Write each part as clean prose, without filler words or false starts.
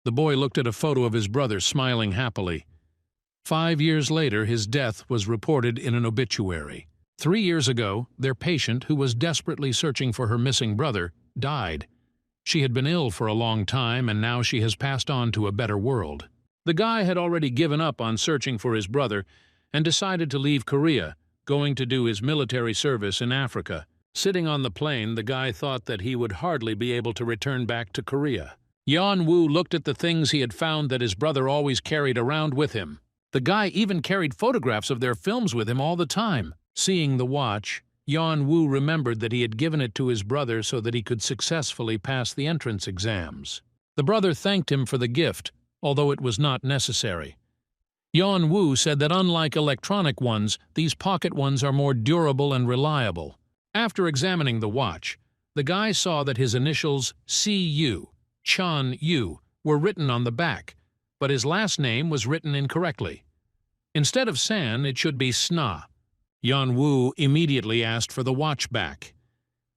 The boy looked at a photo of his brother smiling happily. 5 years later, his death was reported in an obituary. 3 years ago, their patient, who was desperately searching for her missing brother, died. She had been ill for a long time, and now she has passed on to a better world. The guy had already given up on searching for his brother and decided to leave Korea, going to do his military service in Africa. Sitting on the plane, the guy thought that he would hardly be able to return back to Korea. Yan-Woo looked at the things he had found that his brother always carried around with him. The guy even carried photographs of their films with him all the time. Seeing the watch, Yan-Woo remembered that he had given it to his brother so that he could successfully pass the entrance exams. The brother thanked him for the gift, although it was not necessary. Yan-Woo said that unlike electronic ones, these pocket ones are more durable and reliable. After examining the watch, the guy saw that his initials C.U., Chan-Yu, were written on the back, but his last name was written incorrectly. Instead of San, it should be Sna. Yan-Woo immediately asked for the watch back.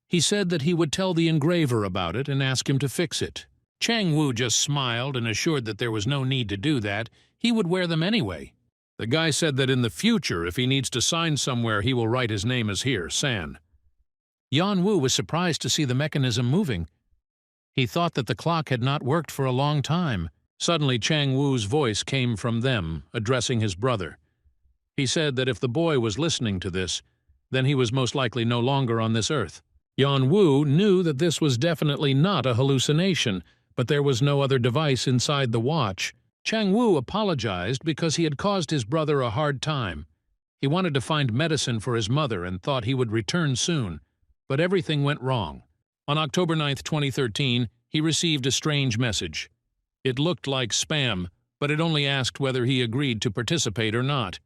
He said that he would tell the engraver about it and ask him to fix it. Chang-Woo just smiled and assured that there was no need to do that. He would wear them anyway. The guy said that in the future, if he needs to sign somewhere, he will write his name as here, San. Yan-Woo was surprised to see the mechanism moving. He thought that the clock had not worked for a long time. Suddenly, Chang-Woo's voice came from them, addressing his brother. He said that if the boy was listening to this, then he was most likely no longer on this earth. Yan-Woo knew that this was definitely not a hallucination, but there was no other device inside the watch. Chang-Woo apologized because he had caused his brother a hard time. He wanted to find medicine for his mother and thought he would return soon, but everything went wrong. On October 9, 2013, he received a strange message. It looked like spam, but it only asked whether he agreed to participate or not.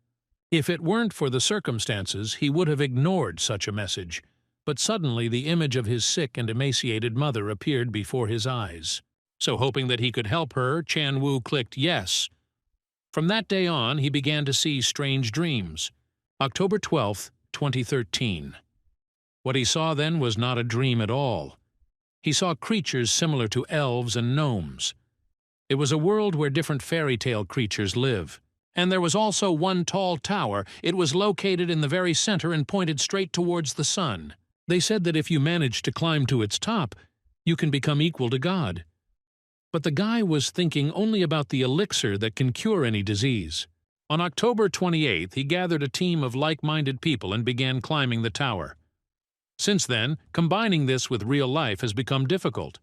If it weren't for the circumstances, he would have ignored such a message, but suddenly the image of his sick and emaciated mother appeared before his eyes. So hoping that he could help her, Chan-Woo clicked yes. From that day on, he began to see strange dreams. October 12, 2013. What he saw then was not a dream at all. He saw creatures similar to elves and gnomes. It was a world where different fairy tale creatures live. And there was also one tall tower. It was located in the very center and pointed straight towards the sun. They said that if you managed to climb to its top, you can become equal to God. But the guy was thinking only about the elixir that can cure any disease. On October 28th, he gathered a team of like-minded people and began climbing the tower. Since then, combining this with real life has become difficult.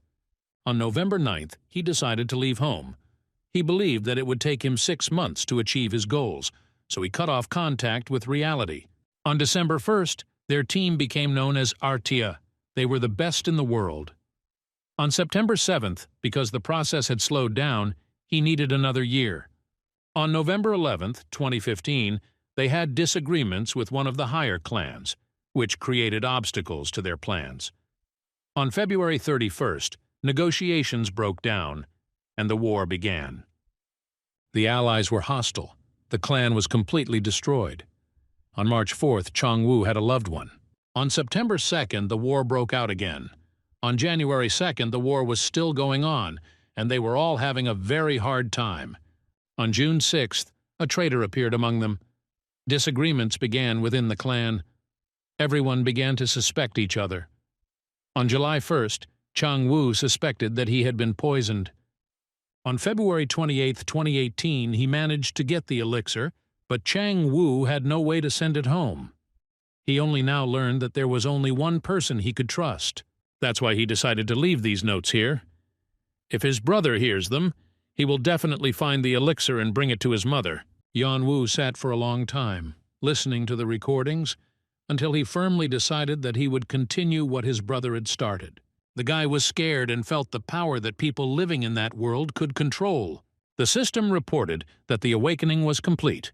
On November 9th, he decided to leave home. He believed that it would take him 6 months to achieve his goals, so he cut off contact with reality. On December 1st, their team became known as Arta. They were the best in the world. On September 7th, because the process had slowed down, he needed another year. On November 11th, 2015, they had disagreements with one of the higher clans, which created obstacles to their plans. On February 31st, negotiations broke down, and the war began. The allies were hostile. The clan was completely destroyed. On March 4th, Chang-Woo had a loved one. On September 2nd, the war broke out again. On January 2nd, the war was still going on, and they were all having a very hard time. On June 6th, a traitor appeared among them. Disagreements began within the clan. Everyone began to suspect each other. On July 1st, Chang-Woo suspected that he had been poisoned. On February 28, 2018, he managed to get the elixir, but Chang-Woo had no way to send it home. He only now learned that there was only one person he could trust. That's why he decided to leave these notes here. If his brother hears them, he will definitely find the elixir and bring it to his mother. Yan-Woo sat for a long time, listening to the recordings, until he firmly decided that he would continue what his brother had started. The guy was scared and felt the power that people living in that world could control. The system reported that the awakening was complete.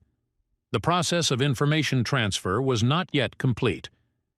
The process of information transfer was not yet complete.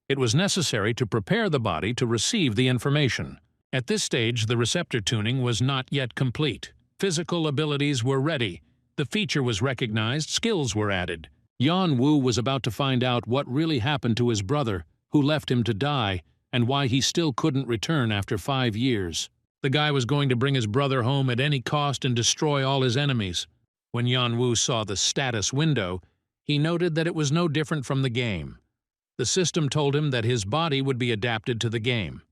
It was necessary to prepare the body to receive the information. At this stage, the receptor tuning was not yet complete. Physical abilities were ready. The feature was recognized, skills were added. Yan-Woo was about to find out what really happened to his brother, who left him to die, and why he still couldn't return after 5 years. The guy was going to bring his brother home at any cost and destroy all his enemies. When Yanwu saw the status window, he noted that it was no different from the game. The system told him that his body would be adapted to the game.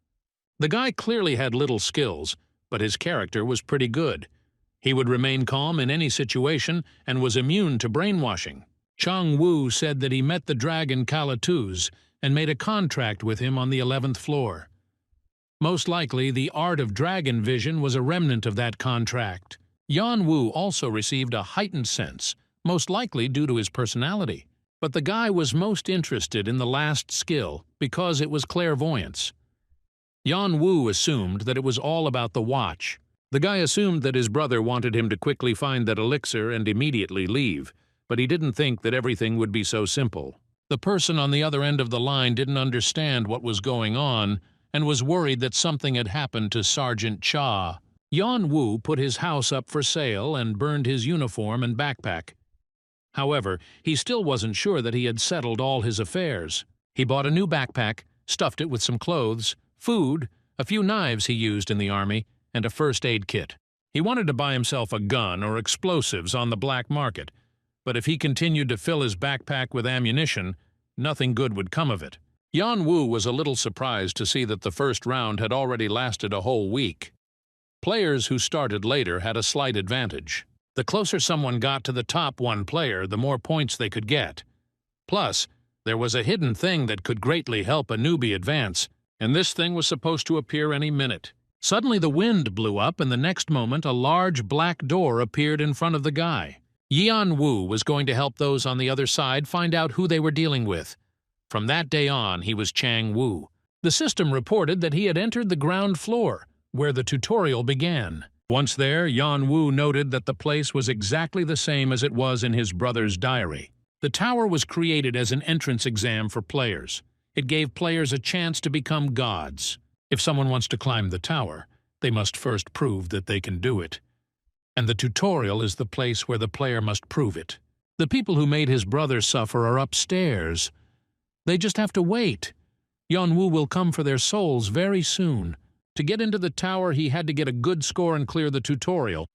The guy clearly had little skills, but his character was pretty good. He would remain calm in any situation and was immune to brainwashing. Chang Wu said that he met the dragon Kalatuz and made a contract with him on the 11th floor. Most likely, the art of dragon vision was a remnant of that contract. Yan Wu also received a heightened sense, most likely due to his personality. But the guy was most interested in the last skill because it was clairvoyance. Yan Wu assumed that it was all about the watch. The guy assumed that his brother wanted him to quickly find that elixir and immediately leave, but he didn't think that everything would be so simple. The person on the other end of the line didn't understand what was going on and was worried that something had happened to Sergeant Cha. Yan Wu put his house up for sale and burned his uniform and backpack. However, he still wasn't sure that he had settled all his affairs. He bought a new backpack, stuffed it with some clothes, food, a few knives he used in the army, and a first aid kit. He wanted to buy himself a gun or explosives on the black market, but if he continued to fill his backpack with ammunition, nothing good would come of it. Yan Wu was a little surprised to see that the first round had already lasted a whole week. Players who started later had a slight advantage. The closer someone got to the top one player, the more points they could get. Plus, there was a hidden thing that could greatly help a newbie advance, and this thing was supposed to appear any minute. Suddenly the wind blew up, and the next moment a large black door appeared in front of the guy. Yan Wu was going to help those on the other side find out who they were dealing with. From that day on, he was Chang Wu. The system reported that he had entered the ground floor, where the tutorial began. Once there, Yan Wu noted that the place was exactly the same as it was in his brother's diary. The tower was created as an entrance exam for players. It gave players a chance to become gods. If someone wants to climb the tower, they must first prove that they can do it. And the tutorial is the place where the player must prove it. The people who made his brother suffer are upstairs. They just have to wait. Yan Wu will come for their souls very soon. To get into the tower, he had to get a good score and clear the tutorial.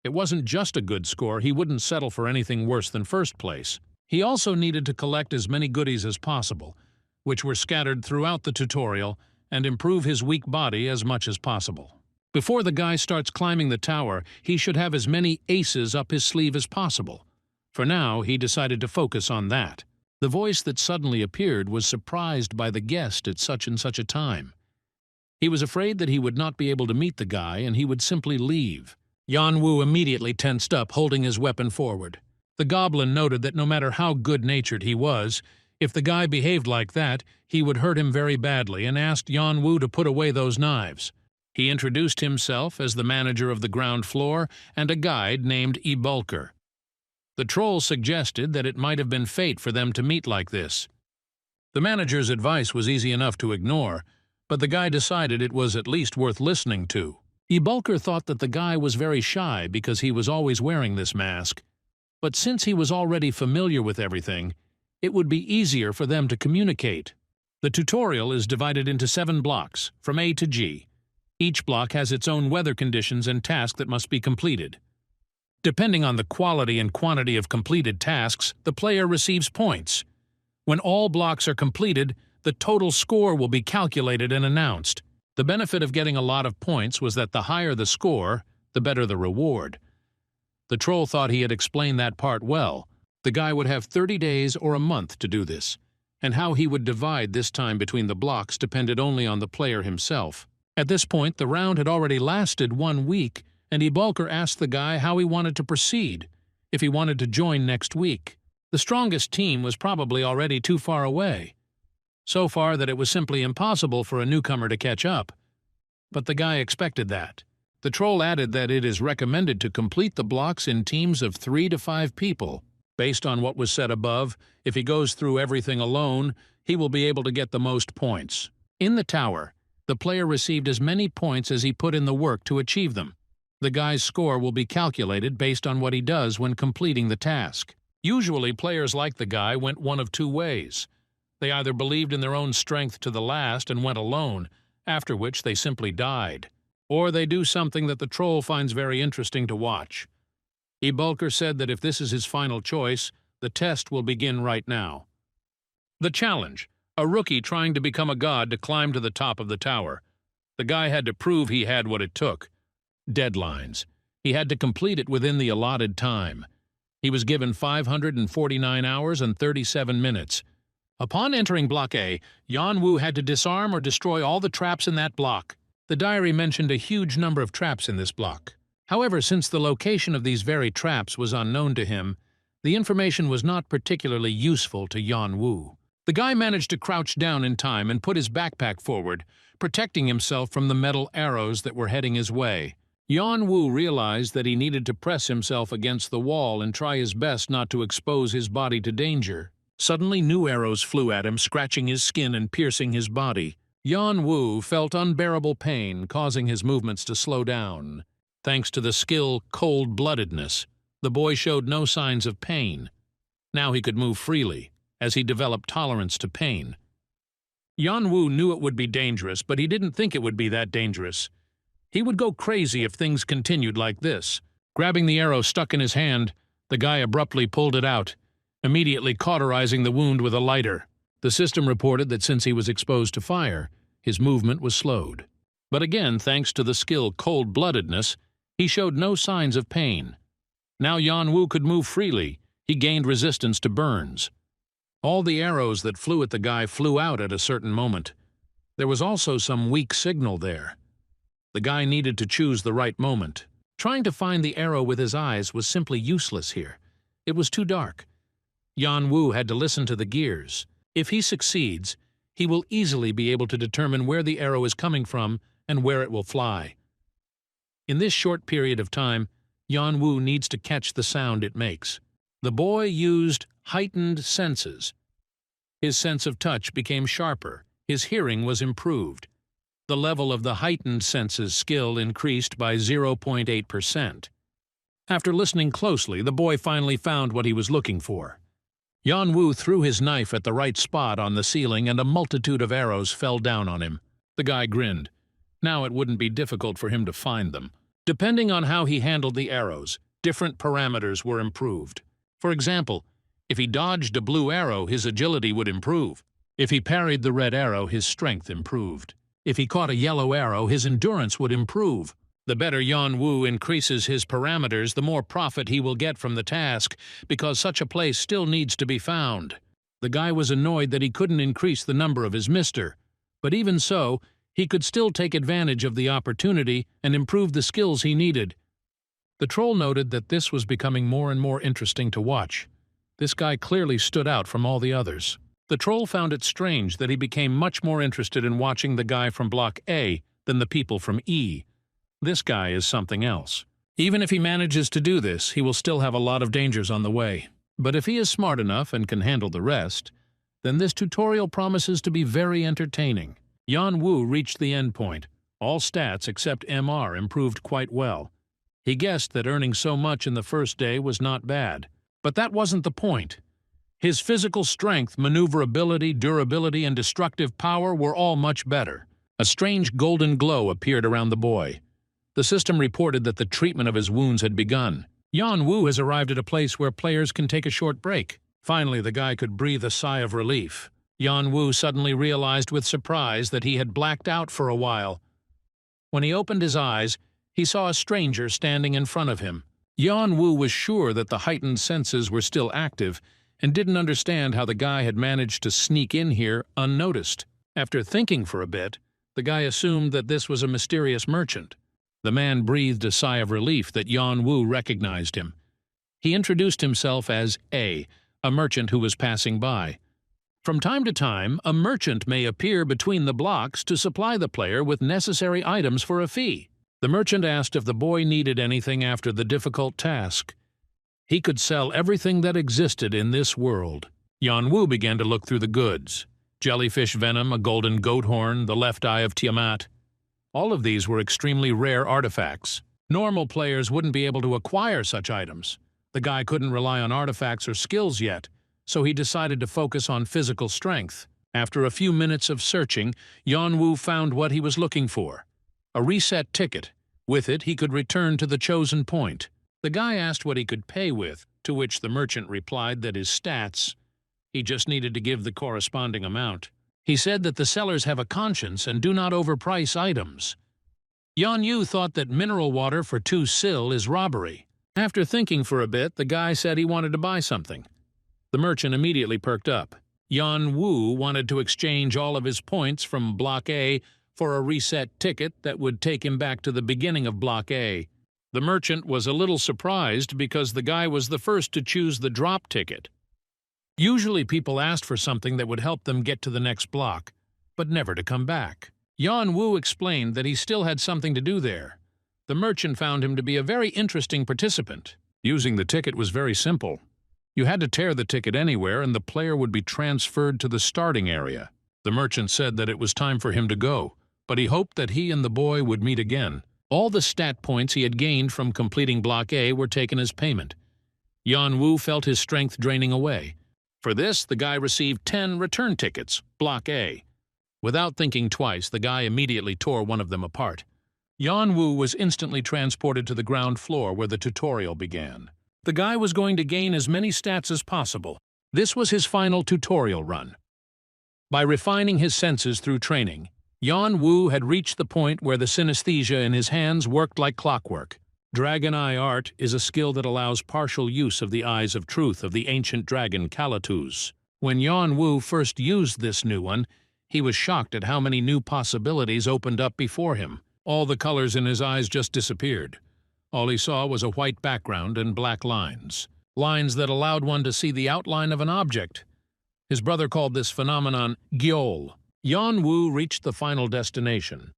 It wasn't just a good score, he wouldn't settle for anything worse than first place. He also needed to collect as many goodies as possible, which were scattered throughout the tutorial, and improve his weak body as much as possible. Before the guy starts climbing the tower, he should have as many aces up his sleeve as possible. For now, he decided to focus on that. The voice that suddenly appeared was surprised by the guest at such and such a time. He was afraid that he would not be able to meet the guy and he would simply leave. Yan Wu immediately tensed up, holding his weapon forward. The goblin noted that no matter how good-natured he was, if the guy behaved like that, he would hurt him very badly and asked Yan Wu to put away those knives. He introduced himself as the manager of the ground floor and a guide named Ebulker. The troll suggested that it might have been fate for them to meet like this. The manager's advice was easy enough to ignore, but the guy decided it was at least worth listening to. Ebulker thought that the guy was very shy because he was always wearing this mask, but since he was already familiar with everything, it would be easier for them to communicate. The tutorial is divided into 7 blocks, from A to G. Each block has its own weather conditions and task that must be completed. Depending on the quality and quantity of completed tasks, the player receives points. When all blocks are completed, the total score will be calculated and announced. The benefit of getting a lot of points was that the higher the score, the better the reward. The troll thought he had explained that part well. The guy would have 30 days or a month to do this, and how he would divide this time between the blocks depended only on the player himself. At this point, the round had already lasted 1 week, and Ebulker asked the guy how he wanted to proceed, if he wanted to join next week. The strongest team was probably already too far away, so far that it was simply impossible for a newcomer to catch up. But the guy expected that. The troll added that it is recommended to complete the blocks in teams of 3 to 5 people. Based on what was said above, if he goes through everything alone, he will be able to get the most points. In the tower, the player received as many points as he put in the work to achieve them. The guy's score will be calculated based on what he does when completing the task. Usually, players like the guy went one of 2 ways. They either believed in their own strength to the last and went alone, after which they simply died. or they do something that the troll finds very interesting to watch. Bulker said that if this is his final choice, the test will begin right now. The challenge: a rookie trying to become a god to climb to the top of the tower. The guy had to prove he had what it took. Deadlines. He had to complete it within the allotted time. He was given 549 hours and 37 minutes. Upon entering Block A, Yanwu had to disarm or destroy all the traps in that block. The diary mentioned a huge number of traps in this block. However, since the location of these very traps was unknown to him, the information was not particularly useful to Yanwu. The guy managed to crouch down in time and put his backpack forward, protecting himself from the metal arrows that were heading his way. Yanwu realized that he needed to press himself against the wall and try his best not to expose his body to danger. Suddenly, new arrows flew at him, scratching his skin and piercing his body. Yanwu felt unbearable pain, causing his movements to slow down. Thanks to the skill cold-bloodedness, the boy showed no signs of pain. Now he could move freely, as he developed tolerance to pain. Yanwu knew it would be dangerous, but he didn't think it would be that dangerous. He would go crazy if things continued like this. Grabbing the arrow stuck in his hand, the guy abruptly pulled it out, immediately cauterizing the wound with a lighter. The system reported that since he was exposed to fire, his movement was slowed. But again, thanks to the skill cold-bloodedness, he showed no signs of pain. Now Yanwu could move freely. He gained resistance to burns. All the arrows that flew at the guy flew out at a certain moment. There was also some weak signal there. The guy needed to choose the right moment. Trying to find the arrow with his eyes was simply useless here. It was too dark. Yanwu had to listen to the gears. If he succeeds, he will easily be able to determine where the arrow is coming from and where it will fly. In this short period of time, Yanwu needs to catch the sound it makes. The boy used heightened senses. His sense of touch became sharper. His hearing was improved. The level of the heightened senses skill increased by 0.8%. After listening closely, the boy finally found what he was looking for. Yanwu threw his knife at the right spot on the ceiling and a multitude of arrows fell down on him. The guy grinned. Now it wouldn't be difficult for him to find them. Depending on how he handled the arrows, different parameters were improved. For example, if he dodged a blue arrow, his agility would improve. If he parried the red arrow, his strength improved. If he caught a yellow arrow, his endurance would improve. The better Yanwu increases his parameters, the more profit he will get from the task, because such a place still needs to be found. The guy was annoyed that he couldn't increase the number of his mister, but even so, he could still take advantage of the opportunity and improve the skills he needed. The troll noted that this was becoming more and more interesting to watch. This guy clearly stood out from all the others. The troll found it strange that he became much more interested in watching the guy from Block A than the people from E. This guy is something else. Even if he manages to do this, he will still have a lot of dangers on the way. But if he is smart enough and can handle the rest, then this tutorial promises to be very entertaining. Yanwu reached the end point. All stats except MR improved quite well. He guessed that earning so much in the first day was not bad. But that wasn't the point. His physical strength, maneuverability, durability, and destructive power were all much better. A strange golden glow appeared around the boy. The system reported that the treatment of his wounds had begun. Yanwu has arrived at a place where players can take a short break. Finally, the guy could breathe a sigh of relief. Yanwu suddenly realized with surprise that he had blacked out for a while. When he opened his eyes, he saw a stranger standing in front of him. Yanwu was sure that the heightened senses were still active and didn't understand how the guy had managed to sneak in here unnoticed. After thinking for a bit, the guy assumed that this was a mysterious merchant. The man breathed a sigh of relief that Yanwu recognized him. He introduced himself as A merchant who was passing by. From time to time, a merchant may appear between the blocks to supply the player with necessary items for a fee. The merchant asked if the boy needed anything after the difficult task. He could sell everything that existed in this world. Yanwu began to look through the goods. Jellyfish venom, a golden goat horn, the left eye of Tiamat. All of these were extremely rare artifacts. Normal players wouldn't be able to acquire such items. The guy couldn't rely on artifacts or skills yet, so he decided to focus on physical strength. After a few minutes of searching, Yanwu found what he was looking for. a reset ticket. With it, he could return to the chosen point. The guy asked what he could pay with, to which the merchant replied that his stats, he just needed to give the corresponding amount. He said that the sellers have a conscience and do not overprice items. Yan Yu thought that mineral water for 2 sil is robbery. After thinking for a bit, the guy said he wanted to buy something. The merchant immediately perked up. Yan Wu wanted to exchange all of his points from Block A for a reset ticket that would take him back to the beginning of Block A. The merchant was a little surprised because the guy was the first to choose the drop ticket. Usually people asked for something that would help them get to the next block, but never to come back. Yan Wu explained that he still had something to do there. The merchant found him to be a very interesting participant. Using the ticket was very simple. You had to tear the ticket anywhere and the player would be transferred to the starting area. The merchant said that it was time for him to go, but he hoped that he and the boy would meet again. All the stat points he had gained from completing Block A were taken as payment. Yan Wu felt his strength draining away. For this, the guy received 10 return tickets, Block A. Without thinking twice, the guy immediately tore one of them apart. Yan Wu was instantly transported to the ground floor where the tutorial began. The guy was going to gain as many stats as possible. This was his final tutorial run. By refining his senses through training, Yan Wu had reached the point where the synesthesia in his hands worked like clockwork. Dragon Eye Art is a skill that allows partial use of the Eyes of Truth of the ancient dragon Kalatus. When Yan Wu first used this new one, he was shocked at how many new possibilities opened up before him. All the colors in his eyes just disappeared. All he saw was a white background and black lines. Lines that allowed one to see the outline of an object. His brother called this phenomenon Duel. Yan Wu reached the final destination.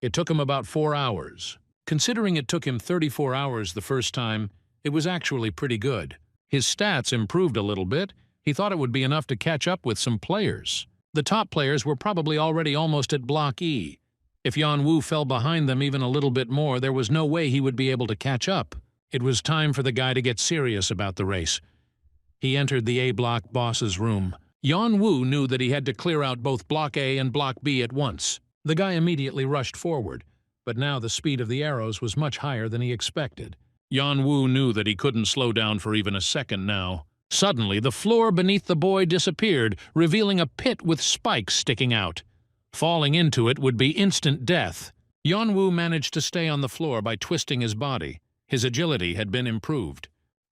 It took him about 4 hours. Considering it took him 34 hours the first time, it was actually pretty good. His stats improved a little bit. He thought it would be enough to catch up with some players. The top players were probably already almost at Block E. If Yan Wu fell behind them even a little bit more, there was no way he would be able to catch up. It was time for the guy to get serious about the race. He entered the A-Block boss's room. Yan Wu knew that he had to clear out both Block A and Block B at once. The guy immediately rushed forward, but now the speed of the arrows was much higher than he expected. Yan Wu knew that he couldn't slow down for even a second now. Suddenly, the floor beneath the boy disappeared, revealing a pit with spikes sticking out. Falling into it would be instant death. Yan Wu managed to stay on the floor by twisting his body. His agility had been improved.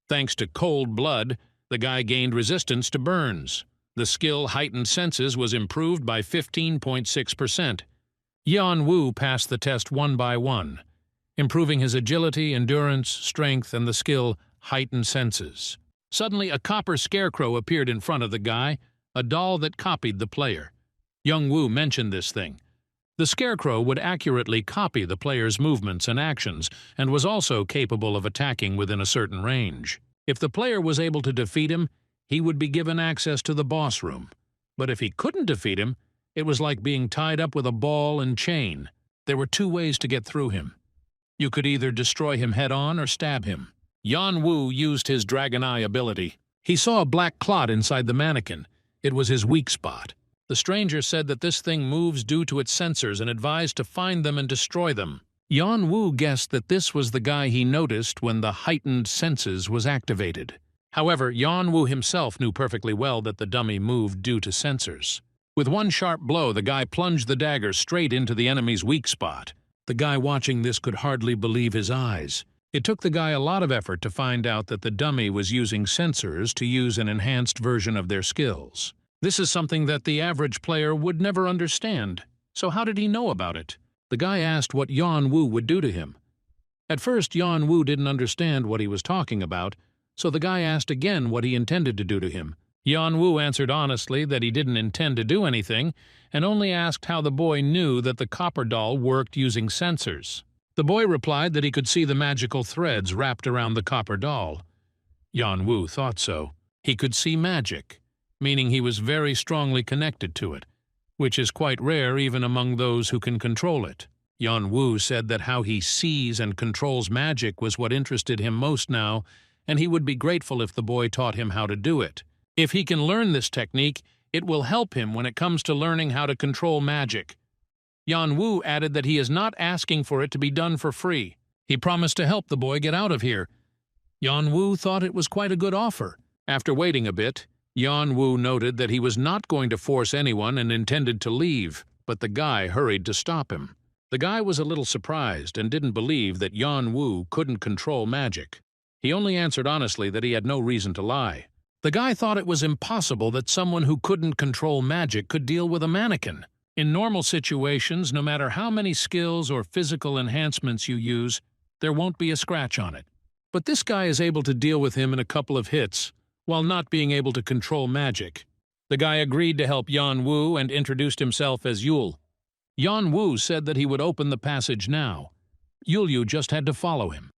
Thanks to cold blood, the guy gained resistance to burns. The skill Heightened Senses was improved by 15.6%. Yan Wu passed the test one by one, improving his agility, endurance, strength, and the skill Heightened Senses. Suddenly, a copper scarecrow appeared in front of the guy, a doll that copied the player. Young Wu mentioned this thing. The scarecrow would accurately copy the player's movements and actions, and was also capable of attacking within a certain range. If the player was able to defeat him, he would be given access to the boss room. But if he couldn't defeat him, it was like being tied up with a ball and chain. There were 2 ways to get through him. You could either destroy him head-on or stab him. Yan Wu used his Dragon Eye ability. He saw a black clot inside the mannequin. It was his weak spot. The stranger said that this thing moves due to its sensors and advised to find them and destroy them. Yan Wu guessed that this was the guy he noticed when the Heightened Senses was activated. However, Yan Wu himself knew perfectly well that the dummy moved due to sensors. With one sharp blow, the guy plunged the dagger straight into the enemy's weak spot. The guy watching this could hardly believe his eyes. It took the guy a lot of effort to find out that the dummy was using sensors to use an enhanced version of their skills. This is something that the average player would never understand. So how did he know about it? The guy asked what Yan Wu would do to him. At first, Yan Wu didn't understand what he was talking about, so the guy asked again what he intended to do to him. Yan Wu answered honestly that he didn't intend to do anything, and only asked how the boy knew that the copper doll worked using sensors. The boy replied that he could see the magical threads wrapped around the copper doll. Yan Wu thought so. He could see magic, meaning he was very strongly connected to it, which is quite rare even among those who can control it. Yan Wu said that how he sees and controls magic was what interested him most now, and he would be grateful if the boy taught him how to do it. If he can learn this technique, it will help him when it comes to learning how to control magic. Yan Wu added that he is not asking for it to be done for free. He promised to help the boy get out of here. Yan Wu thought it was quite a good offer. After waiting a bit, Yan Wu noted that he was not going to force anyone and intended to leave, but the guy hurried to stop him. The guy was a little surprised and didn't believe that Yan Wu couldn't control magic. He only answered honestly that he had no reason to lie. The guy thought it was impossible that someone who couldn't control magic could deal with a mannequin. In normal situations, no matter how many skills or physical enhancements you use, there won't be a scratch on it. But this guy is able to deal with him in a couple of hits, while not being able to control magic. The guy agreed to help Yan Wu and introduced himself as Yule. Yan Wu said that he would open the passage now. Yule just had to follow him.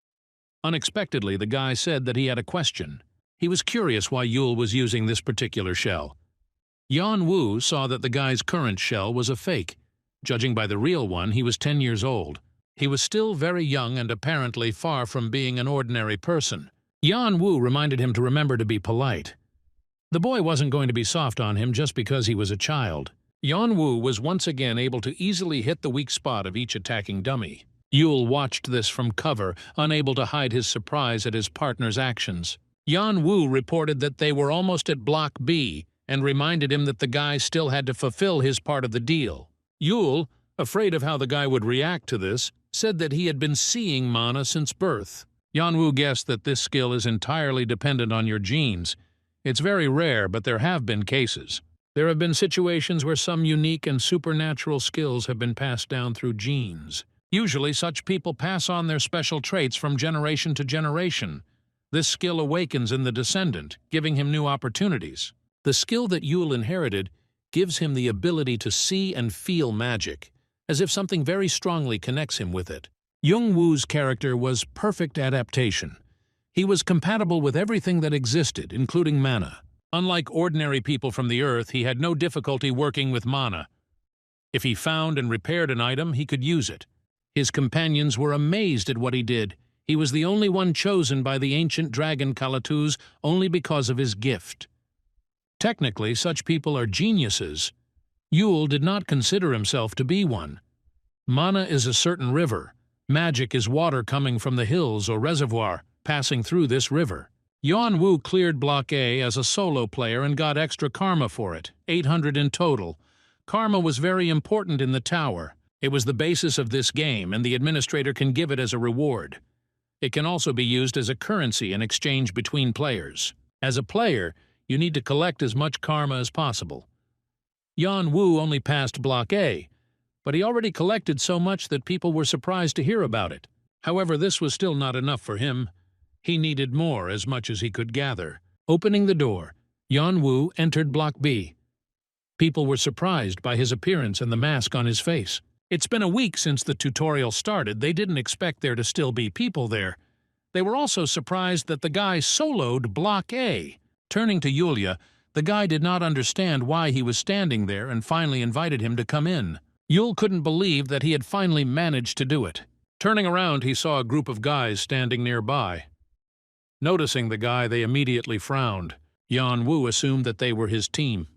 Unexpectedly, the guy said that he had a question. He was curious why Yule was using this particular shell. Yan Wu saw that the guy's current shell was a fake. Judging by the real one, he was 10 years old. He was still very young and apparently far from being an ordinary person. Yan Wu reminded him to remember to be polite. The boy wasn't going to be soft on him just because he was a child. Yan Wu was once again able to easily hit the weak spot of each attacking dummy. Yule watched this from cover, unable to hide his surprise at his partner's actions. Yan Wu reported that they were almost at Block B and reminded him that the guy still had to fulfill his part of the deal. Yule, afraid of how the guy would react to this, said that he had been seeing mana since birth. Yan Wu guessed that this skill is entirely dependent on your genes. It's very rare, but there have been cases. There have been situations where some unique and supernatural skills have been passed down through genes. Usually, such people pass on their special traits from generation to generation. This skill awakens in the descendant, giving him new opportunities. The skill that Yule inherited gives him the ability to see and feel magic, as if something very strongly connects him with it. Yung Wu's character was perfect adaptation. He was compatible with everything that existed, including mana. Unlike ordinary people from the earth, he had no difficulty working with mana. If he found and repaired an item, he could use it. His companions were amazed at what he did. He was the only one chosen by the ancient dragon Kalatus only because of his gift. Technically, such people are geniuses. Yule did not consider himself to be one. Mana is a certain river. Magic is water coming from the hills or reservoir, passing through this river. Yan Wu cleared Block A as a solo player and got extra karma for it, 800 in total. Karma was very important in the tower. It was the basis of this game, and the administrator can give it as a reward. It can also be used as a currency in exchange between players. As a player, you need to collect as much karma as possible. Yan Wu only passed Block A, but he already collected so much that people were surprised to hear about it. However, this was still not enough for him. He needed more, as much as he could gather. Opening the door, Yan Wu entered Block B. People were surprised by his appearance and the mask on his face. It's been a week since the tutorial started. They didn't expect there to still be people there. They were also surprised that the guy soloed Block A. Turning to Yule, the guy did not understand why he was standing there and finally invited him to come in. Yule couldn't believe that he had finally managed to do it. Turning around, he saw a group of guys standing nearby. Noticing the guy, they immediately frowned. Yan Wu assumed that they were his team.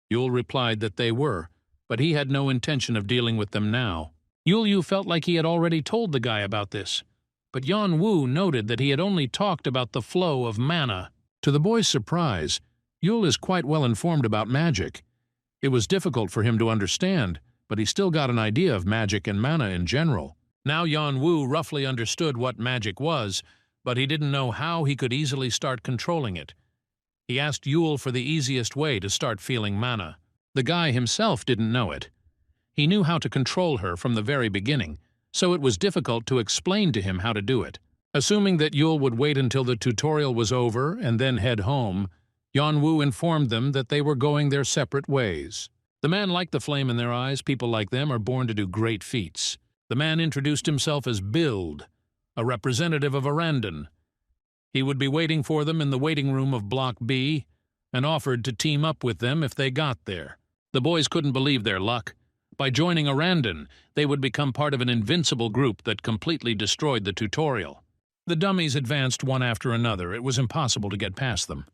Yule replied that they were, but he had no intention of dealing with them now. Yule felt like he had already told the guy about this, but Yan Wu noted that he had only talked about the flow of mana. To the boy's surprise, Yule is quite well informed about magic. It was difficult for him to understand, but he still got an idea of magic and mana in general. Now Yan Wu roughly understood what magic was, but he didn't know how he could easily start controlling it. He asked Yule for the easiest way to start feeling mana. The guy himself didn't know it. He knew how to control her from the very beginning, so it was difficult to explain to him how to do it. Assuming that Yule would wait until the tutorial was over and then head home, Yan Wu informed them that they were going their separate ways. The man liked the flame in their eyes. People like them are born to do great feats. The man introduced himself as Build, a representative of Arandon. He would be waiting for them in the waiting room of Block B and offered to team up with them if they got there. The boys couldn't believe their luck. By joining Arandon, they would become part of an invincible group that completely destroyed the tutorial. The dummies advanced one after another. It was impossible to get past them.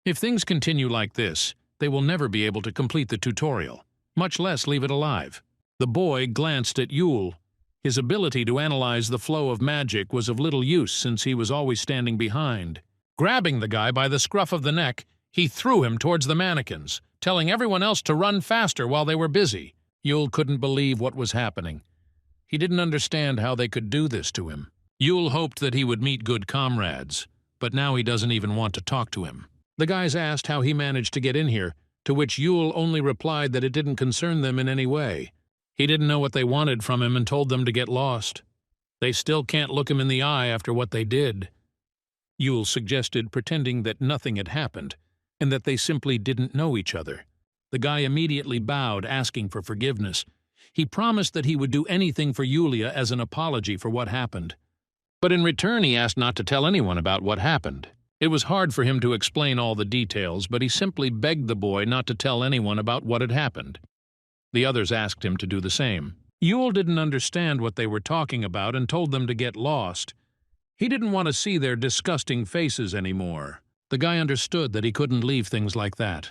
If things continue like this, they will never be able to complete the tutorial, much less leave it alive. The boy glanced at Yule. His ability to analyze the flow of magic was of little use since he was always standing behind. Grabbing the guy by the scruff of the neck, he threw him towards the mannequins, telling everyone else to run faster while they were busy. Yule couldn't believe what was happening. He didn't understand how they could do this to him. Yule hoped that he would meet good comrades, but now he doesn't even want to talk to him. The guys asked how he managed to get in here, to which Yule only replied that it didn't concern them in any way. He didn't know what they wanted from him and told them to get lost. They still can't look him in the eye after what they did. Yule suggested pretending that nothing had happened, and that they simply didn't know each other. The guy immediately bowed, asking for forgiveness. He promised that he would do anything for Yulia as an apology for what happened. But in return he asked not to tell anyone about what happened. It was hard for him to explain all the details, but he simply begged the boy not to tell anyone about what had happened. The others asked him to do the same. Yule didn't understand what they were talking about and told them to get lost. He didn't want to see their disgusting faces anymore. The guy understood that he couldn't leave things like that.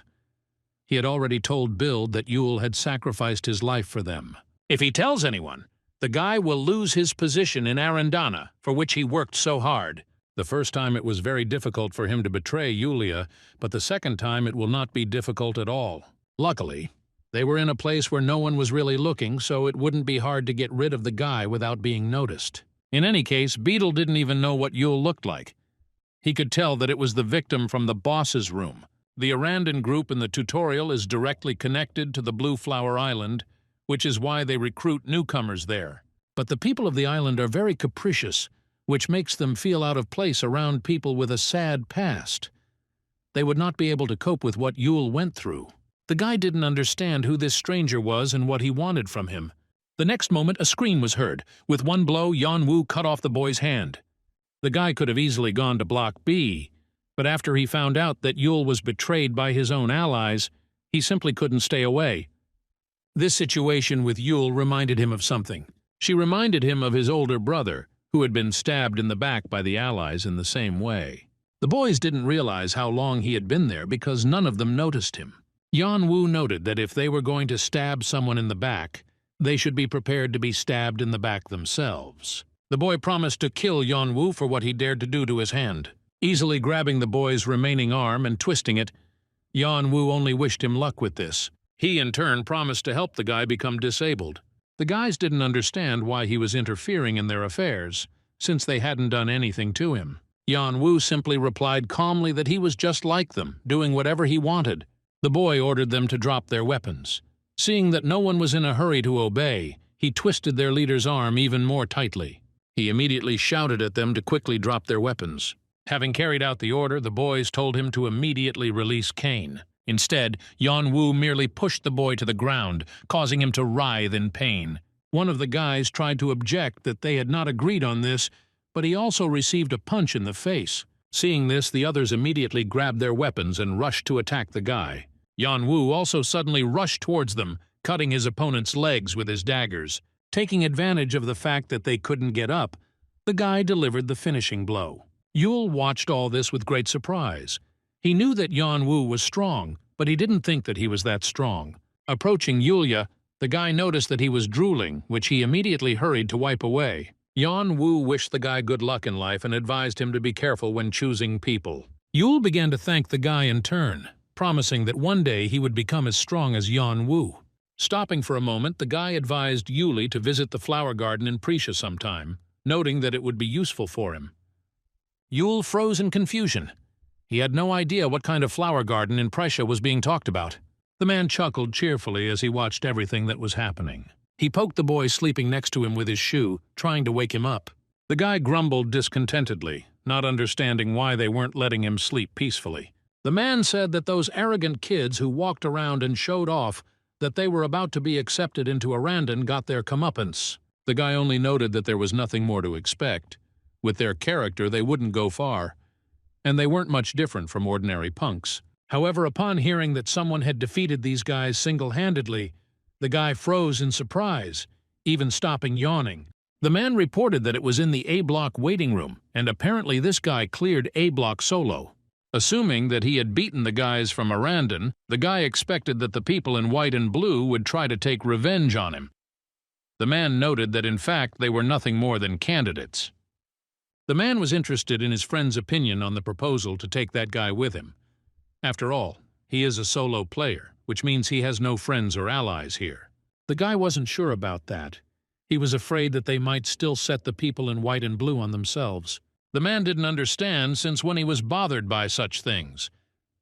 He had already told Bill that Yule had sacrificed his life for them. If he tells anyone, the guy will lose his position in Arandon, for which he worked so hard. The first time it was very difficult for him to betray Yulia, but the second time it will not be difficult at all. Luckily, they were in a place where no one was really looking, so it wouldn't be hard to get rid of the guy without being noticed. In any case, Beetle didn't even know what Yule looked like. He could tell that it was the victim from the boss's room. The Arandon group in the tutorial is directly connected to the Blue Flower Island, which is why they recruit newcomers there. But the people of the island are very capricious, which makes them feel out of place around people with a sad past. They would not be able to cope with what Yule went through. The guy didn't understand who this stranger was and what he wanted from him. The next moment, a scream was heard. With one blow, Yanwu cut off the boy's hand. The guy could have easily gone to Block B, but after he found out that Yule was betrayed by his own allies, he simply couldn't stay away. This situation with Yule reminded him of something. She reminded him of his older brother, who had been stabbed in the back by the allies in the same way. The boys didn't realize how long he had been there because none of them noticed him. Yanwu noted that if they were going to stab someone in the back, they should be prepared to be stabbed in the back themselves. The boy promised to kill Yanwu for what he dared to do to his hand. Easily grabbing the boy's remaining arm and twisting it, Yanwu only wished him luck with this. He, in turn, promised to help the guy become disabled. The guys didn't understand why he was interfering in their affairs, since they hadn't done anything to him. Yanwu simply replied calmly that he was just like them, doing whatever he wanted. The boy ordered them to drop their weapons. Seeing that no one was in a hurry to obey, he twisted their leader's arm even more tightly. He immediately shouted at them to quickly drop their weapons. Having carried out the order, the boys told him to immediately release Cain. Instead, Yanwu merely pushed the boy to the ground, causing him to writhe in pain. One of the guys tried to object that they had not agreed on this, but he also received a punch in the face. Seeing this, the others immediately grabbed their weapons and rushed to attack the guy. Yanwu also suddenly rushed towards them, cutting his opponent's legs with his daggers. Taking advantage of the fact that they couldn't get up, the guy delivered the finishing blow. Yule watched all this with great surprise. He knew that Yanwu was strong, but he didn't think that he was that strong. Approaching Yulia, the guy noticed that he was drooling, which he immediately hurried to wipe away. Yanwu wished the guy good luck in life and advised him to be careful when choosing people. Yule began to thank the guy in turn, promising that one day he would become as strong as Yanwu. Stopping for a moment, the guy advised Yule to visit the flower garden in Prisha sometime, noting that it would be useful for him. Yule froze in confusion. He had no idea what kind of flower garden in Prisha was being talked about. The man chuckled cheerfully as he watched everything that was happening. He poked the boy sleeping next to him with his shoe, trying to wake him up. The guy grumbled discontentedly, not understanding why they weren't letting him sleep peacefully. The man said that those arrogant kids who walked around and showed off that they were about to be accepted into Arandon got their comeuppance. The guy only noted that there was nothing more to expect. With their character, they wouldn't go far, and they weren't much different from ordinary punks. However, upon hearing that someone had defeated these guys single-handedly, the guy froze in surprise, even stopping yawning. The man reported that it was in the A-block waiting room, and apparently this guy cleared A-block solo. Assuming that he had beaten the guys from Arandon, the guy expected that the people in white and blue would try to take revenge on him. The man noted that in fact they were nothing more than candidates. The man was interested in his friend's opinion on the proposal to take that guy with him. After all, he is a solo player, which means he has no friends or allies here. The guy wasn't sure about that. He was afraid that they might still set the people in white and blue on themselves. The man didn't understand since when he was bothered by such things.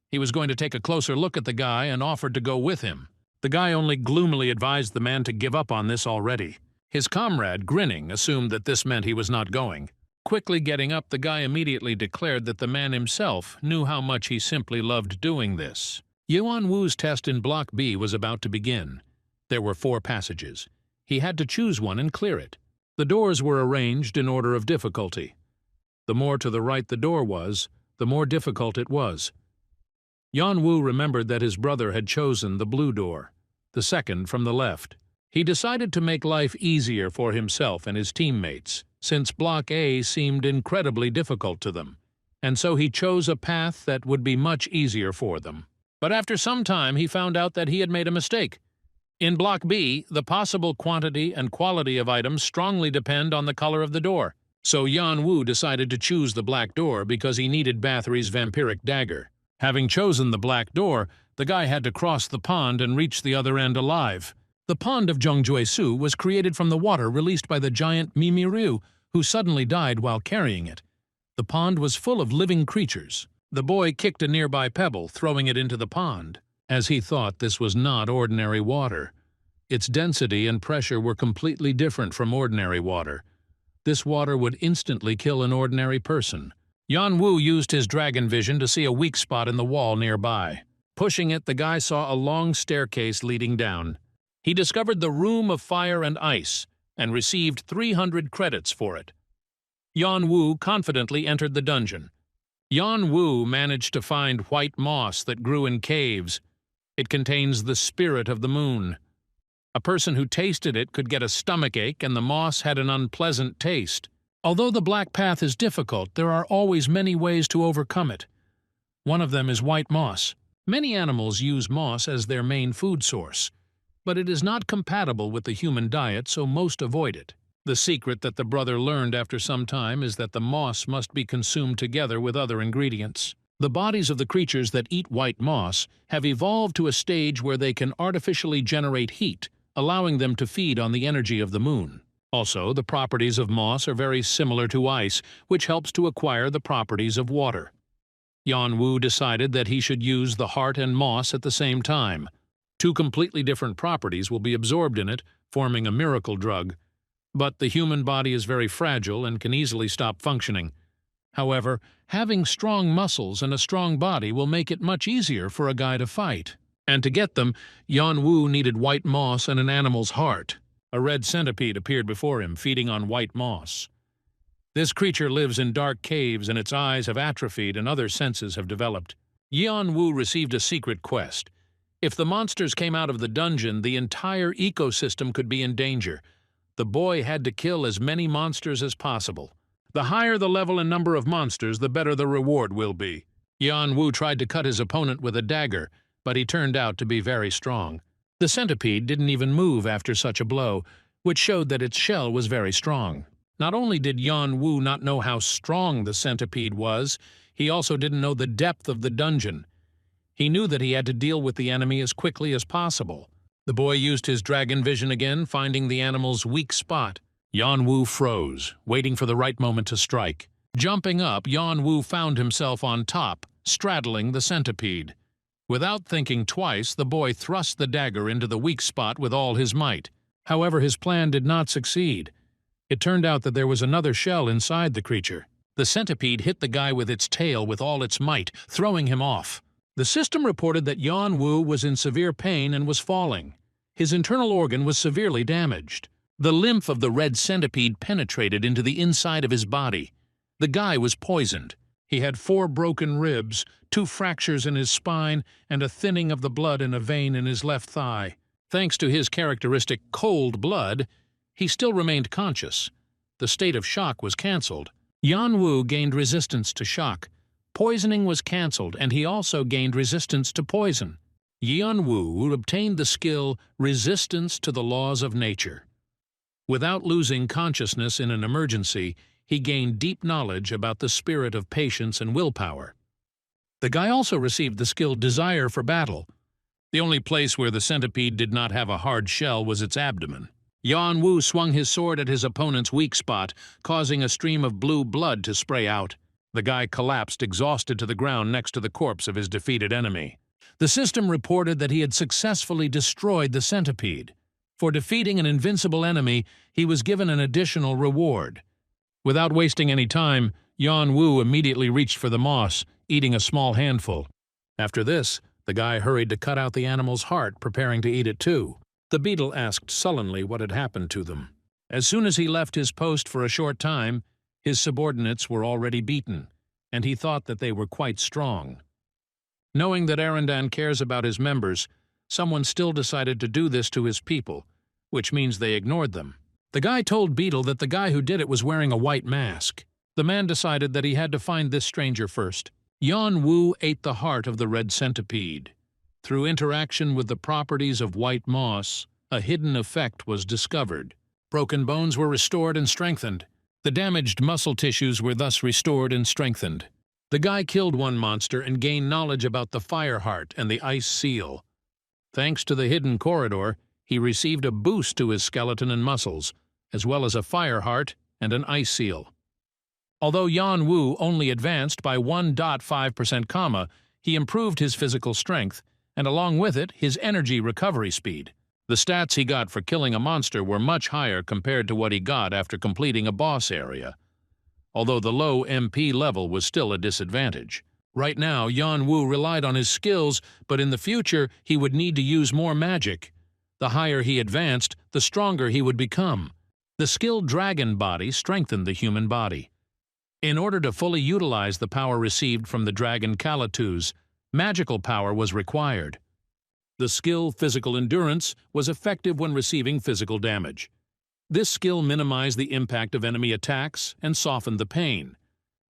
He was going to take a closer look at the guy and offered to go with him. The guy only gloomily advised the man to give up on this already. His comrade, grinning, assumed that this meant he was not going. Quickly getting up, the guy immediately declared that the man himself knew how much he simply loved doing this. Yuan Wu's test in Block B was about to begin. There were 4 passages. He had to choose one and clear it. The doors were arranged in order of difficulty. The more to the right the door was, the more difficult it was. Yuan Wu remembered that his brother had chosen the blue door, the second from the left. He decided to make life easier for himself and his teammates, since Block A seemed incredibly difficult to them, and so he chose a path that would be much easier for them. But after some time he found out that he had made a mistake. In Block B, the possible quantity and quality of items strongly depend on the color of the door. So Yuan Wu decided to choose the black door because he needed Bathory's vampiric dagger. Having chosen the black door, the guy had to cross the pond and reach the other end alive. The pond of Zhongjuesu was created from the water released by the giant Mimiru, who suddenly died while carrying it. The pond was full of living creatures. The boy kicked a nearby pebble, throwing it into the pond, as he thought this was not ordinary water. Its density and pressure were completely different from ordinary water. This water would instantly kill an ordinary person. Yuan Wu used his dragon vision to see a weak spot in the wall nearby. Pushing it, the guy saw a long staircase leading down. He discovered the Room of Fire and Ice and received 300 credits for it. Yuan Wu confidently entered the dungeon. Yuan Wu managed to find white moss that grew in caves. It contains the spirit of the moon. A person who tasted it could get a stomachache, and the moss had an unpleasant taste. Although the black path is difficult, there are always many ways to overcome it. One of them is white moss. Many animals use moss as their main food source, but it is not compatible with the human diet, so most avoid it. The secret that the brother learned after some time is that the moss must be consumed together with other ingredients. The bodies of the creatures that eat white moss have evolved to a stage where they can artificially generate heat, allowing them to feed on the energy of the moon. Also, the properties of moss are very similar to ice, which helps to acquire the properties of water. Yuan Wu decided that he should use the heart and moss at the same time. 2 completely different properties will be absorbed in it, forming a miracle drug. But the human body is very fragile and can easily stop functioning. However, having strong muscles and a strong body will make it much easier for a guy to fight. And to get them, Yuan Wu needed white moss and an animal's heart. A red centipede appeared before him, feeding on white moss. This creature lives in dark caves, and its eyes have atrophied and other senses have developed. Yuan Wu received a secret quest. If the monsters came out of the dungeon, the entire ecosystem could be in danger. The boy had to kill as many monsters as possible. The higher the level and number of monsters, the better the reward will be. Yuan Wu tried to cut his opponent with a dagger, but he turned out to be very strong. The centipede didn't even move after such a blow, which showed that its shell was very strong. Not only did Yuan Wu not know how strong the centipede was, he also didn't know the depth of the dungeon. He knew that he had to deal with the enemy as quickly as possible. The boy used his dragon vision again, finding the animal's weak spot. Yuan Wu froze, waiting for the right moment to strike. Jumping up, Yuan Wu found himself on top, straddling the centipede. Without thinking twice, the boy thrust the dagger into the weak spot with all his might. However, his plan did not succeed. It turned out that there was another shell inside the creature. The centipede hit the guy with its tail with all its might, throwing him off. The system reported that Yuan Wu was in severe pain and was falling. His internal organ was severely damaged. The lymph of the red centipede penetrated into the inside of his body. The guy was poisoned. He had 4 broken ribs, 2 fractures in his spine, and a thinning of the blood in a vein in his left thigh. Thanks to his characteristic cold blood, he still remained conscious. The state of shock was cancelled. Yuan Wu gained resistance to shock. Poisoning was cancelled, and he also gained resistance to poison. Yuan Wu obtained the skill Resistance to the Laws of Nature. Without losing consciousness in an emergency, he gained deep knowledge about the spirit of patience and willpower. The guy also received the skill Desire for Battle. The only place where the centipede did not have a hard shell was its abdomen. Yan Wu swung his sword at his opponent's weak spot, causing a stream of blue blood to spray out. The guy collapsed exhausted to the ground next to the corpse of his defeated enemy. The system reported that he had successfully destroyed the centipede. For defeating an invincible enemy, he was given an additional reward. Without wasting any time, Yan Wu immediately reached for the moss, eating a small handful. After this, the guy hurried to cut out the animal's heart, preparing to eat it too. The beetle asked sullenly what had happened to them. As soon as he left his post for a short time, his subordinates were already beaten, and he thought that they were quite strong. Knowing that Arandon cares about his members, someone still decided to do this to his people, which means they ignored them. The guy told Beetle that the guy who did it was wearing a white mask. The man decided that he had to find this stranger first. Yan Wu ate the heart of the red centipede. Through interaction with the properties of white moss, a hidden effect was discovered. Broken bones were restored and strengthened. The damaged muscle tissues were thus restored and strengthened. The guy killed one monster and gained knowledge about the fire heart and the ice seal. Thanks to the hidden corridor, he received a boost to his skeleton and muscles, as well as a fire heart and an ice seal. Although Yan Wu only advanced by 1.5%, he improved his physical strength, and along with it, his energy recovery speed. The stats he got for killing a monster were much higher compared to what he got after completing a boss area, although the low MP level was still a disadvantage. Right now, Yan Wu relied on his skills, but in the future, he would need to use more magic. The higher he advanced, the stronger he would become. The skill Dragon Body strengthened the human body. In order to fully utilize the power received from the dragon Calatus, magical power was required. The skill Physical Endurance was effective when receiving physical damage. This skill minimized the impact of enemy attacks and softened the pain.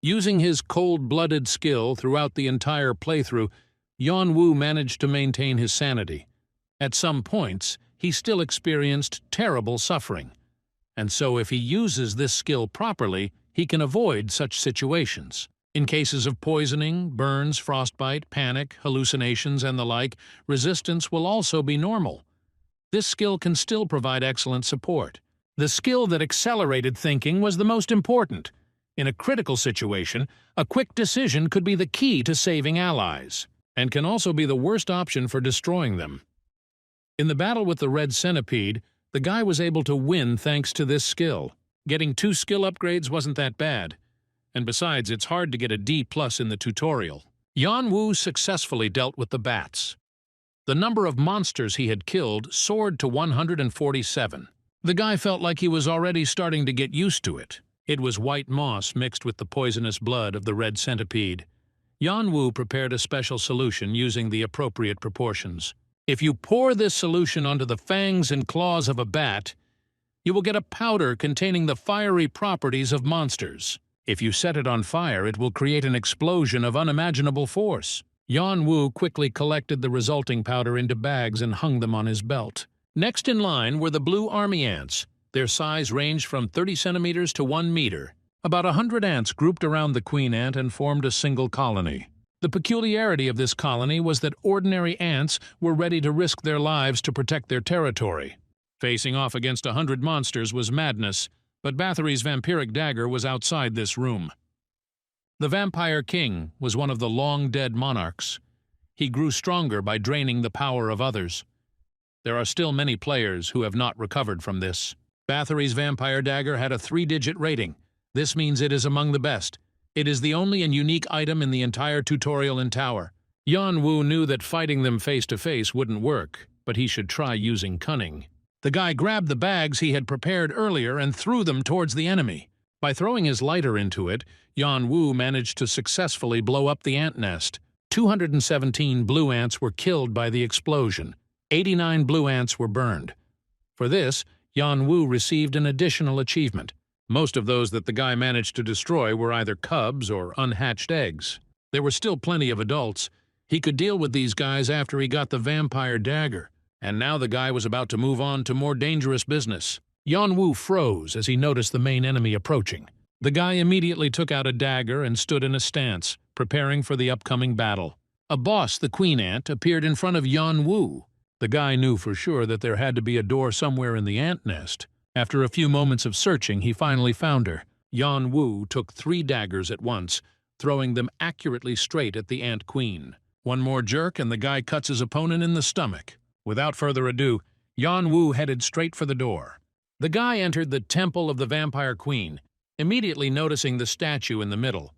Using his cold-blooded skill throughout the entire playthrough, Yan Wu managed to maintain his sanity. At some points, he still experienced terrible suffering, and so if he uses this skill properly, he can avoid such situations. In cases of poisoning, burns, frostbite, panic, hallucinations, and the like, resistance will also be normal. This skill can still provide excellent support. The skill that accelerated thinking was the most important. In a critical situation, a quick decision could be the key to saving allies, and can also be the worst option for destroying them. In the battle with the red centipede, the guy was able to win thanks to this skill. Getting 2 skill upgrades wasn't that bad, and besides, it's hard to get a D+ in the tutorial. Yan Wu successfully dealt with the bats. The number of monsters he had killed soared to 147. The guy felt like he was already starting to get used to it. It was white moss mixed with the poisonous blood of the red centipede. Yan Wu prepared a special solution using the appropriate proportions. If you pour this solution onto the fangs and claws of a bat, you will get a powder containing the fiery properties of monsters. If you set it on fire, it will create an explosion of unimaginable force. Yan Wu quickly collected the resulting powder into bags and hung them on his belt. Next in line were the blue army ants. Their size ranged from 30 centimeters to 1 meter. About 100 ants grouped around the queen ant and formed a single colony. The peculiarity of this colony was that ordinary ants were ready to risk their lives to protect their territory. Facing off against 100 monsters was madness, but Bathory's vampiric dagger was outside this room. The Vampire King was one of the long-dead monarchs. He grew stronger by draining the power of others. There are still many players who have not recovered from this. Bathory's vampire dagger had a 3-digit rating. This means it is among the best. It is the only and unique item in the entire tutorial in Tower. Yan Wu knew that fighting them face-to-face wouldn't work, but he should try using cunning. The guy grabbed the bags he had prepared earlier and threw them towards the enemy. By throwing his lighter into it, Yan Wu managed to successfully blow up the ant nest. 217 blue ants were killed by the explosion. 89 blue ants were burned. For this, Yan Wu received an additional achievement. Most of those that the guy managed to destroy were either cubs or unhatched eggs. There were still plenty of adults. He could deal with these guys after he got the vampire dagger. And now the guy was about to move on to more dangerous business. Yan Wu froze as he noticed the main enemy approaching. The guy immediately took out a dagger and stood in a stance, preparing for the upcoming battle. A boss, the queen ant, appeared in front of Yan Wu. The guy knew for sure that there had to be a door somewhere in the ant nest. After a few moments of searching, he finally found her. Yan Wu took 3 daggers at once, throwing them accurately straight at the ant queen. One more jerk and the guy cuts his opponent in the stomach. Without further ado, Yan Wu headed straight for the door. The guy entered the temple of the vampire queen, immediately noticing the statue in the middle.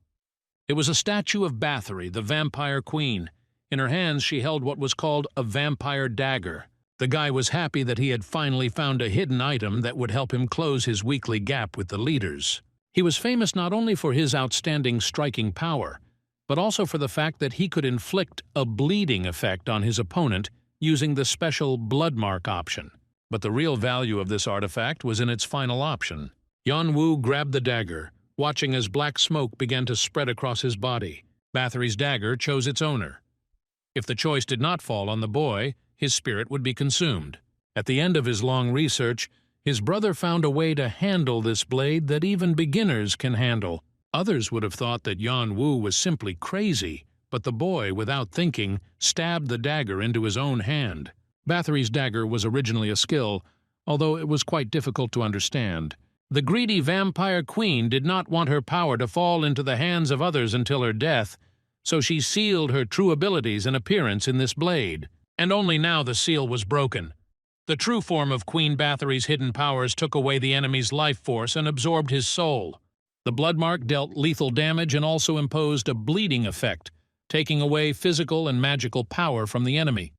It was a statue of Bathory, the vampire queen. In her hands she held what was called a vampire dagger. The guy was happy that he had finally found a hidden item that would help him close his weekly gap with the leaders. He was famous not only for his outstanding striking power, but also for the fact that he could inflict a bleeding effect on his opponent using the special blood mark option. But the real value of this artifact was in its final option. Yan Wu grabbed the dagger, watching as black smoke began to spread across his body. Bathory's dagger chose its owner. If the choice did not fall on the boy, his spirit would be consumed. At the end of his long research, his brother found a way to handle this blade that even beginners can handle. Others would have thought that Yan Wu was simply crazy, but the boy, without thinking, stabbed the dagger into his own hand. Bathory's dagger was originally a skill, although it was quite difficult to understand. The greedy vampire queen did not want her power to fall into the hands of others until her death, so she sealed her true abilities and appearance in this blade. And only now the seal was broken. The true form of Queen Bathory's hidden powers took away the enemy's life force and absorbed his soul. The blood mark dealt lethal damage and also imposed a bleeding effect, taking away physical and magical power from the enemy.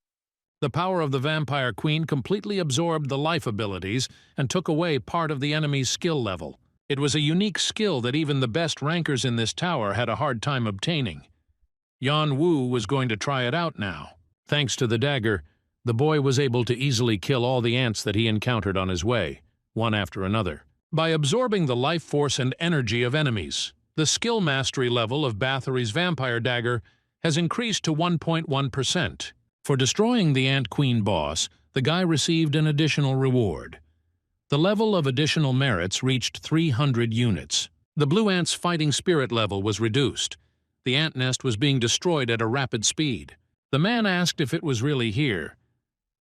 The power of the vampire queen completely absorbed the life abilities and took away part of the enemy's skill level. It was a unique skill that even the best rankers in this tower had a hard time obtaining. Yan Wu was going to try it out now. Thanks to the dagger, the boy was able to easily kill all the ants that he encountered on his way, one after another. By absorbing the life force and energy of enemies, the skill mastery level of Bathory's vampire dagger has increased to 1.1%. For destroying the Ant Queen boss, the guy received an additional reward. The level of additional merits reached 300 units. The blue ant's fighting spirit level was reduced. The ant nest was being destroyed at a rapid speed. The man asked if it was really here.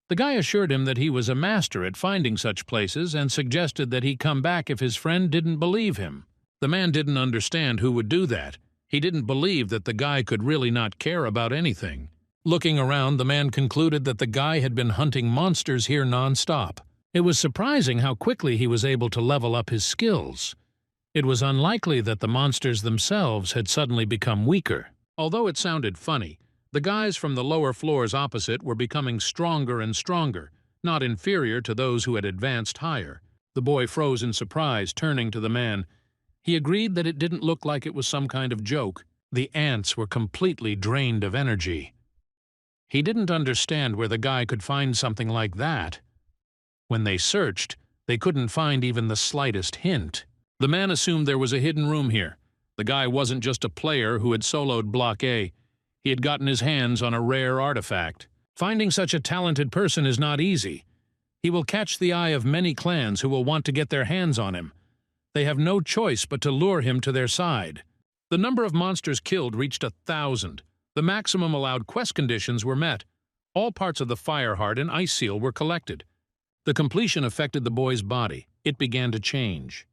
The guy assured him that he was a master at finding such places and suggested that he come back if his friend didn't believe him. The man didn't understand who would do that. He didn't believe that the guy could really not care about anything. Looking around, the man concluded that the guy had been hunting monsters here non-stop. It was surprising how quickly he was able to level up his skills. It was unlikely that the monsters themselves had suddenly become weaker. Although it sounded funny, the guys from the lower floors opposite were becoming stronger and stronger, not inferior to those who had advanced higher. The boy froze in surprise, turning to the man. He agreed that it didn't look like it was some kind of joke. The ants were completely drained of energy. He didn't understand where the guy could find something like that. When they searched, they couldn't find even the slightest hint. The man assumed there was a hidden room here. The guy wasn't just a player who had soloed Block A. He had gotten his hands on a rare artifact. Finding such a talented person is not easy. He will catch the eye of many clans who will want to get their hands on him. They have no choice but to lure him to their side. The number of monsters killed reached 1,000. The maximum allowed quest conditions were met. All parts of the Fireheart and Ice Seal were collected. The completion affected the boy's body. It began to change.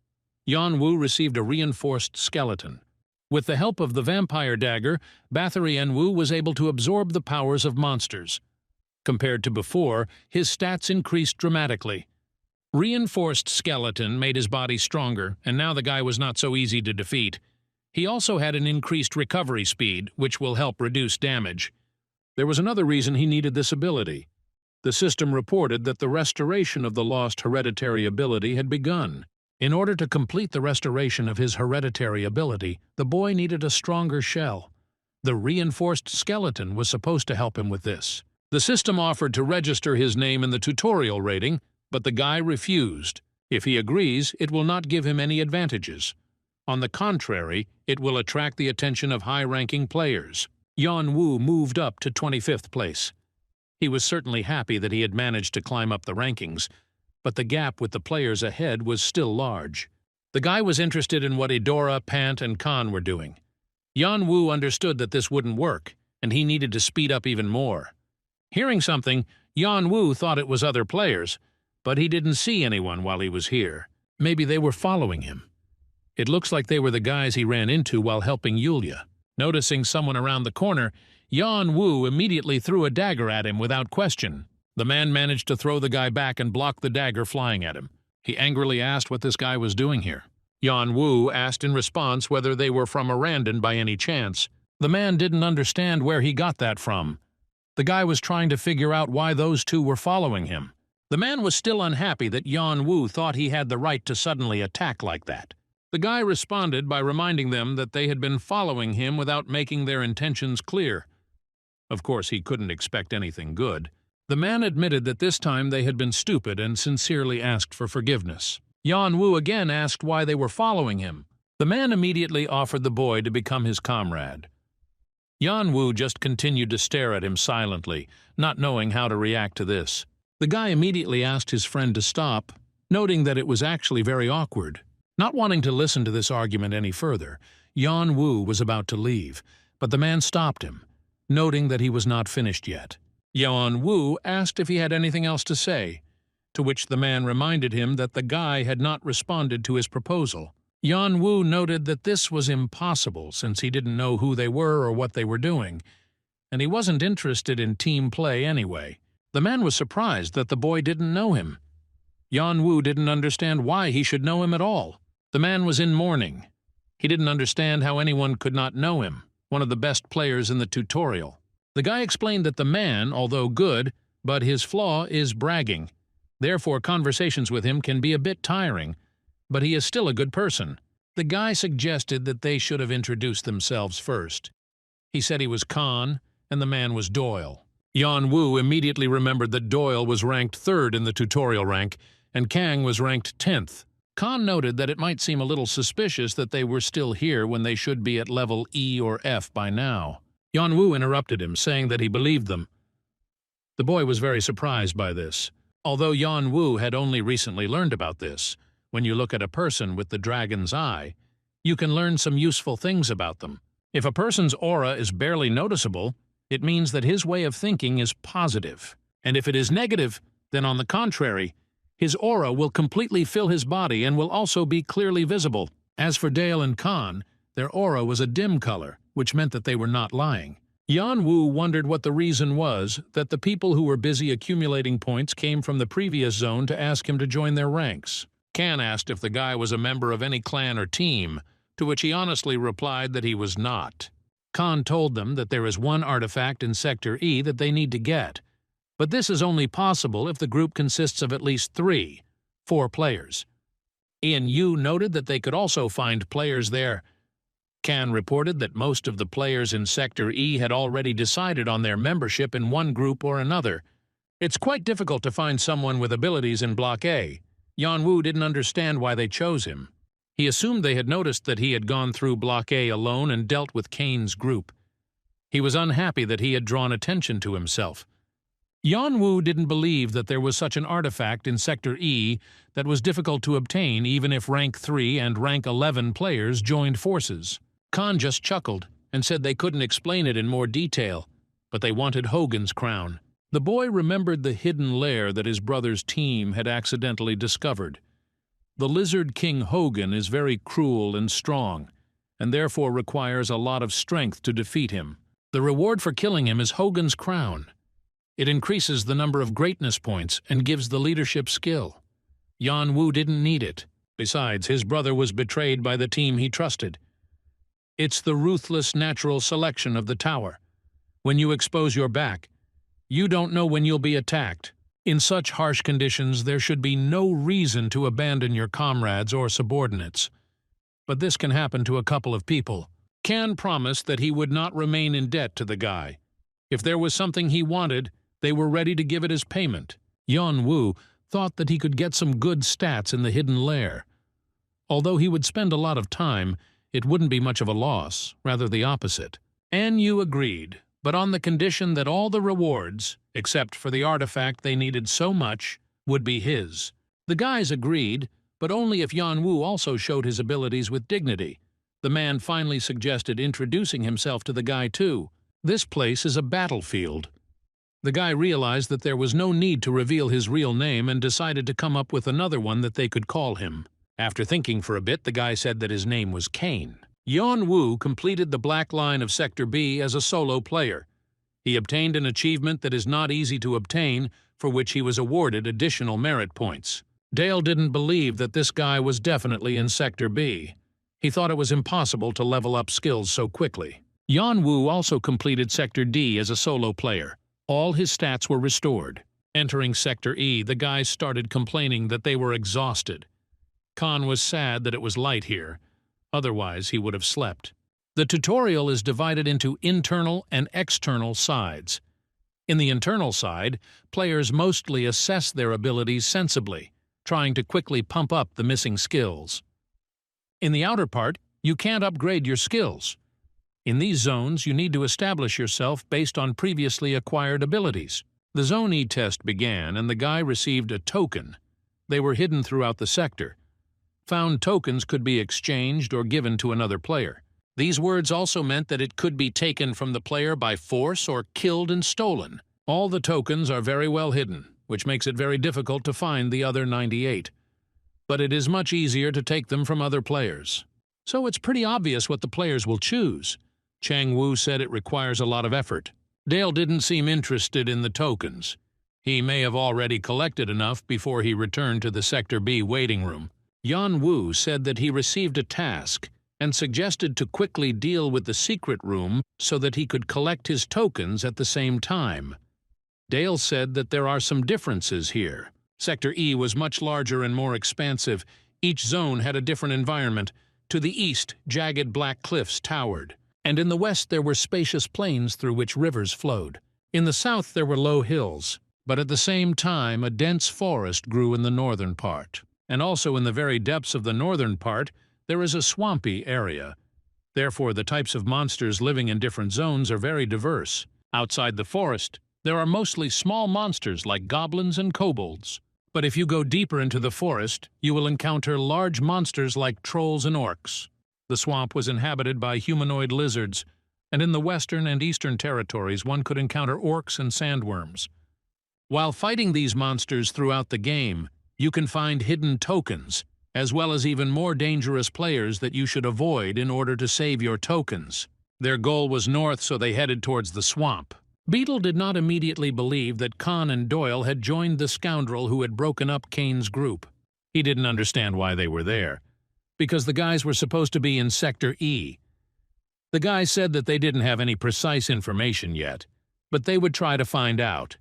Yan Wu received a reinforced skeleton. With the help of the vampire dagger, Bathory Yan Wu was able to absorb the powers of monsters. Compared to before, his stats increased dramatically. Reinforced skeleton made his body stronger, and now the guy was not so easy to defeat. He also had an increased recovery speed, which will help reduce damage. There was another reason he needed this ability. The system reported that the restoration of the lost hereditary ability had begun. In order to complete the restoration of his hereditary ability, the boy needed a stronger shell. The reinforced skeleton was supposed to help him with this. The system offered to register his name in the tutorial rating, but the guy refused. If he agrees, it will not give him any advantages. On the contrary, it will attract the attention of high-ranking players. Yan Wu moved up to 25th place. He was certainly happy that he had managed to climb up the rankings, but the gap with the players ahead was still large. The guy was interested in what Eudora, Pant, and Khan were doing. Yan Wu understood that this wouldn't work, and he needed to speed up even more. Hearing something, Yan Wu thought it was other players, but he didn't see anyone while he was here. Maybe they were following him. It looks like they were the guys he ran into while helping Yule. Noticing someone around the corner, Yan Wu immediately threw a dagger at him without question. The man managed to throw the guy back and block the dagger flying at him. He angrily asked what this guy was doing here. Yan Wu asked in response whether they were from Arandon by any chance. The man didn't understand where he got that from. The guy was trying to figure out why those two were following him. The man was still unhappy that Yan Wu thought he had the right to suddenly attack like that. The guy responded by reminding them that they had been following him without making their intentions clear. Of course, he couldn't expect anything good. The man admitted that this time they had been stupid and sincerely asked for forgiveness. Yan Wu again asked why they were following him. The man immediately offered the boy to become his comrade. Yan Wu just continued to stare at him silently, not knowing how to react to this. The guy immediately asked his friend to stop, noting that it was actually very awkward. Not wanting to listen to this argument any further, Yan Wu was about to leave, but the man stopped him, noting that he was not finished yet. Yan Wu asked if he had anything else to say, to which the man reminded him that the guy had not responded to his proposal. Yan Wu noted that this was impossible since he didn't know who they were or what they were doing, and he wasn't interested in team play anyway. The man was surprised that the boy didn't know him. Yan Wu didn't understand why he should know him at all. The man was in mourning. He didn't understand how anyone could not know him, one of the best players in the tutorial. The guy explained that the man, although good, but his flaw is bragging. Therefore, conversations with him can be a bit tiring, but he is still a good person. The guy suggested that they should have introduced themselves first. He said he was Khan, and the man was Doyle. Yan Wu immediately remembered that Doyle was ranked 3rd in the tutorial rank, and Kang was ranked 10th. Khan noted that it might seem a little suspicious that they were still here when they should be at level E or F by now. Yan Wu interrupted him, saying that he believed them. The boy was very surprised by this. Although Yan Wu had only recently learned about this, when you look at a person with the dragon's eye, you can learn some useful things about them. If a person's aura is barely noticeable, it means that his way of thinking is positive. And if it is negative, then on the contrary, his aura will completely fill his body and will also be clearly visible. As for Doyle and Khan, their aura was a dim color, which meant that they were not lying. Yan Wu wondered what the reason was that the people who were busy accumulating points came from the previous zone to ask him to join their ranks. Khan asked if the guy was a member of any clan or team, to which he honestly replied that he was not. Khan told them that there is one artifact in Sector E that they need to get, but this is only possible if the group consists of at least 4 players. Ian Yu noted that they could also find players there. Khan reported that most of the players in Sector E had already decided on their membership in one group or another. It's quite difficult to find someone with abilities in Block A. Yan Wu didn't understand why they chose him. He assumed they had noticed that he had gone through Block A alone and dealt with Kane's group. He was unhappy that he had drawn attention to himself. Yan Wu didn't believe that there was such an artifact in Sector E that was difficult to obtain even if Rank 3 and Rank 11 players joined forces. Khan just chuckled and said they couldn't explain it in more detail, but they wanted Hogan's crown. The boy remembered the hidden lair that his brother's team had accidentally discovered. The Lizard King Hogan is very cruel and strong, and therefore requires a lot of strength to defeat him. The reward for killing him is Hogan's crown. It increases the number of greatness points and gives the leadership skill. Yan Wu didn't need it. Besides, his brother was betrayed by the team he trusted. It's the ruthless natural selection of the tower. When you expose your back, you don't know when you'll be attacked. In such harsh conditions, there should be no reason to abandon your comrades or subordinates. But this can happen to a couple of people. Khan promised that he would not remain in debt to the guy. If there was something he wanted, they were ready to give it as payment. Yan Wu thought that he could get some good stats in the hidden lair. Although he would spend a lot of time, it wouldn't be much of a loss, rather the opposite. An Yu agreed, but on the condition that all the rewards, except for the artifact they needed so much, would be his. The guys agreed, but only if Yanwu also showed his abilities with dignity. The man finally suggested introducing himself to the guy too. This place is a battlefield. The guy realized that there was no need to reveal his real name and decided to come up with another one that they could call him. After thinking for a bit, the guy said that his name was Kane. Yanwu completed the black line of Sector B as a solo player. He obtained an achievement that is not easy to obtain, for which he was awarded additional merit points. Doyle didn't believe that this guy was definitely in Sector B. He thought it was impossible to level up skills so quickly. Yanwu also completed Sector D as a solo player. All his stats were restored. Entering Sector E, the guys started complaining that they were exhausted. Khan was sad that it was light here. Otherwise, he would have slept. The tutorial is divided into internal and external sides. In the internal side, players mostly assess their abilities sensibly, trying to quickly pump up the missing skills. In the outer part, you can't upgrade your skills. In these zones, you need to establish yourself based on previously acquired abilities. The Zone E test began, and the guy received a token. They were hidden throughout the sector. Found tokens could be exchanged or given to another player. These words also meant that it could be taken from the player by force or killed and stolen. All the tokens are very well hidden, which makes it very difficult to find the other 98. But it is much easier to take them from other players. So it's pretty obvious what the players will choose. Chang Wu said it requires a lot of effort. Doyle didn't seem interested in the tokens. He may have already collected enough before he returned to the Sector B waiting room. Yan Wu said that he received a task and suggested to quickly deal with the secret room so that he could collect his tokens at the same time. Doyle said that there are some differences here. Sector E was much larger and more expansive. Each zone had a different environment. To the east, jagged black cliffs towered, and in the west there were spacious plains through which rivers flowed. In the south there were low hills, but at the same time a dense forest grew in the northern part. And also in the very depths of the northern part there is a swampy area. Therefore the types of monsters living in different zones are very diverse. Outside the forest, there are mostly small monsters like goblins and kobolds. But if you go deeper into the forest, you will encounter large monsters like trolls and orcs. The swamp was inhabited by humanoid lizards, and in the western and eastern territories one could encounter orcs and sandworms. While fighting these monsters throughout the game, you can find hidden tokens, as well as even more dangerous players that you should avoid in order to save your tokens. Their goal was north, so they headed towards the swamp. Beetle did not immediately believe that Khan and Doyle had joined the scoundrel who had broken up Kane's group. He didn't understand why they were there, because the guys were supposed to be in Sector E. The guys said that they didn't have any precise information yet, but they would try to find out.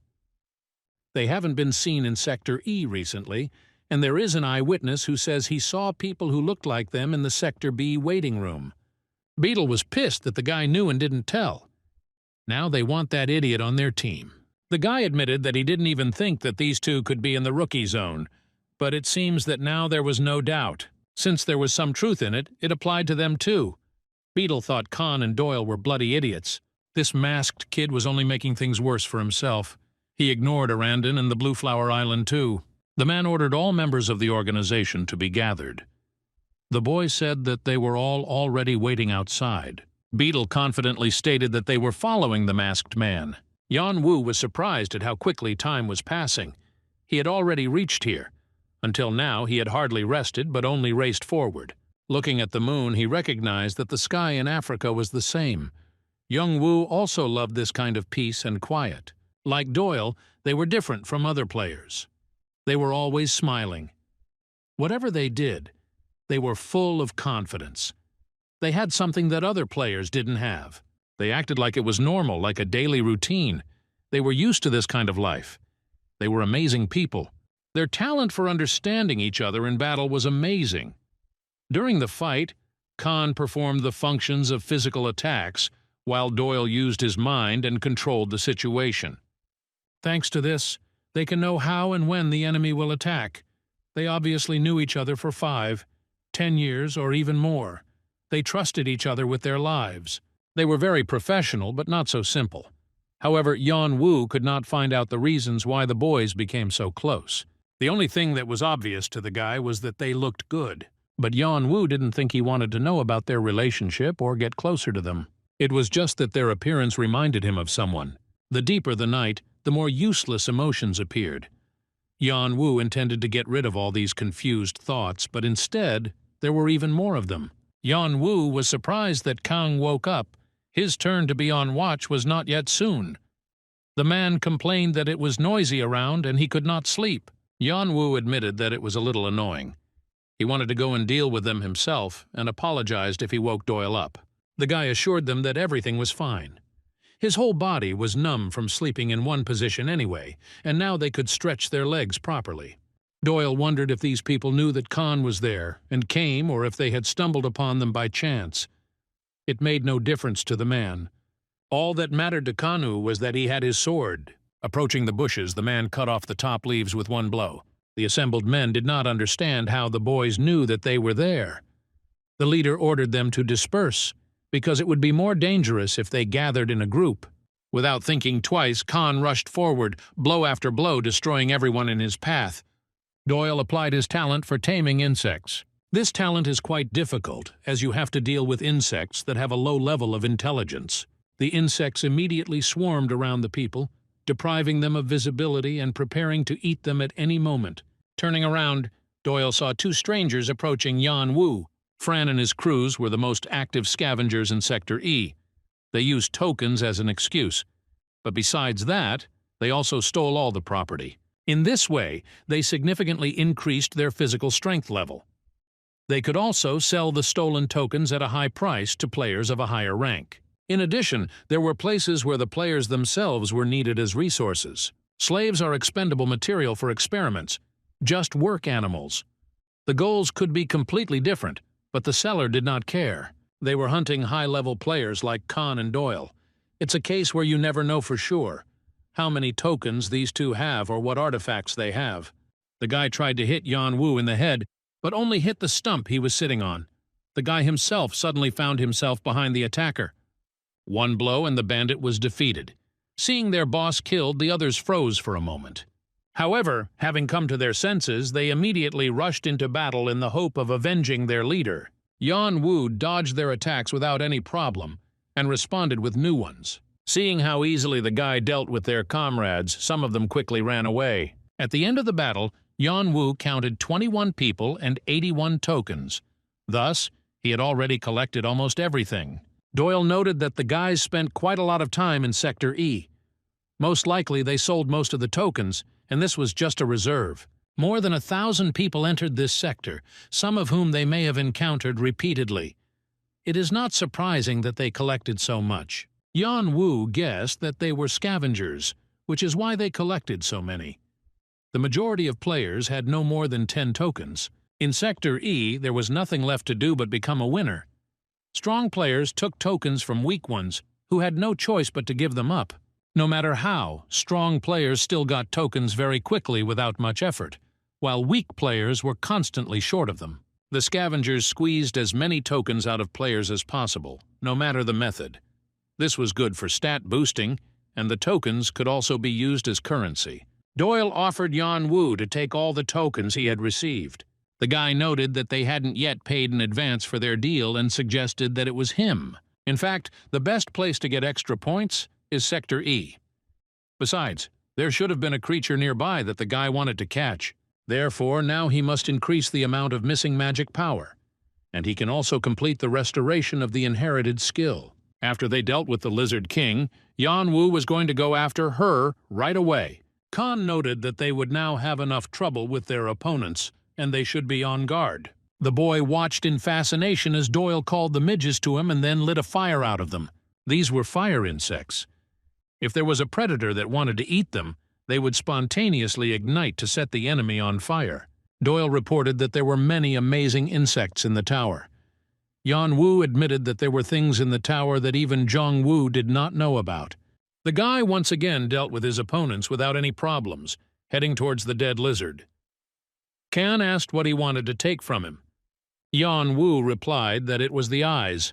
They haven't been seen in Sector E recently, and there is an eyewitness who says he saw people who looked like them in the Sector B waiting room. Beetle was pissed that the guy knew and didn't tell. Now they want that idiot on their team. The guy admitted that he didn't even think that these two could be in the rookie zone, but it seems that now there was no doubt. Since there was some truth in it, it applied to them too. Beetle thought Khan and Doyle were bloody idiots. This masked kid was only making things worse for himself. He ignored Arandon and the Blue Flower Island too. The man ordered all members of the organization to be gathered. The boy said that they were all already waiting outside. Beetle confidently stated that they were following the masked man. Yan Wu was surprised at how quickly time was passing. He had already reached here. Until now, he had hardly rested, but only raced forward. Looking at the moon, he recognized that the sky in Africa was the same. Young Wu also loved this kind of peace and quiet. Like Doyle, they were different from other players. They were always smiling. Whatever they did, they were full of confidence. They had something that other players didn't have. They acted like it was normal, like a daily routine. They were used to this kind of life. They were amazing people. Their talent for understanding each other in battle was amazing. During the fight, Khan performed the functions of physical attacks, while Doyle used his mind and controlled the situation. Thanks to this, they can know how and when the enemy will attack. They obviously knew each other for 5, 10 years, or even more. They trusted each other with their lives. They were very professional, but not so simple. However, Yan Wu could not find out the reasons why the boys became so close. The only thing that was obvious to the guy was that they looked good. But Yan Wu didn't think he wanted to know about their relationship or get closer to them. It was just that their appearance reminded him of someone. The deeper the night, the more useless emotions appeared. Yan Wu intended to get rid of all these confused thoughts, but instead, there were even more of them. Yan Wu was surprised that Kang woke up. His turn to be on watch was not yet soon. The man complained that it was noisy around and he could not sleep. Yan Wu admitted that it was a little annoying. He wanted to go and deal with them himself and apologized if he woke Doyle up. The guy assured them that everything was fine. His whole body was numb from sleeping in one position anyway, and now they could stretch their legs properly. Doyle wondered if these people knew that Khan was there and came, or if they had stumbled upon them by chance. It made no difference to the man. All that mattered to Kanu was that he had his sword. Approaching the bushes, the man cut off the top leaves with one blow. The assembled men did not understand how the boys knew that they were there. The leader ordered them to disperse, because it would be more dangerous if they gathered in a group. Without thinking twice, Khan rushed forward, blow after blow, destroying everyone in his path. Doyle applied his talent for taming insects. This talent is quite difficult, as you have to deal with insects that have a low level of intelligence. The insects immediately swarmed around the people, depriving them of visibility and preparing to eat them at any moment. Turning around, Doyle saw two strangers approaching Yan Wu. Fran and his crews were the most active scavengers in Sector E. They used tokens as an excuse, but besides that, they also stole all the property. In this way, they significantly increased their physical strength level. They could also sell the stolen tokens at a high price to players of a higher rank. In addition, there were places where the players themselves were needed as resources. Slaves are expendable material for experiments, just work animals. The goals could be completely different, but the seller did not care. They were hunting high-level players like Khan and Doyle. It's a case where you never know for sure how many tokens these two have or what artifacts they have. The guy tried to hit Yan Wu in the head, but only hit the stump he was sitting on. The guy himself suddenly found himself behind the attacker. One blow and the bandit was defeated. Seeing their boss killed, the others froze for a moment. However, having come to their senses, they immediately rushed into battle in the hope of avenging their leader. Yan Wu dodged their attacks without any problem and responded with new ones. Seeing how easily the guy dealt with their comrades, some of them quickly ran away. At the end of the battle, Yan Wu counted 21 people and 81 tokens. Thus, he had already collected almost everything. Doyle noted that the guys spent quite a lot of time in Sector E. Most likely they sold most of the tokens, and this was just a reserve. More than 1,000 people entered this sector, some of whom they may have encountered repeatedly. It is not surprising that they collected so much. Yan Wu guessed that they were scavengers, which is why they collected so many. The majority of players had no more than 10 tokens. In Sector E, there was nothing left to do but become a winner. Strong players took tokens from weak ones, who had no choice but to give them up. No matter how, strong players still got tokens very quickly without much effort, while weak players were constantly short of them. The scavengers squeezed as many tokens out of players as possible, no matter the method. This was good for stat boosting, and the tokens could also be used as currency. Doyle offered Yan Wu to take all the tokens he had received. The guy noted that they hadn't yet paid in advance for their deal and suggested that it was him. In fact, the best place to get extra points is Sector E. Besides, there should have been a creature nearby that the guy wanted to catch. Therefore, now he must increase the amount of missing magic power. And he can also complete the restoration of the inherited skill. After they dealt with the Lizard King, Yan Wu was going to go after her right away. Khan noted that they would now have enough trouble with their opponents, and they should be on guard. The boy watched in fascination as Doyle called the midges to him and then lit a fire out of them. These were fire insects. If there was a predator that wanted to eat them, they would spontaneously ignite to set the enemy on fire. Doyle reported that there were many amazing insects in the tower. Yan Wu admitted that there were things in the tower that even Zhong Wu did not know about. The guy once again dealt with his opponents without any problems, heading towards the dead lizard. Kan asked what he wanted to take from him. Yan Wu replied that it was the eyes.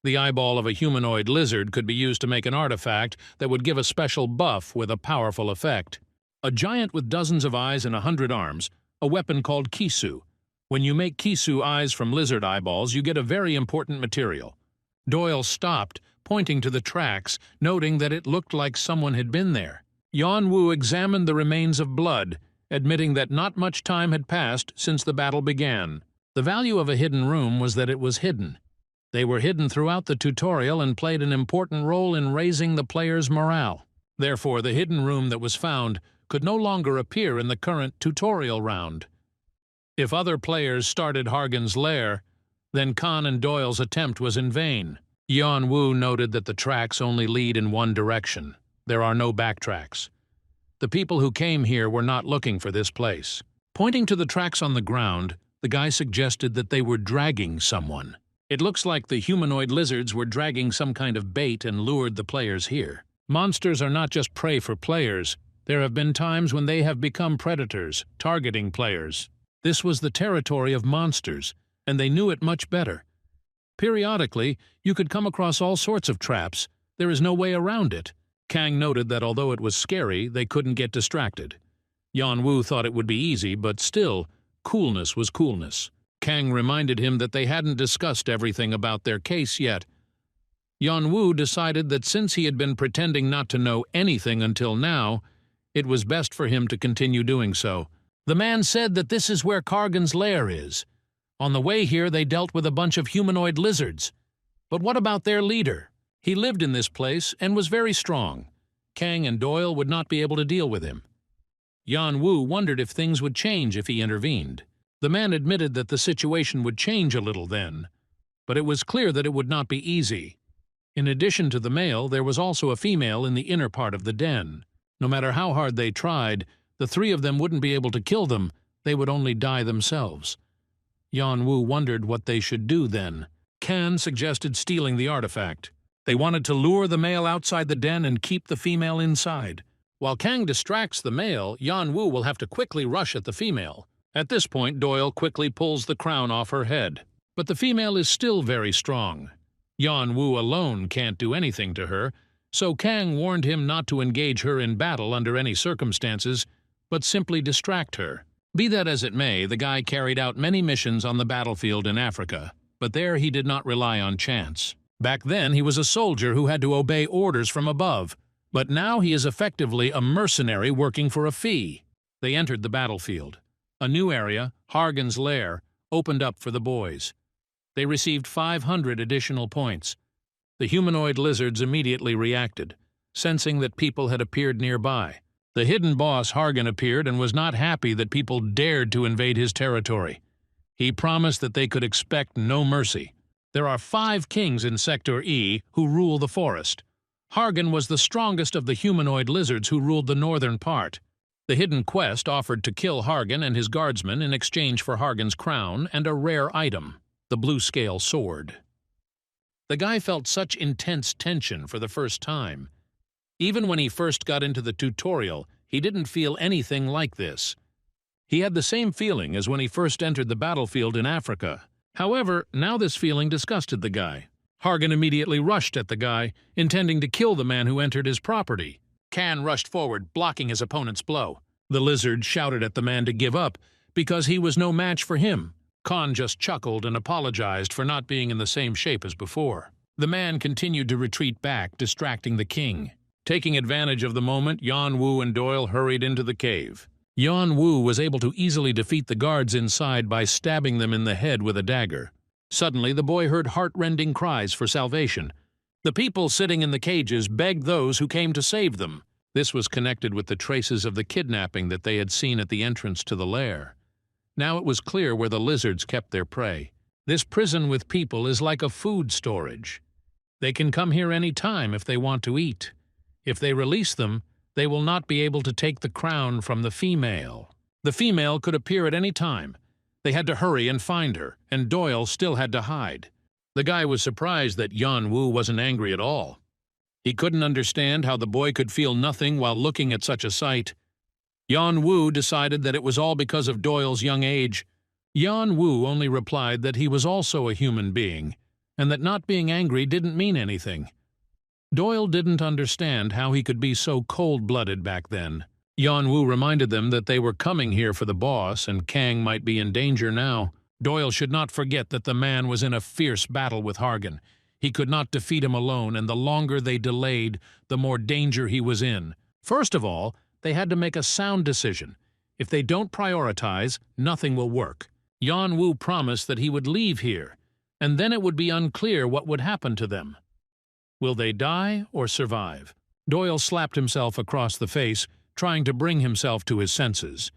The eyeball of a humanoid lizard could be used to make an artifact that would give a special buff with a powerful effect. A giant with dozens of eyes and 100 arms, a weapon called kisu. When you make kisu eyes from lizard eyeballs, you get a very important material. Doyle stopped, pointing to the tracks, noting that it looked like someone had been there. Yanwu examined the remains of blood, admitting that not much time had passed since the battle began. The value of a hidden room was that it was hidden. They were hidden throughout the tutorial and played an important role in raising the player's morale. Therefore, the hidden room that was found could no longer appear in the current tutorial round. If other players started Hargan's lair, then Khan and Doyle's attempt was in vain. Yanwu noted that the tracks only lead in one direction. There are no backtracks. The people who came here were not looking for this place. Pointing to the tracks on the ground, the guy suggested that they were dragging someone. It looks like the humanoid lizards were dragging some kind of bait and lured the players here. Monsters are not just prey for players. There have been times when they have become predators, targeting players. This was the territory of monsters, and they knew it much better. Periodically, you could come across all sorts of traps. There is no way around it. Kang noted that although it was scary, they couldn't get distracted. Yanwu thought it would be easy, but still, coolness was coolness. Kang reminded him that they hadn't discussed everything about their case yet. Yanwu decided that since he had been pretending not to know anything until now, it was best for him to continue doing so. The man said that this is where Kargan's lair is. On the way here, they dealt with a bunch of humanoid lizards. But what about their leader? He lived in this place and was very strong. Kang and Doyle would not be able to deal with him. Yanwu wondered if things would change if he intervened. The man admitted that the situation would change a little then, but it was clear that it would not be easy. In addition to the male, there was also a female in the inner part of the den. No matter how hard they tried, the three of them wouldn't be able to kill them. They would only die themselves. Yanwu wondered what they should do then. Kan suggested stealing the artifact. They wanted to lure the male outside the den and keep the female inside. While Kang distracts the male, Yanwu will have to quickly rush at the female. At this point, Doyle quickly pulls the crown off her head. But the female is still very strong. Yanwu alone can't do anything to her, so Kang warned him not to engage her in battle under any circumstances, but simply distract her. Be that as it may, the guy carried out many missions on the battlefield in Africa, but there he did not rely on chance. Back then, he was a soldier who had to obey orders from above, but now he is effectively a mercenary working for a fee. They entered the battlefield. A new area, Hargan's lair, opened up for the boys. They received 500 additional points. The humanoid lizards immediately reacted, sensing that people had appeared nearby. The hidden boss, Hargan, appeared and was not happy that people dared to invade his territory. He promised that they could expect no mercy. There are 5 kings in Sector E who rule the forest. Hargan was the strongest of the humanoid lizards who ruled the northern part. The hidden quest offered to kill Hargan and his guardsmen in exchange for Hargan's crown and a rare item, the blue-scale sword. The guy felt such intense tension for the first time. Even when he first got into the tutorial, he didn't feel anything like this. He had the same feeling as when he first entered the battlefield in Africa. However, now this feeling disgusted the guy. Hargan immediately rushed at the guy, intending to kill the man who entered his property. Kan rushed forward, blocking his opponent's blow. The lizard shouted at the man to give up, because he was no match for him. Khan just chuckled and apologized for not being in the same shape as before. The man continued to retreat back, distracting the king. Taking advantage of the moment, Yanwu and Doyle hurried into the cave. Yanwu was able to easily defeat the guards inside by stabbing them in the head with a dagger. Suddenly, the boy heard heart-rending cries for salvation. The people sitting in the cages begged those who came to save them. This was connected with the traces of the kidnapping that they had seen at the entrance to the lair. Now it was clear where the lizards kept their prey. This prison with people is like a food storage. They can come here any time if they want to eat. If they release them, they will not be able to take the crown from the female. The female could appear at any time. They had to hurry and find her, and Doyle still had to hide. The guy was surprised that Yanwu wasn't angry at all. He couldn't understand how the boy could feel nothing while looking at such a sight. Yanwu decided that it was all because of Doyle's young age. Yanwu only replied that he was also a human being, and that not being angry didn't mean anything. Doyle didn't understand how he could be so cold-blooded back then. Yanwu reminded them that they were coming here for the boss, and Kang might be in danger now. Doyle should not forget that the man was in a fierce battle with Hargan. He could not defeat him alone, and the longer they delayed, the more danger he was in. First of all, they had to make a sound decision. If they don't prioritize, nothing will work. Yanwu promised that he would leave here, and then it would be unclear what would happen to them. Will they die or survive? Doyle slapped himself across the face, trying to bring himself to his senses.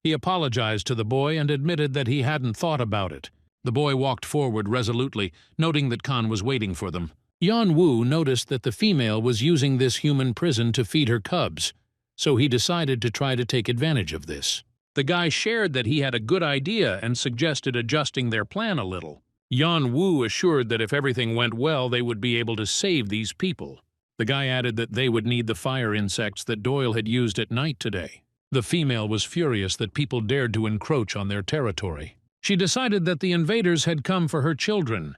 He apologized to the boy and admitted that he hadn't thought about it. The boy walked forward resolutely, noting that Khan was waiting for them. Yanwu noticed that the female was using this human prison to feed her cubs, so he decided to try to take advantage of this. The guy shared that he had a good idea and suggested adjusting their plan a little. Yanwu assured that if everything went well, they would be able to save these people. The guy added that they would need the fire insects that Doyle had used at night today. The female was furious that people dared to encroach on their territory. She decided that the invaders had come for her children.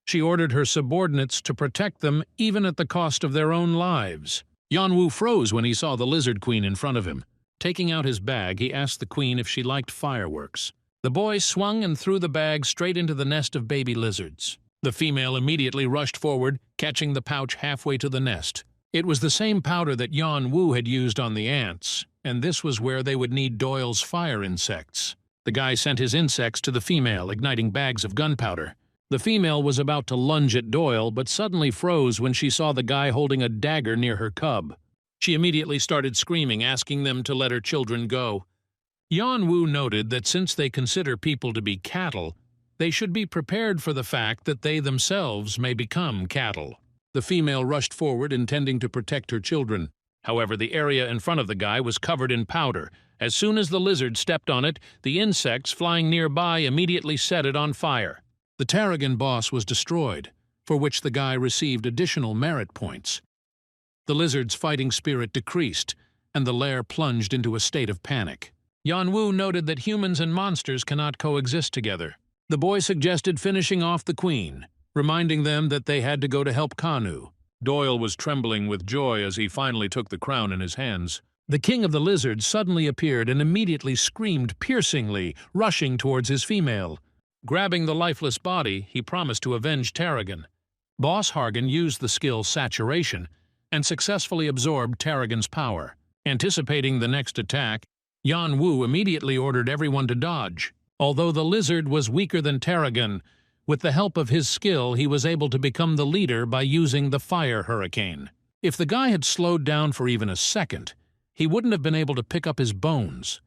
She ordered her subordinates to protect them even at the cost of their own lives. Yanwu froze when he saw the lizard queen in front of him. Taking out his bag, he asked the queen if she liked fireworks. The boy swung and threw the bag straight into the nest of baby lizards. The female immediately rushed forward, catching the pouch halfway to the nest. It was the same powder that Yanwu had used on the ants, and this was where they would need Doyle's fire insects. The guy sent his insects to the female, igniting bags of gunpowder. The female was about to lunge at Doyle, but suddenly froze when she saw the guy holding a dagger near her cub. She immediately started screaming, asking them to let her children go. Yanwu noted that since they consider people to be cattle, they should be prepared for the fact that they themselves may become cattle. The female rushed forward, intending to protect her children. However, the area in front of the guy was covered in powder. As soon as the lizard stepped on it, the insects flying nearby immediately set it on fire. The Tarragon boss was destroyed, for which the guy received additional merit points. The lizard's fighting spirit decreased, and the lair plunged into a state of panic. Yanwu noted that humans and monsters cannot coexist together. The boy suggested finishing off the queen, reminding them that they had to go to help Kanu. Doyle was trembling with joy as he finally took the crown in his hands. The king of the lizards suddenly appeared and immediately screamed piercingly, rushing towards his female. Grabbing the lifeless body, he promised to avenge Tarragon. Boss Hargan used the skill Saturation and successfully absorbed Tarragon's power. Anticipating the next attack, Yanwu immediately ordered everyone to dodge. Although the lizard was weaker than Tarragon, with the help of his skill he was able to become the leader by using the fire hurricane. If the guy had slowed down for even a second, he wouldn't have been able to pick up his bones.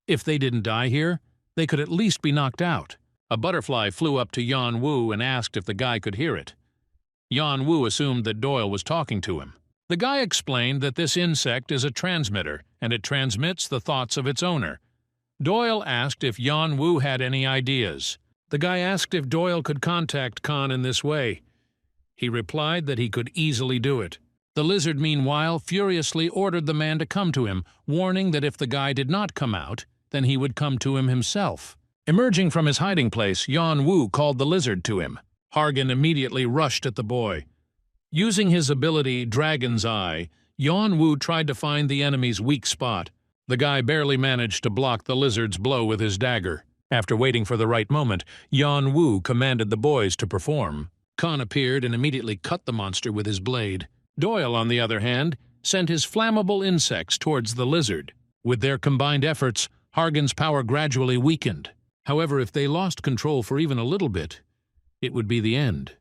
If they didn't die here, they could at least be knocked out. A butterfly flew up to Yanwu and asked if the guy could hear it. Yanwu assumed that Doyle was talking to him. The guy explained that this insect is a transmitter, and it transmits the thoughts of its owner. Doyle asked if Yanwu had any ideas. The guy asked if Doyle could contact Khan in this way. He replied that he could easily do it. The lizard, meanwhile, furiously ordered the man to come to him, warning that if the guy did not come out, then he would come to him himself. Emerging from his hiding place, Yanwu called the lizard to him. Hargan immediately rushed at the boy. Using his ability Dragon's Eye, Yanwu tried to find the enemy's weak spot. The guy barely managed to block the lizard's blow with his dagger. After waiting for the right moment, Yanwu commanded the boys to perform. Khan appeared and immediately cut the monster with his blade. Doyle, on the other hand, sent his flammable insects towards the lizard. With their combined efforts, Hargan's power gradually weakened. However, if they lost control for even a little bit, it would be the end.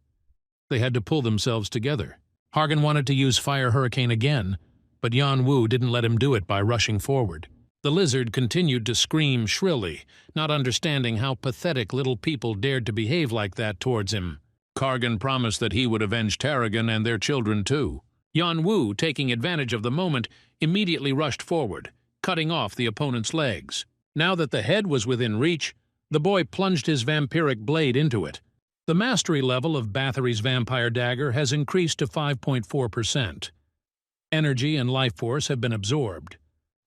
They had to pull themselves together. Hargan wanted to use Fire Hurricane again, but Yanwu didn't let him do it by rushing forward. The lizard continued to scream shrilly, not understanding how pathetic little people dared to behave like that towards him. Hargan promised that he would avenge Tarragon and their children too. Yanwu, taking advantage of the moment, immediately rushed forward, cutting off the opponent's legs. Now that the head was within reach, the boy plunged his vampiric blade into it. The mastery level of Bathory's vampire dagger has increased to 5.4%. Energy and life force have been absorbed.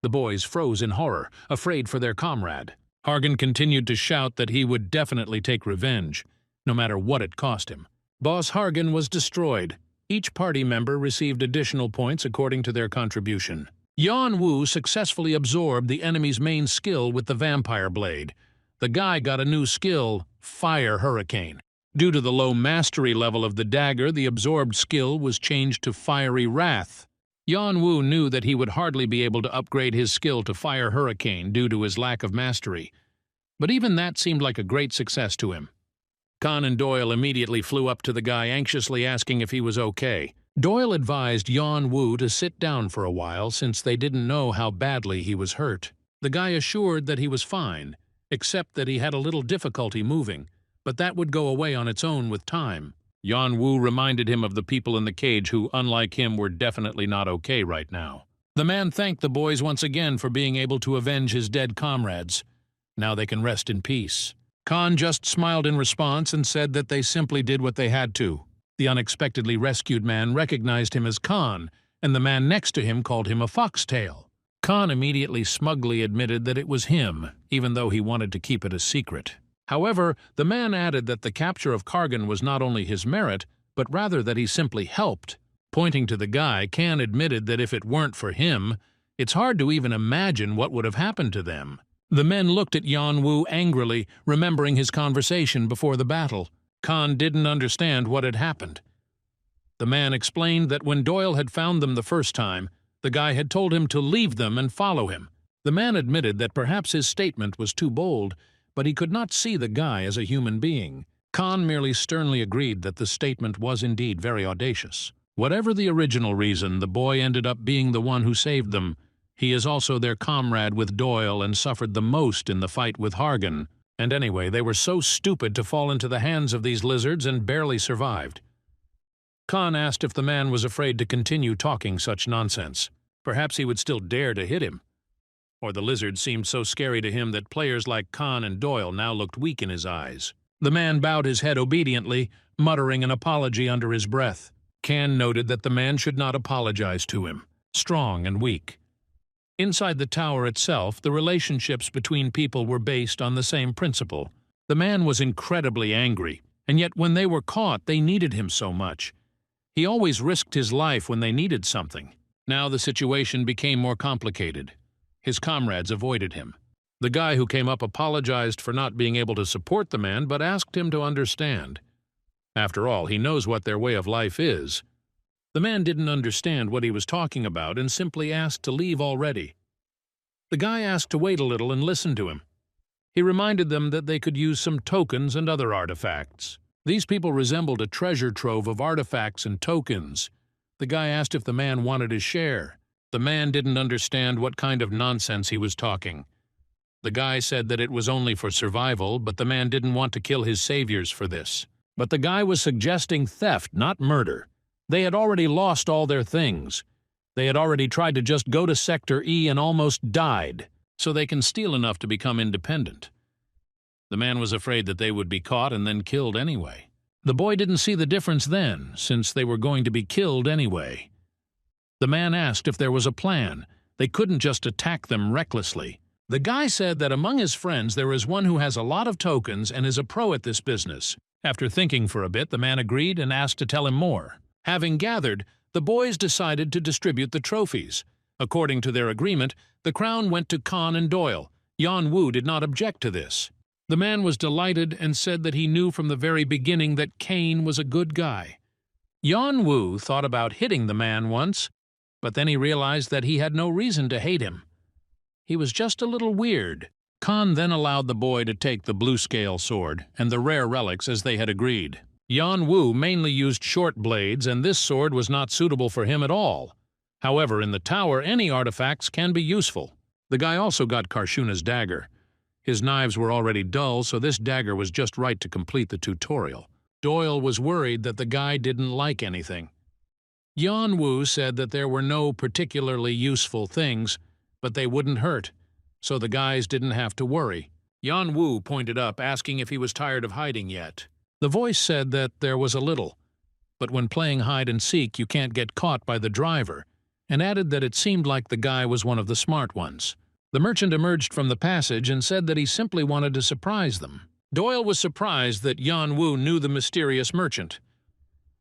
The boys froze in horror, afraid for their comrade. Hargan continued to shout that he would definitely take revenge, no matter what it cost him. Boss Hargan was destroyed. Each party member received additional points according to their contribution. Yan Wu successfully absorbed the enemy's main skill with the vampire blade. The guy got a new skill, Fire Hurricane. Due to the low mastery level of the dagger, the absorbed skill was changed to Fiery Wrath. Yan Wu knew that he would hardly be able to upgrade his skill to Fire Hurricane due to his lack of mastery. But even that seemed like a great success to him. Khan and Doyle immediately flew up to the guy, anxiously asking if he was okay. Doyle advised Yan Wu to sit down for a while since they didn't know how badly he was hurt. The guy assured that he was fine, except that he had a little difficulty moving, but that would go away on its own with time. Yan Wu reminded him of the people in the cage who, unlike him, were definitely not okay right now. The man thanked the boys once again for being able to avenge his dead comrades. Now they can rest in peace. Khan just smiled in response and said that they simply did what they had to. The unexpectedly rescued man recognized him as Khan, and the man next to him called him a foxtail. Khan immediately smugly admitted that it was him, even though he wanted to keep it a secret. However, the man added that the capture of Kargan was not only his merit, but rather that he simply helped. Pointing to the guy, Khan admitted that if it weren't for him, it's hard to even imagine what would have happened to them. The men looked at Yan Wu angrily, remembering his conversation before the battle. Khan didn't understand what had happened. The man explained that when Doyle had found them the first time, the guy had told him to leave them and follow him. The man admitted that perhaps his statement was too bold, but he could not see the guy as a human being. Khan merely sternly agreed that the statement was indeed very audacious. Whatever the original reason, the boy ended up being the one who saved them. He is also their comrade with Doyle and suffered the most in the fight with Hargan. And anyway, they were so stupid to fall into the hands of these lizards and barely survived. Khan asked if the man was afraid to continue talking such nonsense. Perhaps he would still dare to hit him. Or the lizard seemed so scary to him that players like Khan and Doyle now looked weak in his eyes. The man bowed his head obediently, muttering an apology under his breath. Khan noted that the man should not apologize to him, strong and weak. Inside the tower itself, the relationships between people were based on the same principle. The man was incredibly angry, and yet when they were caught, they needed him so much. He always risked his life when they needed something. Now the situation became more complicated. His comrades avoided him. The guy who came up apologized for not being able to support the man, but asked him to understand. After all, he knows what their way of life is. The man didn't understand what he was talking about and simply asked to leave already. The guy asked to wait a little and listen to him. He reminded them that they could use some tokens and other artifacts. These people resembled a treasure trove of artifacts and tokens. The guy asked if the man wanted his share. The man didn't understand what kind of nonsense he was talking. The guy said that it was only for survival, but the man didn't want to kill his saviors for this. But the guy was suggesting theft, not murder. They had already lost all their things. They had already tried to just go to Sector E and almost died, so they can steal enough to become independent. The man was afraid that they would be caught and then killed anyway. The boy didn't see the difference then, since they were going to be killed anyway. The man asked if there was a plan. They couldn't just attack them recklessly. The guy said that among his friends there is one who has a lot of tokens and is a pro at this business. After thinking for a bit, the man agreed and asked to tell him more. Having gathered, the boys decided to distribute the trophies. According to their agreement, the crown went to Khan and Doyle. Yan Wu did not object to this. The man was delighted and said that he knew from the very beginning that Cain was a good guy. Yan Wu thought about hitting the man once, but then he realized that he had no reason to hate him. He was just a little weird. Khan then allowed the boy to take the blue scale sword and the rare relics as they had agreed. Yan Wu mainly used short blades, and this sword was not suitable for him at all. However, in the tower, any artifacts can be useful. The guy also got Karshuna's dagger. His knives were already dull, so this dagger was just right to complete the tutorial. Doyle was worried that the guy didn't like anything. Yan Wu said that there were no particularly useful things, but they wouldn't hurt, so the guys didn't have to worry. Yan Wu pointed up, asking if he was tired of hiding yet. The voice said that there was a little, but when playing hide-and-seek you can't get caught by the driver, and added that it seemed like the guy was one of the smart ones. The merchant emerged from the passage and said that he simply wanted to surprise them. Doyle was surprised that Yan Wu knew the mysterious merchant.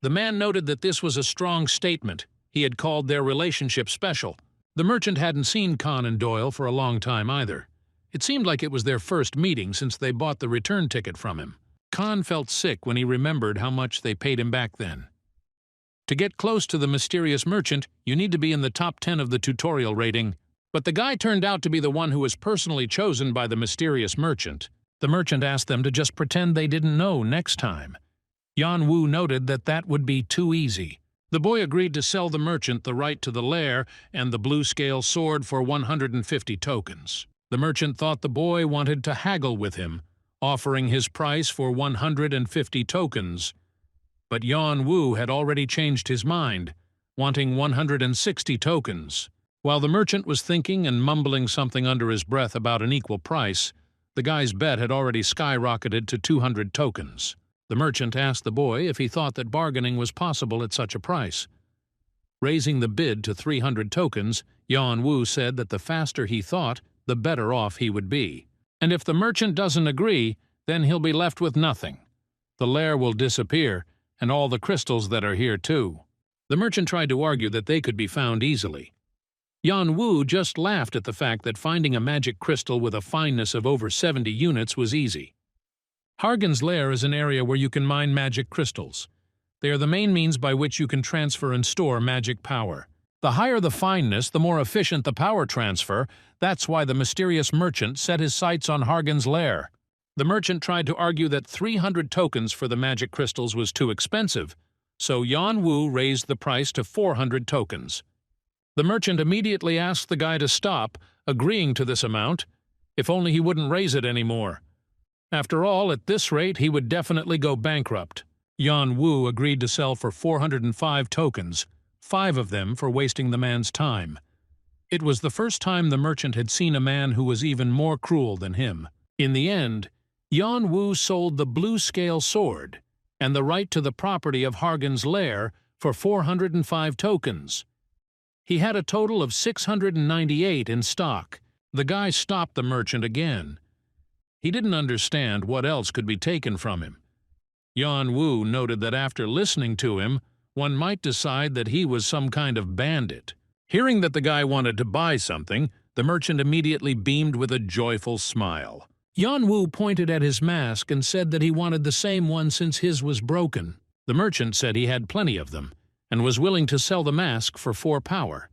The man noted that this was a strong statement. He had called their relationship special. The merchant hadn't seen Khan and Doyle for a long time either. It seemed like it was their first meeting since they bought the return ticket from him. Khan felt sick when he remembered how much they paid him back then. To get close to the mysterious merchant, you need to be in the top 10 of the tutorial rating. But the guy turned out to be the one who was personally chosen by the mysterious merchant. The merchant asked them to just pretend they didn't know next time. Yan Wu noted that that would be too easy. The boy agreed to sell the merchant the right to the lair and the blue scale sword for 150 tokens. The merchant thought the boy wanted to haggle with him, offering his price for 150 tokens. But Yan Wu had already changed his mind, wanting 160 tokens. While the merchant was thinking and mumbling something under his breath about an equal price, the guy's bet had already skyrocketed to 200 tokens. The merchant asked the boy if he thought that bargaining was possible at such a price. Raising the bid to 300 tokens, Yan Wu said that the faster he thought, the better off he would be. And if the merchant doesn't agree, then he'll be left with nothing. The lair will disappear, and all the crystals that are here too. The merchant tried to argue that they could be found easily. Yan Wu just laughed at the fact that finding a magic crystal with a fineness of over 70 units was easy. Hargan's lair is an area where you can mine magic crystals. They are the main means by which you can transfer and store magic power. The higher the fineness, the more efficient the power transfer. That's why the mysterious merchant set his sights on Hargan's lair. The merchant tried to argue that 300 tokens for the magic crystals was too expensive, so Yan Wu raised the price to 400 tokens. The merchant immediately asked the guy to stop, agreeing to this amount, if only he wouldn't raise it anymore. After all, at this rate, he would definitely go bankrupt. Yan Wu agreed to sell for 405 tokens, 5 of them for wasting the man's time. It was the first time the merchant had seen a man who was even more cruel than him. In the end, Yan Wu sold the blue scale sword and the right to the property of Hargan's lair for 405 tokens. He had a total of 698 in stock. The guy stopped the merchant again. He didn't understand what else could be taken from him. Yan Wu noted that after listening to him, one might decide that he was some kind of bandit. Hearing that the guy wanted to buy something, the merchant immediately beamed with a joyful smile. Yan Wu pointed at his mask and said that he wanted the same one since his was broken. The merchant said he had plenty of them, and was willing to sell the mask for 4 power.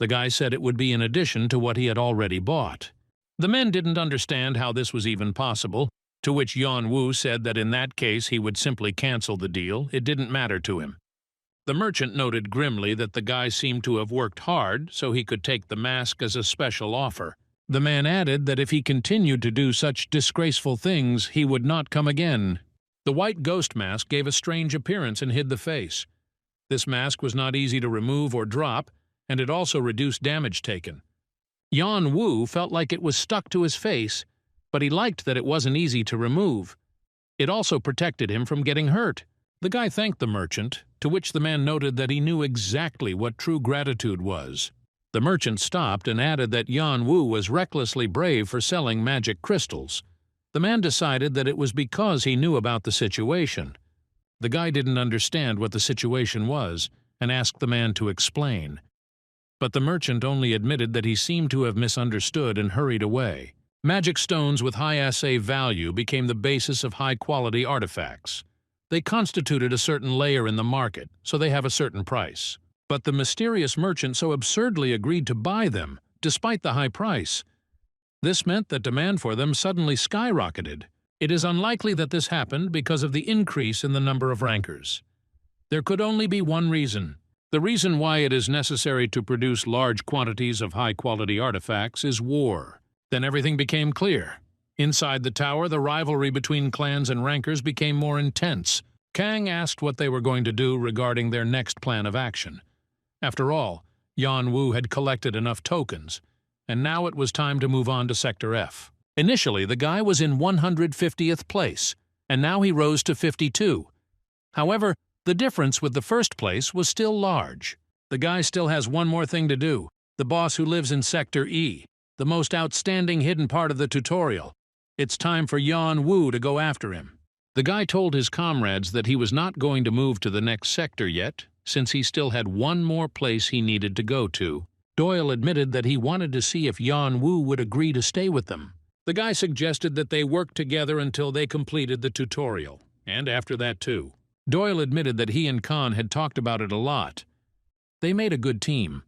The guy said it would be in addition to what he had already bought. The men didn't understand how this was even possible, to which Yan Wu said that in that case he would simply cancel the deal. It didn't matter to him. The merchant noted grimly that the guy seemed to have worked hard so he could take the mask as a special offer. The man added that if he continued to do such disgraceful things, he would not come again. The white ghost mask gave a strange appearance and hid the face. This mask was not easy to remove or drop, and it also reduced damage taken. Yan Wu felt like it was stuck to his face, but he liked that it wasn't easy to remove. It also protected him from getting hurt. The guy thanked the merchant, to which the man noted that he knew exactly what true gratitude was. The merchant stopped and added that Yan Wu was recklessly brave for selling magic crystals. The man decided that it was because he knew about the situation. The guy didn't understand what the situation was and asked the man to explain. But the merchant only admitted that he seemed to have misunderstood and hurried away. Magic stones with high assay value became the basis of high-quality artifacts. They constituted a certain layer in the market, so they have a certain price. But the mysterious merchant so absurdly agreed to buy them, despite the high price. This meant that demand for them suddenly skyrocketed. It is unlikely that this happened because of the increase in the number of rankers. There could only be one reason. The reason why it is necessary to produce large quantities of high-quality artifacts is war. Then everything became clear. Inside the tower, the rivalry between clans and rankers became more intense. Kang asked what they were going to do regarding their next plan of action. After all, Yan Wu had collected enough tokens, and now it was time to move on to Sector F. Initially, the guy was in 150th place, and now he rose to 52. However, the difference with the first place was still large. The guy still has one more thing to do. The boss who lives in Sector E, the most outstanding hidden part of the tutorial. It's time for Yan Wu to go after him. The guy told his comrades that he was not going to move to the next sector yet, since he still had one more place he needed to go to. Doyle admitted that he wanted to see if Yan-Wu would agree to stay with them. The guy suggested that they work together until they completed the tutorial, and after that too. Doyle admitted that he and Khan had talked about it a lot. They made a good team,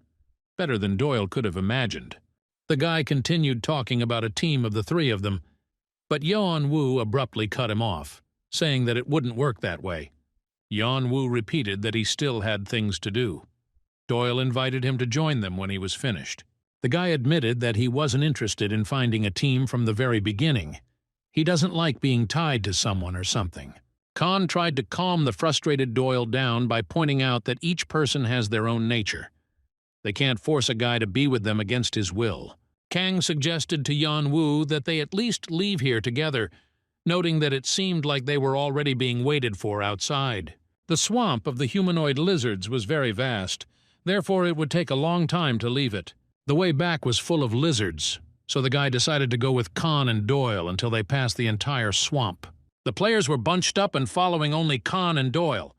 better than Doyle could have imagined. The guy continued talking about a team of the three of them, but Yan-Wu abruptly cut him off, saying that it wouldn't work that way. Yan-Wu repeated that he still had things to do. Doyle invited him to join them when he was finished. The guy admitted that he wasn't interested in finding a team from the very beginning. He doesn't like being tied to someone or something. Khan tried to calm the frustrated Doyle down by pointing out that each person has their own nature. They can't force a guy to be with them against his will. Kang suggested to Yan-Wu that they at least leave here together, noting that it seemed like they were already being waited for outside. The swamp of the humanoid lizards was very vast, therefore it would take a long time to leave it. The way back was full of lizards, so the guy decided to go with Khan and Doyle until they passed the entire swamp. The players were bunched up and following only Khan and Doyle.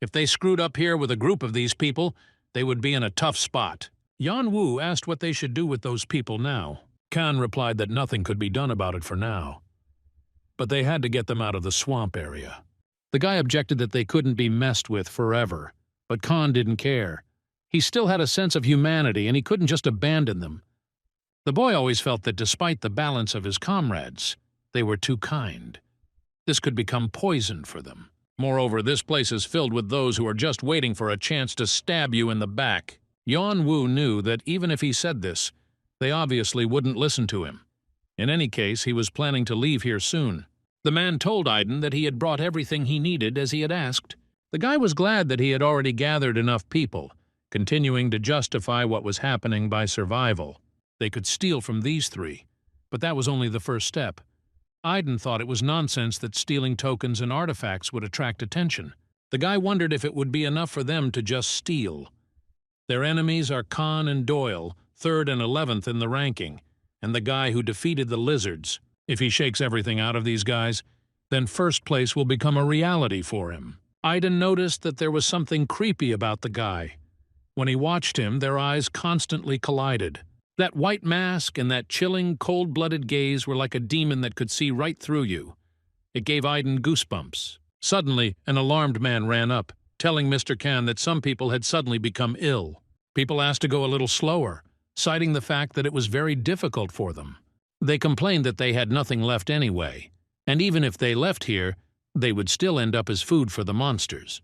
If they screwed up here with a group of these people, they would be in a tough spot. Yan-Wu asked what they should do with those people now. Khan replied that nothing could be done about it for now, but they had to get them out of the swamp area. The guy objected that they couldn't be messed with forever, but Khan didn't care. He still had a sense of humanity, and he couldn't just abandon them. The boy always felt that despite the balance of his comrades, they were too kind. This could become poison for them. Moreover, this place is filled with those who are just waiting for a chance to stab you in the back. Yan-Wu knew that even if he said this, they obviously wouldn't listen to him. In any case, he was planning to leave here soon. The man told Arandon that he had brought everything he needed as he had asked. The guy was glad that he had already gathered enough people, continuing to justify what was happening by survival. They could steal from these three, but that was only the first step. Arandon thought it was nonsense that stealing tokens and artifacts would attract attention. The guy wondered if it would be enough for them to just steal. Their enemies are Khan and Doyle, 3rd and 11th in the ranking, and the guy who defeated the lizards. If he shakes everything out of these guys, then first place will become a reality for him. Arandon noticed that there was something creepy about the guy. When he watched him, their eyes constantly collided. That white mask and that chilling, cold-blooded gaze were like a demon that could see right through you. It gave Arandon goosebumps. Suddenly, an alarmed man ran up, telling Mr. Khan that some people had suddenly become ill. People asked to go a little slower, citing the fact that it was very difficult for them. They complained that they had nothing left anyway, and even if they left here, they would still end up as food for the monsters.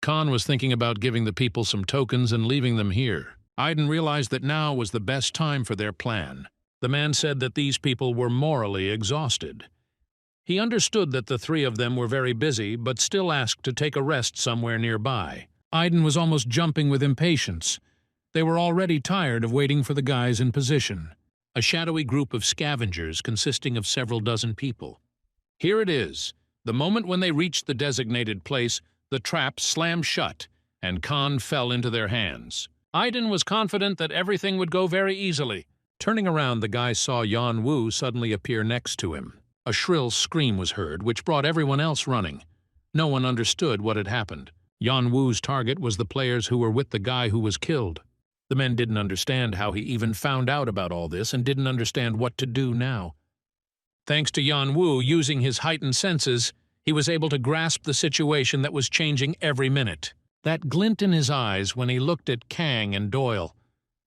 Khan was thinking about giving the people some tokens and leaving them here. Arandon realized that now was the best time for their plan. The man said that these people were morally exhausted. He understood that the three of them were very busy, but still asked to take a rest somewhere nearby. Arandon was almost jumping with impatience. They were already tired of waiting for the guys in position. A shadowy group of scavengers consisting of several dozen people. Here it is. The moment when they reached the designated place, the trap slammed shut, and Khan fell into their hands. Arandon was confident that everything would go very easily. Turning around, the guy saw Yan-Wu suddenly appear next to him. A shrill scream was heard, which brought everyone else running. No one understood what had happened. Yan-Wu's target was the players who were with the guy who was killed. The men didn't understand how he even found out about all this and didn't understand what to do now. Thanks to Yan-Wu using his heightened senses, he was able to grasp the situation that was changing every minute. That glint in his eyes when he looked at Kang and Doyle,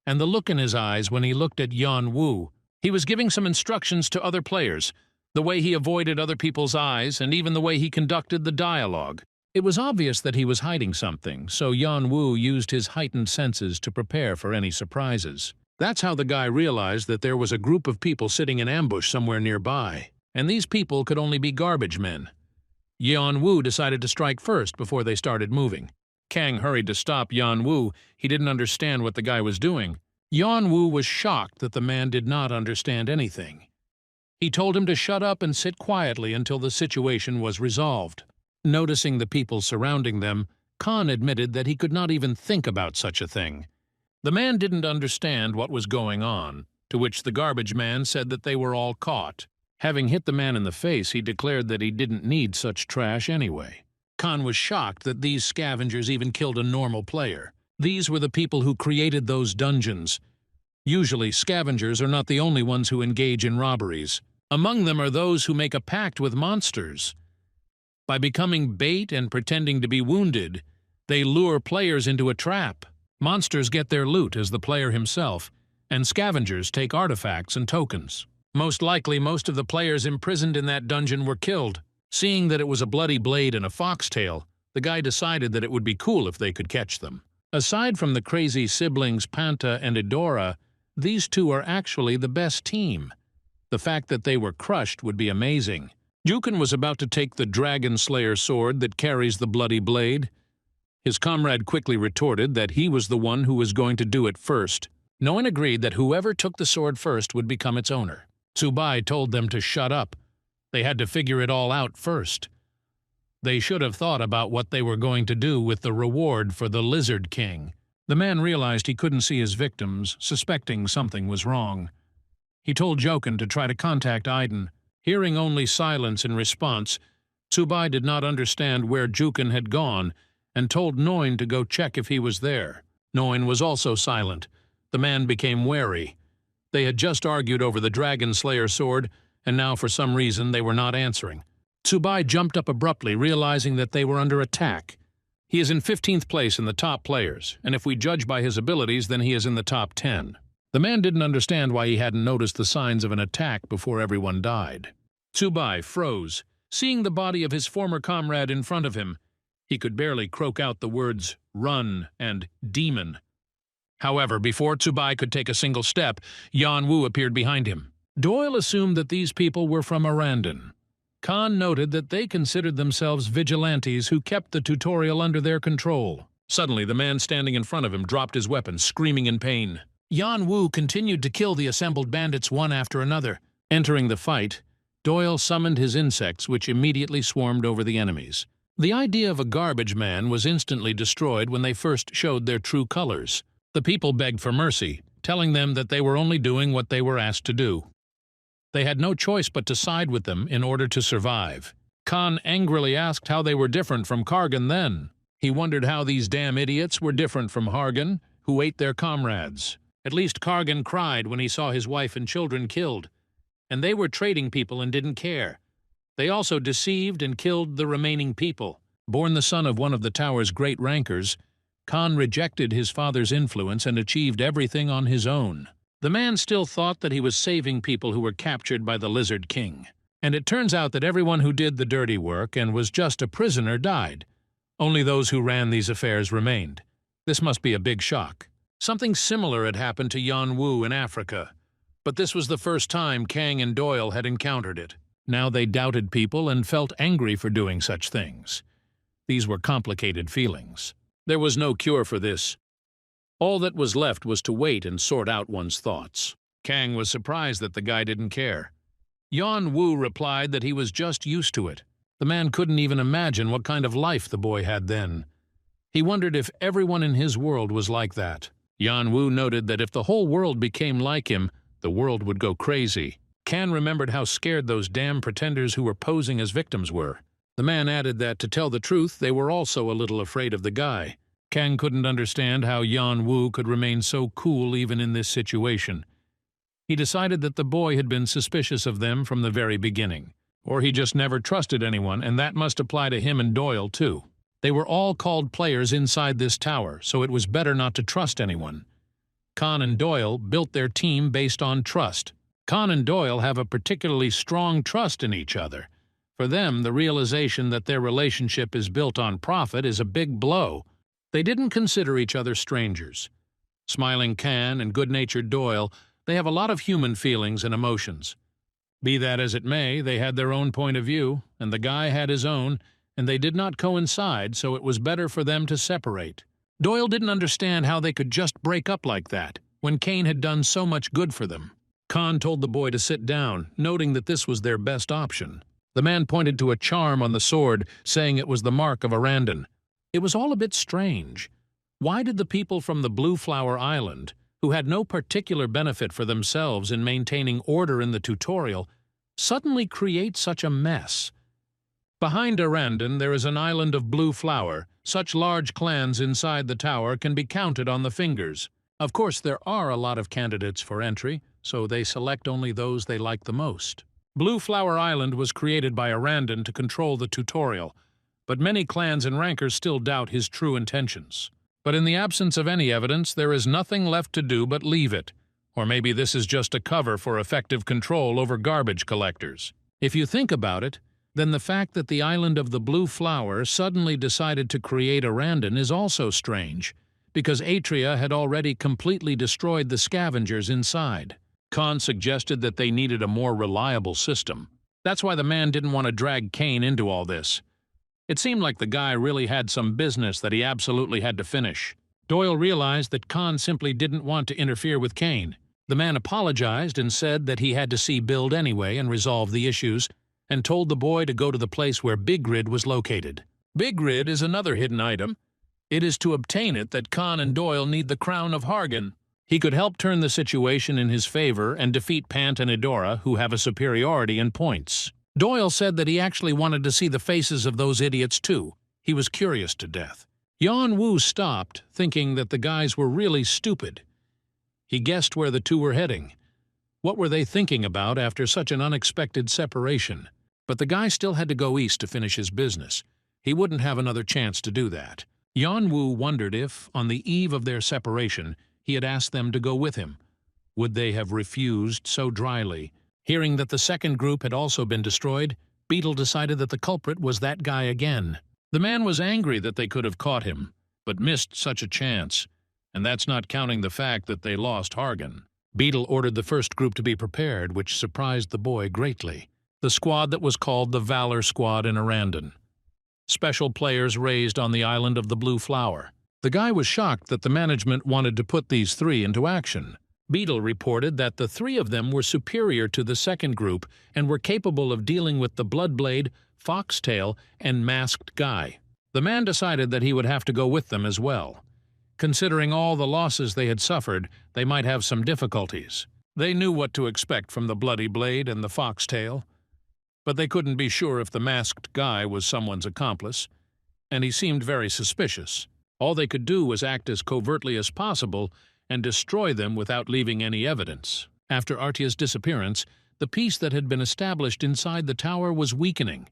and the look in his eyes when he looked at Yan-Wu. He was giving some instructions to other players, the way he avoided other people's eyes, and even the way he conducted the dialogue. It was obvious that he was hiding something, so Yan-Wu used his heightened senses to prepare for any surprises. That's how the guy realized that there was a group of people sitting in ambush somewhere nearby, and these people could only be garbage men. Yan-Wu decided to strike first before they started moving. Kang hurried to stop Yan-Wu. He didn't understand what the guy was doing. Yan-Wu was shocked that the man did not understand anything. He told him to shut up and sit quietly until the situation was resolved. Noticing the people surrounding them, Khan admitted that he could not even think about such a thing. The man didn't understand what was going on, to which the garbage man said that they were all caught. Having hit the man in the face, he declared that he didn't need such trash anyway. Khan was shocked that these scavengers even killed a normal player. These were the people who created those dungeons. Usually, scavengers are not the only ones who engage in robberies. Among them are those who make a pact with monsters. By becoming bait and pretending to be wounded, they lure players into a trap. Monsters get their loot as the player himself, and scavengers take artifacts and tokens. Most likely, most of the players imprisoned in that dungeon were killed. Seeing that it was a bloody blade and a foxtail, the guy decided that it would be cool if they could catch them. Aside from the crazy siblings Panta and Edora, these two are actually the best team. The fact that they were crushed would be amazing. Jukin was about to take the Dragon Slayer sword that carries the bloody blade. His comrade quickly retorted that he was the one who was going to do it first. No one agreed that whoever took the sword first would become its owner. Tsubai told them to shut up. They had to figure it all out first. They should have thought about what they were going to do with the reward for the Lizard King. The man realized he couldn't see his victims, suspecting something was wrong. He told Jokin to try to contact Aiden. Hearing only silence in response, Tsubai did not understand where Jukin had gone and told Noin to go check if he was there. Noin was also silent. The man became wary. They had just argued over the Dragon Slayer sword, and now for some reason they were not answering. Tsubai jumped up abruptly, realizing that they were under attack. He is in 15th place in the top players, and if we judge by his abilities, then he is in the top 10. The man didn't understand why he hadn't noticed the signs of an attack before everyone died. Tsubai froze, seeing the body of his former comrade in front of him. He could barely croak out the words "run" and "demon." However, before Tsubai could take a single step, Yan Wu appeared behind him. Doyle assumed that these people were from Arandon. Khan noted that they considered themselves vigilantes who kept the tutorial under their control. Suddenly, the man standing in front of him dropped his weapon, screaming in pain. Yan Wu continued to kill the assembled bandits one after another. Entering the fight, Doyle summoned his insects, which immediately swarmed over the enemies. The idea of a garbage man was instantly destroyed when they first showed their true colors. The people begged for mercy, telling them that they were only doing what they were asked to do. They had no choice but to side with them in order to survive. Khan angrily asked how they were different from Kargan then. He wondered how these damn idiots were different from Hargan, who ate their comrades. At least Kargan cried when he saw his wife and children killed. And they were trading people and didn't care. They also deceived and killed the remaining people. Born the son of one of the tower's great rankers, Khan rejected his father's influence and achieved everything on his own. The man still thought that he was saving people who were captured by the Lizard King. And it turns out that everyone who did the dirty work and was just a prisoner died. Only those who ran these affairs remained. This must be a big shock. Something similar had happened to Yan Wu in Africa, but this was the first time Kang and Doyle had encountered it. Now they doubted people and felt angry for doing such things. These were complicated feelings. There was no cure for this. All that was left was to wait and sort out one's thoughts. Kang was surprised that the guy didn't care. Yan Wu replied that he was just used to it. The man couldn't even imagine what kind of life the boy had then. He wondered if everyone in his world was like that. Yan Wu noted that if the whole world became like him, the world would go crazy. Kan remembered how scared those damn pretenders who were posing as victims were. The man added that, to tell the truth, they were also a little afraid of the guy. Kang couldn't understand how Yan Wu could remain so cool even in this situation. He decided that the boy had been suspicious of them from the very beginning. Or he just never trusted anyone, and that must apply to him and Doyle too. They were all called players inside this tower, so it was better not to trust anyone. Khan and Doyle built their team based on trust. Khan and Doyle have a particularly strong trust in each other. For them, the realization that their relationship is built on profit is a big blow. They didn't consider each other strangers. Smiling Khan and good-natured Doyle, they have a lot of human feelings and emotions. Be that as it may, they had their own point of view, and the guy had his own, and they did not coincide, so it was better for them to separate. Doyle didn't understand how they could just break up like that, when Kane had done so much good for them. Khan told the boy to sit down, noting that this was their best option. The man pointed to a charm on the sword, saying it was the mark of Arandon. It was all a bit strange. Why did the people from the Blue Flower Island, who had no particular benefit for themselves in maintaining order in the tutorial, suddenly create such a mess? Behind Arandon there is an island of blue flower, Such large clans inside the tower can be counted on the fingers. Of course, there are a lot of candidates for entry, so they select only those they like the most. Blue Flower Island was created by Arandon to control the tutorial, but many clans and rankers still doubt his true intentions. But in the absence of any evidence, there is nothing left to do but leave it. Or maybe this is just a cover for effective control over garbage collectors. If you think about it, then the fact that the island of the Blue Flower suddenly decided to create Arandon is also strange, because Atria had already completely destroyed the scavengers inside. Khan suggested that they needed a more reliable system. That's why the man didn't want to drag Cain into all this. It seemed like the guy really had some business that he absolutely had to finish. Doyle realized that Khan simply didn't want to interfere with Cain. The man apologized and said that he had to see Build anyway and resolve the issues, and told the boy to go to the place where Big Grid was located. Big Grid is another hidden item. It is to obtain it that Khan and Doyle need the crown of Hargan. He could help turn the situation in his favor and defeat Pant and Edora, who have a superiority in points. Doyle said that he actually wanted to see the faces of those idiots too. He was curious to death. Yan Wu stopped, thinking that the guys were really stupid. He guessed where the two were heading. What were they thinking about after such an unexpected separation? But the guy still had to go east to finish his business. He wouldn't have another chance to do that. Yan Wu wondered if, on the eve of their separation, he had asked them to go with him. Would they have refused so dryly? Hearing that the second group had also been destroyed, Beetle decided that the culprit was that guy again. The man was angry that they could have caught him, but missed such a chance. And that's not counting the fact that they lost Hargan. Beetle ordered the first group to be prepared, which surprised the boy greatly. The squad that was called the Valor Squad in Arandon. Special players raised on the island of the Blue Flower. The guy was shocked that the management wanted to put these three into action. Beetle reported that the three of them were superior to the second group and were capable of dealing with the Bloodblade, Foxtail, and Masked Guy. The man decided that he would have to go with them as well. Considering all the losses they had suffered, they might have some difficulties. They knew what to expect from the Bloody Blade and the Foxtail, but they couldn't be sure if the Masked Guy was someone's accomplice, and he seemed very suspicious. All they could do was act as covertly as possible and destroy them without leaving any evidence. After Artia's disappearance, the peace that had been established inside the tower was weakening.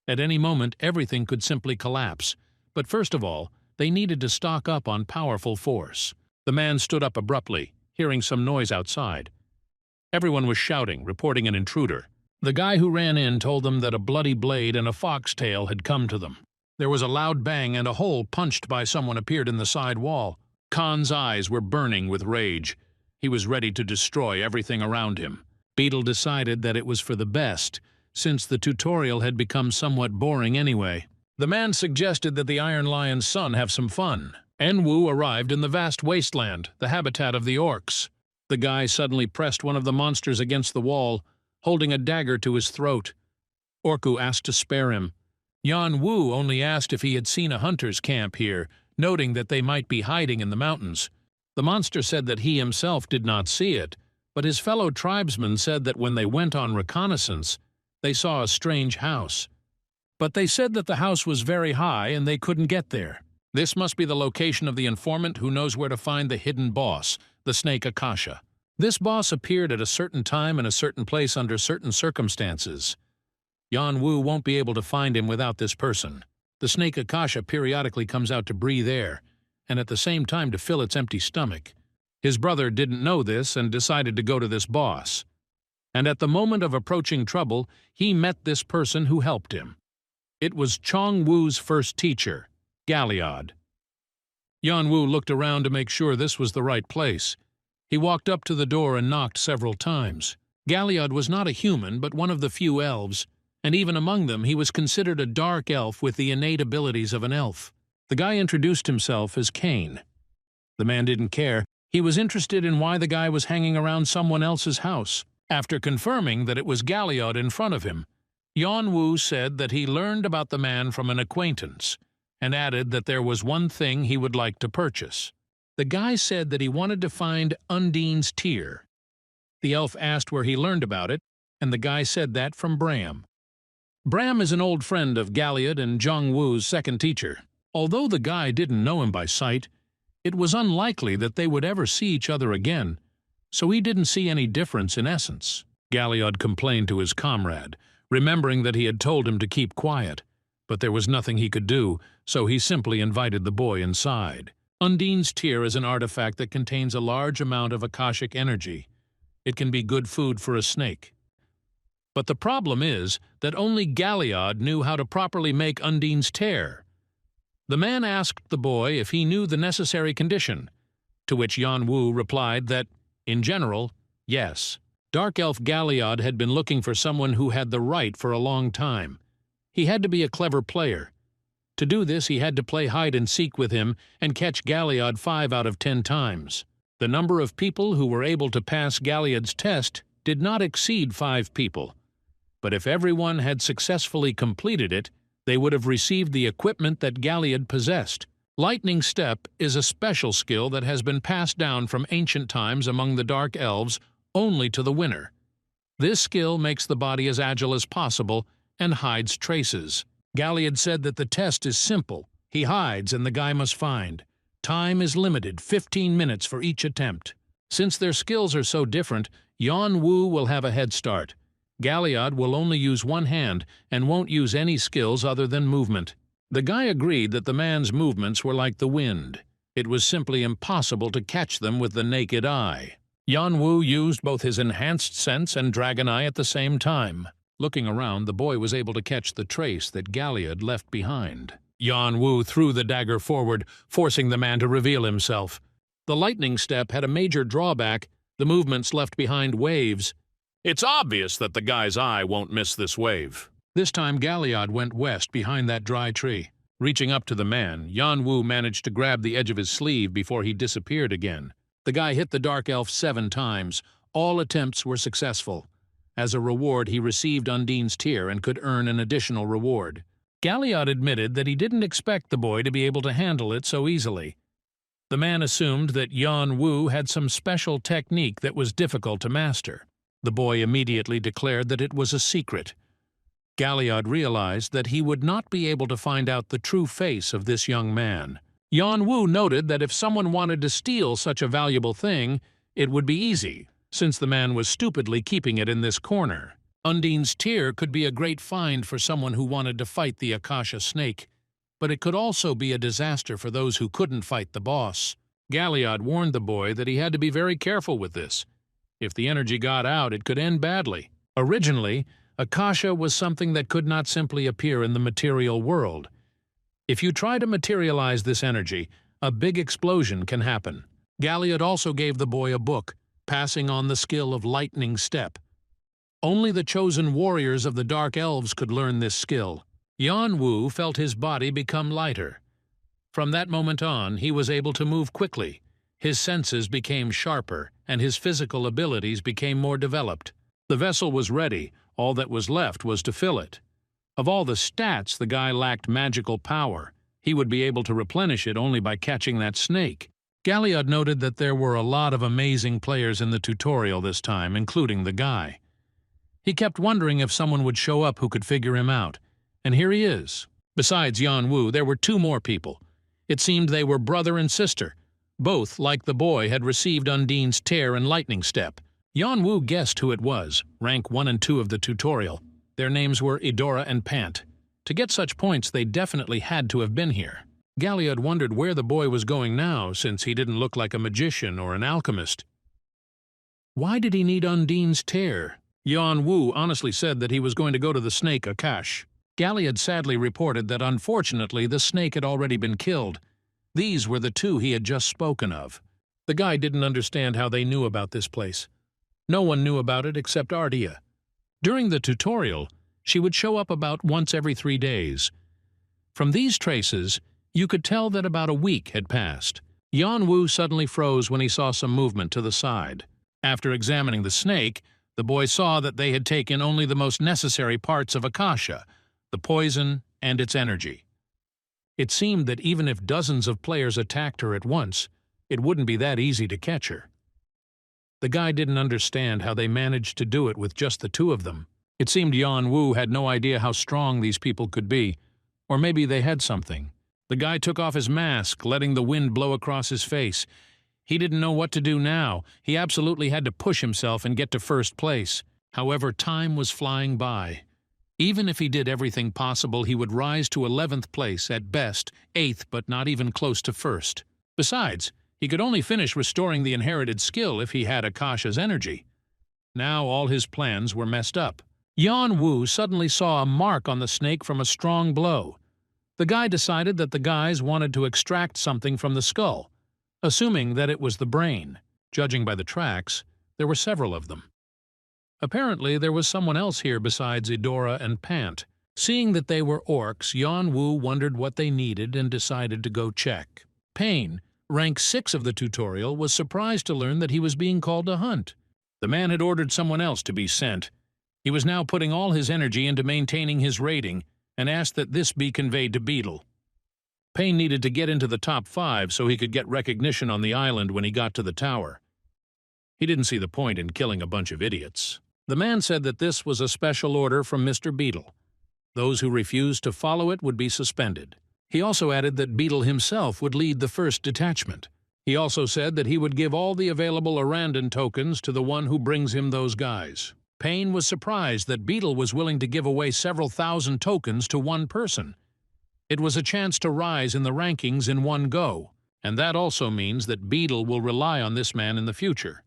At any moment, everything could simply collapse, but first of all, they needed to stock up on powerful force. The man stood up abruptly, hearing some noise outside. Everyone was shouting, reporting an intruder. The guy who ran in told them that a Bloody Blade and a Foxtail had come to them. There was a loud bang and a hole punched by someone appeared in the side wall. Khan's eyes were burning with rage. He was ready to destroy everything around him. Beetle decided that it was for the best, since the tutorial had become somewhat boring anyway. The man suggested that the Iron Lion's son have some fun. Enwu arrived in the vast wasteland, the habitat of the orcs. The guy suddenly pressed one of the monsters against the wall, holding a dagger to his throat. Orku asked to spare him. Yan Wu only asked if he had seen a hunter's camp here, noting that they might be hiding in the mountains. The monster said that he himself did not see it, but his fellow tribesmen said that when they went on reconnaissance, they saw a strange house. But they said that the house was very high and they couldn't get there. This must be the location of the informant who knows where to find the hidden boss, the snake Akasha. This boss appeared at a certain time in a certain place under certain circumstances. Yan Wu won't be able to find him without this person. The snake Akasha periodically comes out to breathe air, and at the same time to fill its empty stomach. His brother didn't know this and decided to go to this boss. And at the moment of approaching trouble, he met this person who helped him. It was Chong Wu's first teacher, Galiad. Yan Wu looked around to make sure this was the right place. He walked up to the door and knocked several times. Galiad was not a human, but one of the few elves, and even among them he was considered a dark elf with the innate abilities of an elf. The guy introduced himself as Cain. The man didn't care. He was interested in why the guy was hanging around someone else's house. After confirming that it was Galiad in front of him, Yan Wu said that he learned about the man from an acquaintance, and added that there was one thing he would like to purchase. The guy said that he wanted to find Undine's tear. The elf asked where he learned about it, and the guy said that from Bram. Bram is an old friend of Galiad and Zhong Wu's second teacher. Although the guy didn't know him by sight, it was unlikely that they would ever see each other again, so he didn't see any difference in essence. Galiad complained to his comrade, remembering that he had told him to keep quiet, but there was nothing he could do, so he simply invited the boy inside. Undine's tear is an artifact that contains a large amount of Akashic energy. It can be good food for a snake. But the problem is that only Galiad knew how to properly make Undine's tear. The man asked the boy if he knew the necessary condition, to which Yan Wu replied that, in general, yes. Dark Elf Galiad had been looking for someone who had the right for a long time. He had to be a clever player. To do this, he had to play hide-and-seek with him and catch Galiad 5 out of 10 times. The number of people who were able to pass Galiad's test did not exceed 5 people. But if everyone had successfully completed it, they would have received the equipment that Galiad possessed. Lightning Step is a special skill that has been passed down from ancient times among the Dark Elves only to the winner. This skill makes the body as agile as possible and hides traces. Galiad said that the test is simple. He hides and the guy must find. Time is limited, 15 minutes for each attempt. Since their skills are so different, Yan Wu will have a head start. Galiad will only use one hand and won't use any skills other than movement. The guy agreed that the man's movements were like the wind. It was simply impossible to catch them with the naked eye. Yan Wu used both his enhanced sense and dragon eye at the same time. Looking around, the boy was able to catch the trace that Galiad left behind. Yan Wu threw the dagger forward, forcing the man to reveal himself. The lightning step had a major drawback. The movements left behind waves. It's obvious that the guy's eye won't miss this wave. This time Galiad went west behind that dry tree. Reaching up to the man, Yan Wu managed to grab the edge of his sleeve before he disappeared again. The guy hit the dark elf 7 times. All attempts were successful. As a reward, he received Undine's tear and could earn an additional reward. Galiad admitted that he didn't expect the boy to be able to handle it so easily. The man assumed that Yan Wu had some special technique that was difficult to master. The boy immediately declared that it was a secret. Galiad realized that he would not be able to find out the true face of this young man. Yan Wu noted that if someone wanted to steal such a valuable thing, it would be easy, since the man was stupidly keeping it in this corner. Undine's tear could be a great find for someone who wanted to fight the Akasha snake, but it could also be a disaster for those who couldn't fight the boss. Galiad warned the boy that he had to be very careful with this. If the energy got out, it could end badly. Originally, Akasha was something that could not simply appear in the material world. If you try to materialize this energy, a big explosion can happen. Galiad also gave the boy a book, passing on the skill of lightning step. Only the chosen warriors of the Dark Elves could learn this skill. Yan Wu felt his body become lighter. From that moment on, he was able to move quickly. His senses became sharper, and his physical abilities became more developed. The vessel was ready. All that was left was to fill it. Of all the stats, the guy lacked magical power. He would be able to replenish it only by catching that snake. Galiad noted that there were a lot of amazing players in the tutorial this time, including the guy. He kept wondering if someone would show up who could figure him out. And here he is. Besides Yan Wu, there were 2 more people. It seemed they were brother and sister. Both, like the boy, had received Undine's tear and lightning step. Yan Wu guessed who it was, rank 1 and 2 of the tutorial. Their names were Idora and Pant. To get such points, they definitely had to have been here. Galiad wondered where the boy was going now, since he didn't look like a magician or an alchemist. Why did he need Undine's tear? Yan Wu honestly said that he was going to go to the snake Akash. Galiad sadly reported that unfortunately the snake had already been killed. These were the 2 he had just spoken of. The guy didn't understand how they knew about this place. No one knew about it except Arta. During the tutorial, she would show up about once every 3 days. From these traces, you could tell that about a week had passed. Yan Wu suddenly froze when he saw some movement to the side. After examining the snake, the boy saw that they had taken only the most necessary parts of Akasha, the poison and its energy. It seemed that even if dozens of players attacked her at once, it wouldn't be that easy to catch her. The guy didn't understand how they managed to do it with just the 2 of them. It seemed Yan Wu had no idea how strong these people could be, or maybe they had something. The guy took off his mask, letting the wind blow across his face. He didn't know what to do now. He absolutely had to push himself and get to first place. However, time was flying by. Even if he did everything possible, he would rise to 11th place, at best, 8th, but not even close to first. Besides, he could only finish restoring the inherited skill if he had Akasha's energy. Now all his plans were messed up. Yan Wu suddenly saw a mark on the snake from a strong blow. The guy decided that the guys wanted to extract something from the skull, assuming that it was the brain. Judging by the tracks, there were several of them. Apparently, there was someone else here besides Idora and Pant. Seeing that they were orcs, Yan Wu wondered what they needed and decided to go check. Pain, rank 6 of the tutorial, was surprised to learn that he was being called to hunt. The man had ordered someone else to be sent. He was now putting all his energy into maintaining his rating and asked that this be conveyed to Beetle. Pain needed to get into the top 5 so he could get recognition on the island when he got to the tower. He didn't see the point in killing a bunch of idiots. The man said that this was a special order from Mr. Beetle. Those who refused to follow it would be suspended. He also added that Beetle himself would lead the first detachment. He also said that he would give all the available Arandon tokens to the one who brings him those guys. Pain was surprised that Beetle was willing to give away several thousand tokens to one person. It was a chance to rise in the rankings in one go, and that also means that Beetle will rely on this man in the future.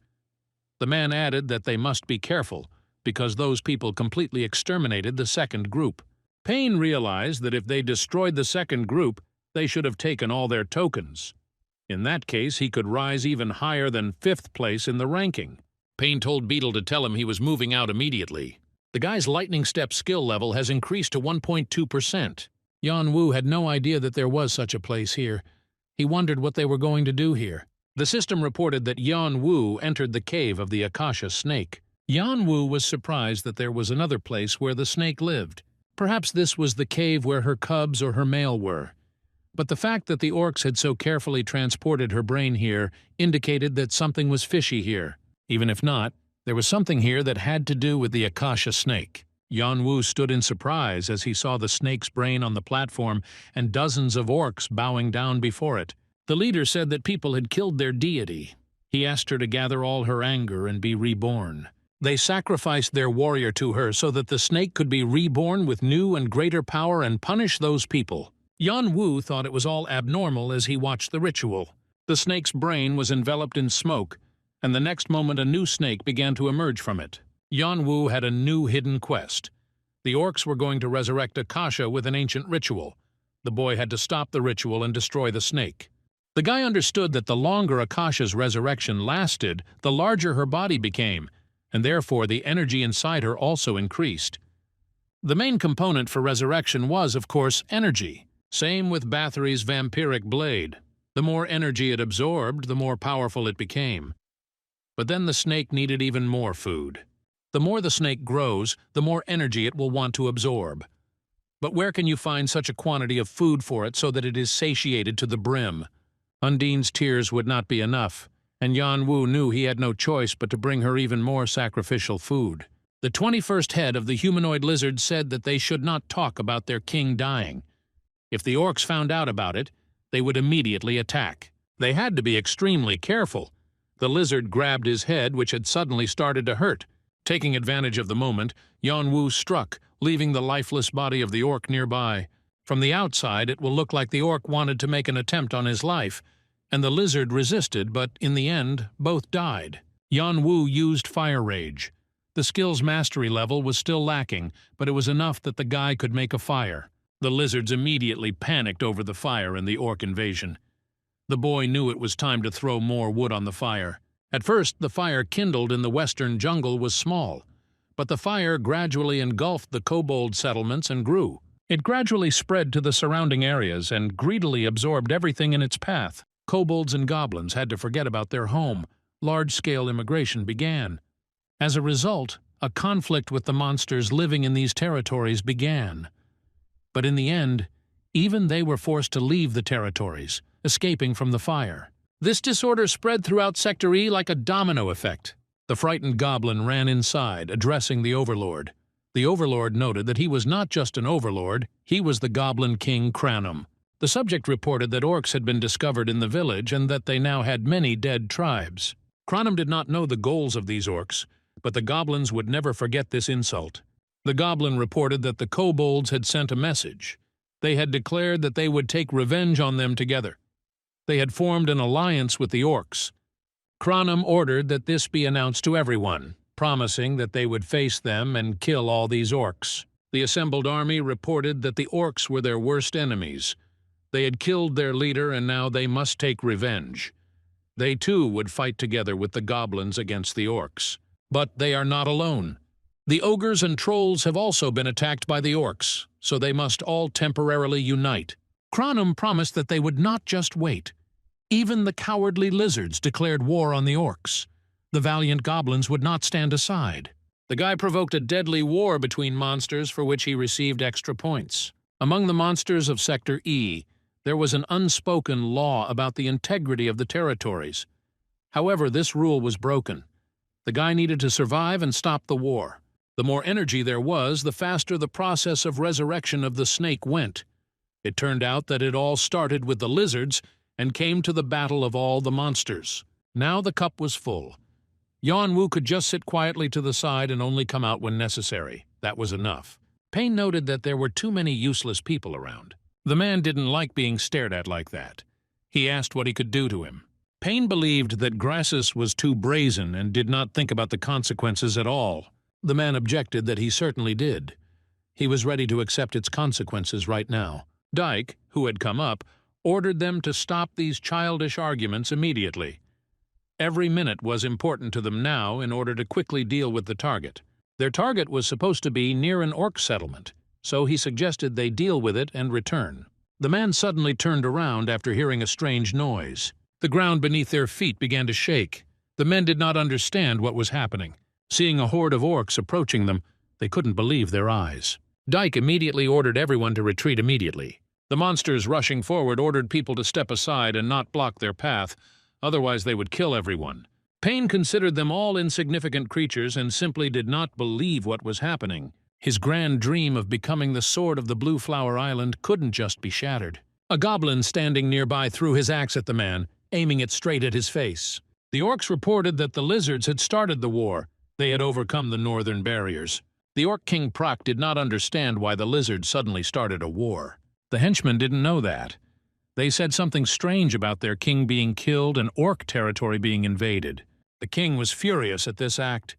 The man added that they must be careful, because those people completely exterminated the second group. Pain realized that if they destroyed the second group, they should have taken all their tokens. In that case, he could rise even higher than 5th place in the ranking. Pain told Beetle to tell him he was moving out immediately. The guy's lightning step skill level has increased to 1.2%. Yan Wu had no idea that there was such a place here. He wondered what they were going to do here. The system reported that Yan Wu entered the cave of the Akasha snake. Yan Wu was surprised that there was another place where the snake lived. Perhaps this was the cave where her cubs or her male were. But the fact that the orcs had so carefully transported her brain here indicated that something was fishy here. Even if not, there was something here that had to do with the Akasha snake. Yan Wu stood in surprise as he saw the snake's brain on the platform and dozens of orcs bowing down before it. The leader said that people had killed their deity. He asked her to gather all her anger and be reborn. They sacrificed their warrior to her so that the snake could be reborn with new and greater power and punish those people. Yan Wu thought it was all abnormal as he watched the ritual. The snake's brain was enveloped in smoke, and the next moment a new snake began to emerge from it. Yan Wu had a new hidden quest. The orcs were going to resurrect Akasha with an ancient ritual. The boy had to stop the ritual and destroy the snake. The guy understood that the longer Akasha's resurrection lasted, the larger her body became, and therefore the energy inside her also increased. The main component for resurrection was, of course, energy. Same with Bathory's vampiric blade. The more energy it absorbed, the more powerful it became. But then the snake needed even more food. The more the snake grows, the more energy it will want to absorb. But where can you find such a quantity of food for it so that it is satiated to the brim? Undine's tears would not be enough, and Yan Wu knew he had no choice but to bring her even more sacrificial food. The 21st head of the humanoid lizard said that they should not talk about their king dying. If the orcs found out about it, they would immediately attack. They had to be extremely careful. The lizard grabbed his head, which had suddenly started to hurt. Taking advantage of the moment, Yan Wu struck, leaving the lifeless body of the orc nearby. From the outside, it will look like the orc wanted to make an attempt on his life, and the lizard resisted, but in the end, both died. Yan Wu used Fire Rage. The skill's mastery level was still lacking, but it was enough that the guy could make a fire. The lizards immediately panicked over the fire and the orc invasion. The boy knew it was time to throw more wood on the fire. At first, the fire kindled in the western jungle was small, but the fire gradually engulfed the kobold settlements and grew. It gradually spread to the surrounding areas and greedily absorbed everything in its path. Kobolds and goblins had to forget about their home. Large-scale immigration began. As a result, a conflict with the monsters living in these territories began. But in the end, even they were forced to leave the territories, escaping from the fire. This disorder spread throughout Sector E like a domino effect. The frightened goblin ran inside, addressing the Overlord. The Overlord noted that he was not just an Overlord, he was the Goblin King Cranum. The subject reported that orcs had been discovered in the village and that they now had many dead tribes. Cronum did not know the goals of these orcs, but the goblins would never forget this insult. The goblin reported that the kobolds had sent a message. They had declared that they would take revenge on them together. They had formed an alliance with the orcs. Cronum ordered that this be announced to everyone, promising that they would face them and kill all these orcs. The assembled army reported that the orcs were their worst enemies. They had killed their leader and now they must take revenge. They too would fight together with the goblins against the orcs. But they are not alone. The ogres and trolls have also been attacked by the orcs, so they must all temporarily unite. Cronum promised that they would not just wait. Even the cowardly lizards declared war on the orcs. The valiant goblins would not stand aside. The guy provoked a deadly war between monsters for which he received extra points. Among the monsters of Sector E, there was an unspoken law about the integrity of the territories. However, this rule was broken. The guy needed to survive and stop the war. The more energy there was, the faster the process of resurrection of the snake went. It turned out that it all started with the lizards and came to the battle of all the monsters. Now the cup was full. Yanwu could just sit quietly to the side and only come out when necessary. That was enough. Payne noted that there were too many useless people around. The man didn't like being stared at like that. He asked what he could do to him. Payne believed that Grassus was too brazen and did not think about the consequences at all. The man objected that he certainly did. He was ready to accept its consequences right now. Dyke, who had come up, ordered them to stop these childish arguments immediately. Every minute was important to them now in order to quickly deal with the target. Their target was supposed to be near an orc settlement, so he suggested they deal with it and return. The man suddenly turned around after hearing a strange noise. The ground beneath their feet began to shake. The men did not understand what was happening. Seeing a horde of orcs approaching them, they couldn't believe their eyes. Dyke immediately ordered everyone to retreat immediately. The monsters rushing forward ordered people to step aside and not block their path, otherwise they would kill everyone. Payne considered them all insignificant creatures and simply did not believe what was happening. His grand dream of becoming the Sword of the Blue Flower Island couldn't just be shattered. A goblin standing nearby threw his axe at the man, aiming it straight at his face. The orcs reported that the lizards had started the war. They had overcome the northern barriers. The Orc King Proc did not understand why the lizards suddenly started a war. The henchmen didn't know that. They said something strange about their king being killed and orc territory being invaded. The king was furious at this act.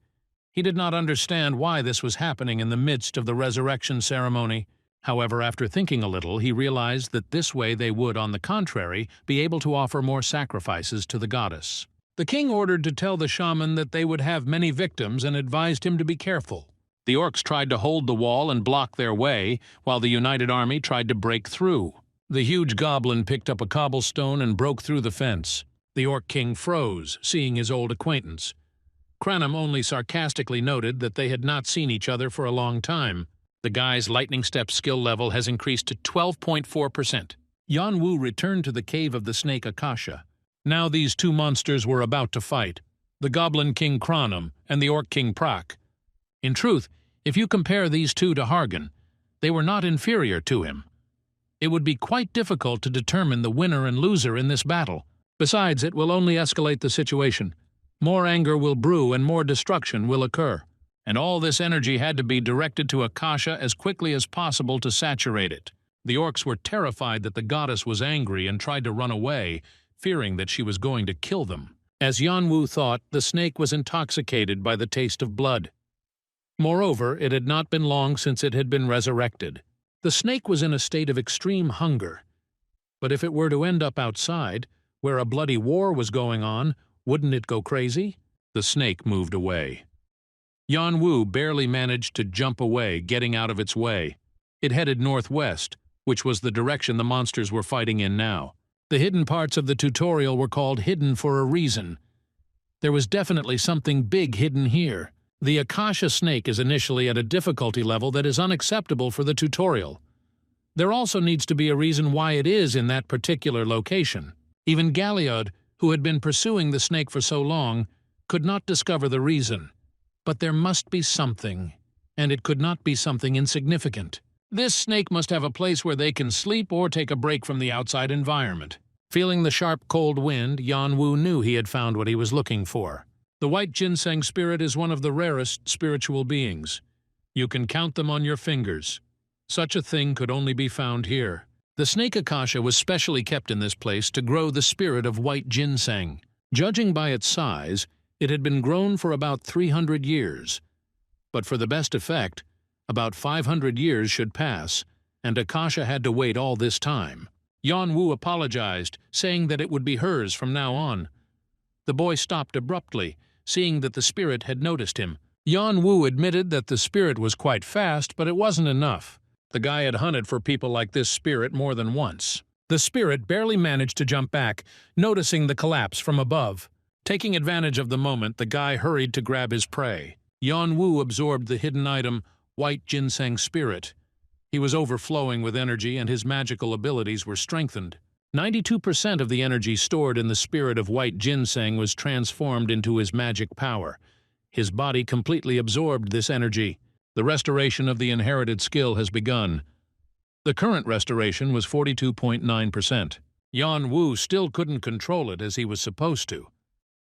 He did not understand why this was happening in the midst of the resurrection ceremony. However, after thinking a little, he realized that this way they would, on the contrary, be able to offer more sacrifices to the goddess. The king ordered to tell the shaman that they would have many victims and advised him to be careful. The orcs tried to hold the wall and block their way, while the united army tried to break through. The huge goblin picked up a cobblestone and broke through the fence. The Orc King froze, seeing his old acquaintance. Cranham only sarcastically noted that they had not seen each other for a long time. The guy's lightning step skill level has increased to 12.4%. Yanwu returned to the cave of the snake Akasha. Now these two monsters were about to fight, the Goblin King Cranham and the Orc King Proc. In truth, if you compare these two to Hargan, they were not inferior to him. It would be quite difficult to determine the winner and loser in this battle. Besides, it will only escalate the situation. More anger will brew and more destruction will occur. And all this energy had to be directed to Akasha as quickly as possible to saturate it. The orcs were terrified that the goddess was angry and tried to run away, fearing that she was going to kill them. As Yanwu thought, the snake was intoxicated by the taste of blood. Moreover, it had not been long since it had been resurrected. The snake was in a state of extreme hunger. But if it were to end up outside, where a bloody war was going on, wouldn't it go crazy? The snake moved away. Yanwu barely managed to jump away, getting out of its way. It headed northwest, which was the direction the monsters were fighting in now. The hidden parts of the tutorial were called hidden for a reason. There was definitely something big hidden here. The Akasha snake is initially at a difficulty level that is unacceptable for the tutorial. There also needs to be a reason why it is in that particular location. Even Galiad, who had been pursuing the snake for so long, could not discover the reason. But there must be something, and it could not be something insignificant. This snake must have a place where they can sleep or take a break from the outside environment. Feeling the sharp, cold wind, Yanwu knew he had found what he was looking for. The white ginseng spirit is one of the rarest spiritual beings. You can count them on your fingers. Such a thing could only be found here. The snake acacia was specially kept in this place to grow the spirit of white ginseng. Judging by its size, it had been grown for about 300 years. But for the best effect, about 500 years should pass, and acacia had to wait all this time. Yanwu apologized, saying that it would be hers from now on. The boy stopped abruptly, seeing that the spirit had noticed him. Yanwu admitted that the spirit was quite fast, but it wasn't enough. The guy had hunted for people like this spirit more than once. The spirit barely managed to jump back, noticing the collapse from above. Taking advantage of the moment, the guy hurried to grab his prey. Yanwu absorbed the hidden item, white ginseng spirit. He was overflowing with energy, and his magical abilities were strengthened. 92% of the energy stored in the spirit of white ginseng was transformed into his magic power. His body completely absorbed this energy. The restoration of the inherited skill has begun. The current restoration was 42.9%. Yanwu still couldn't control it as he was supposed to.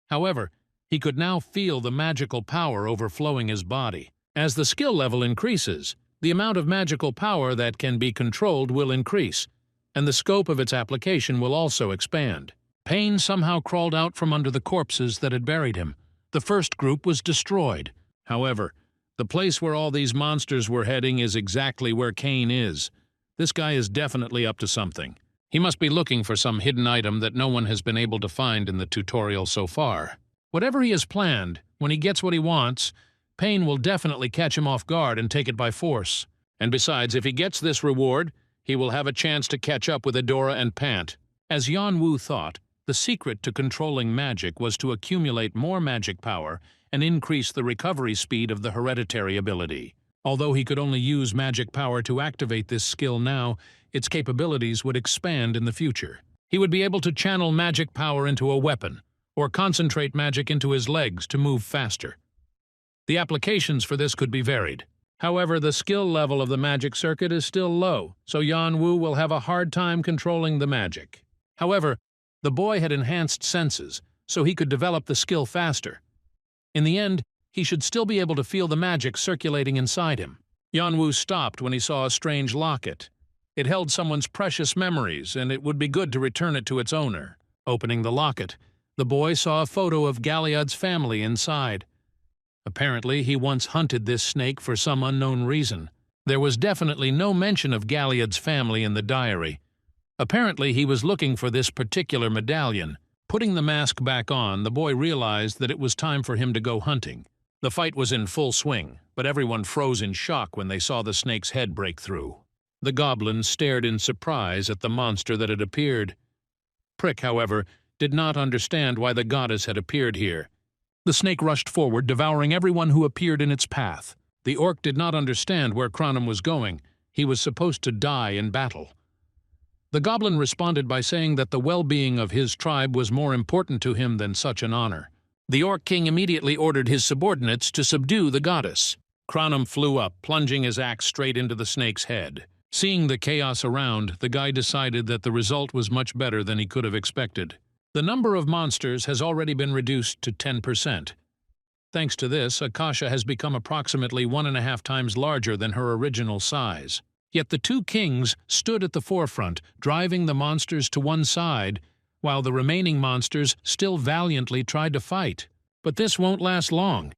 However, he could now feel the magical power overflowing his body. As the skill level increases, the amount of magical power that can be controlled will increase, and the scope of its application will also expand. Pain somehow crawled out from under the corpses that had buried him. The first group was destroyed. However, the place where all these monsters were heading is exactly where Cain is. This guy is definitely up to something. He must be looking for some hidden item that no one has been able to find in the tutorial so far. Whatever he has planned, when he gets what he wants, Pain will definitely catch him off guard and take it by force. And besides, if he gets this reward, he will have a chance to catch up with Adora and Pant. As Yanwu thought, the secret to controlling magic was to accumulate more magic power and increase the recovery speed of the hereditary ability. Although he could only use magic power to activate this skill now, its capabilities would expand in the future. He would be able to channel magic power into a weapon, or concentrate magic into his legs to move faster. The applications for this could be varied. However, the skill level of the magic circuit is still low, so Yanwu will have a hard time controlling the magic. However, the boy had enhanced senses, so he could develop the skill faster. In the end, he should still be able to feel the magic circulating inside him. Yanwu stopped when he saw a strange locket. It held someone's precious memories, and it would be good to return it to its owner. Opening the locket, the boy saw a photo of Galiad's family inside. Apparently, he once hunted this snake for some unknown reason. There was definitely no mention of Galiad's family in the diary. Apparently, he was looking for this particular medallion. Putting the mask back on, the boy realized that it was time for him to go hunting. The fight was in full swing, but everyone froze in shock when they saw the snake's head break through. The goblin stared in surprise at the monster that had appeared. Prick, however, did not understand why the goddess had appeared here. The snake rushed forward, devouring everyone who appeared in its path. The orc did not understand where Cronim was going. He was supposed to die in battle. The goblin responded by saying that the well-being of his tribe was more important to him than such an honor. The orc king immediately ordered his subordinates to subdue the goddess. Cronim flew up, plunging his axe straight into the snake's head. Seeing the chaos around, the guy decided that the result was much better than he could have expected. The number of monsters has already been reduced to 10%. Thanks to this, Acacia has become approximately 1.5 times larger than her original size. Yet the two kings stood at the forefront, driving the monsters to one side, while the remaining monsters still valiantly tried to fight. But this won't last long.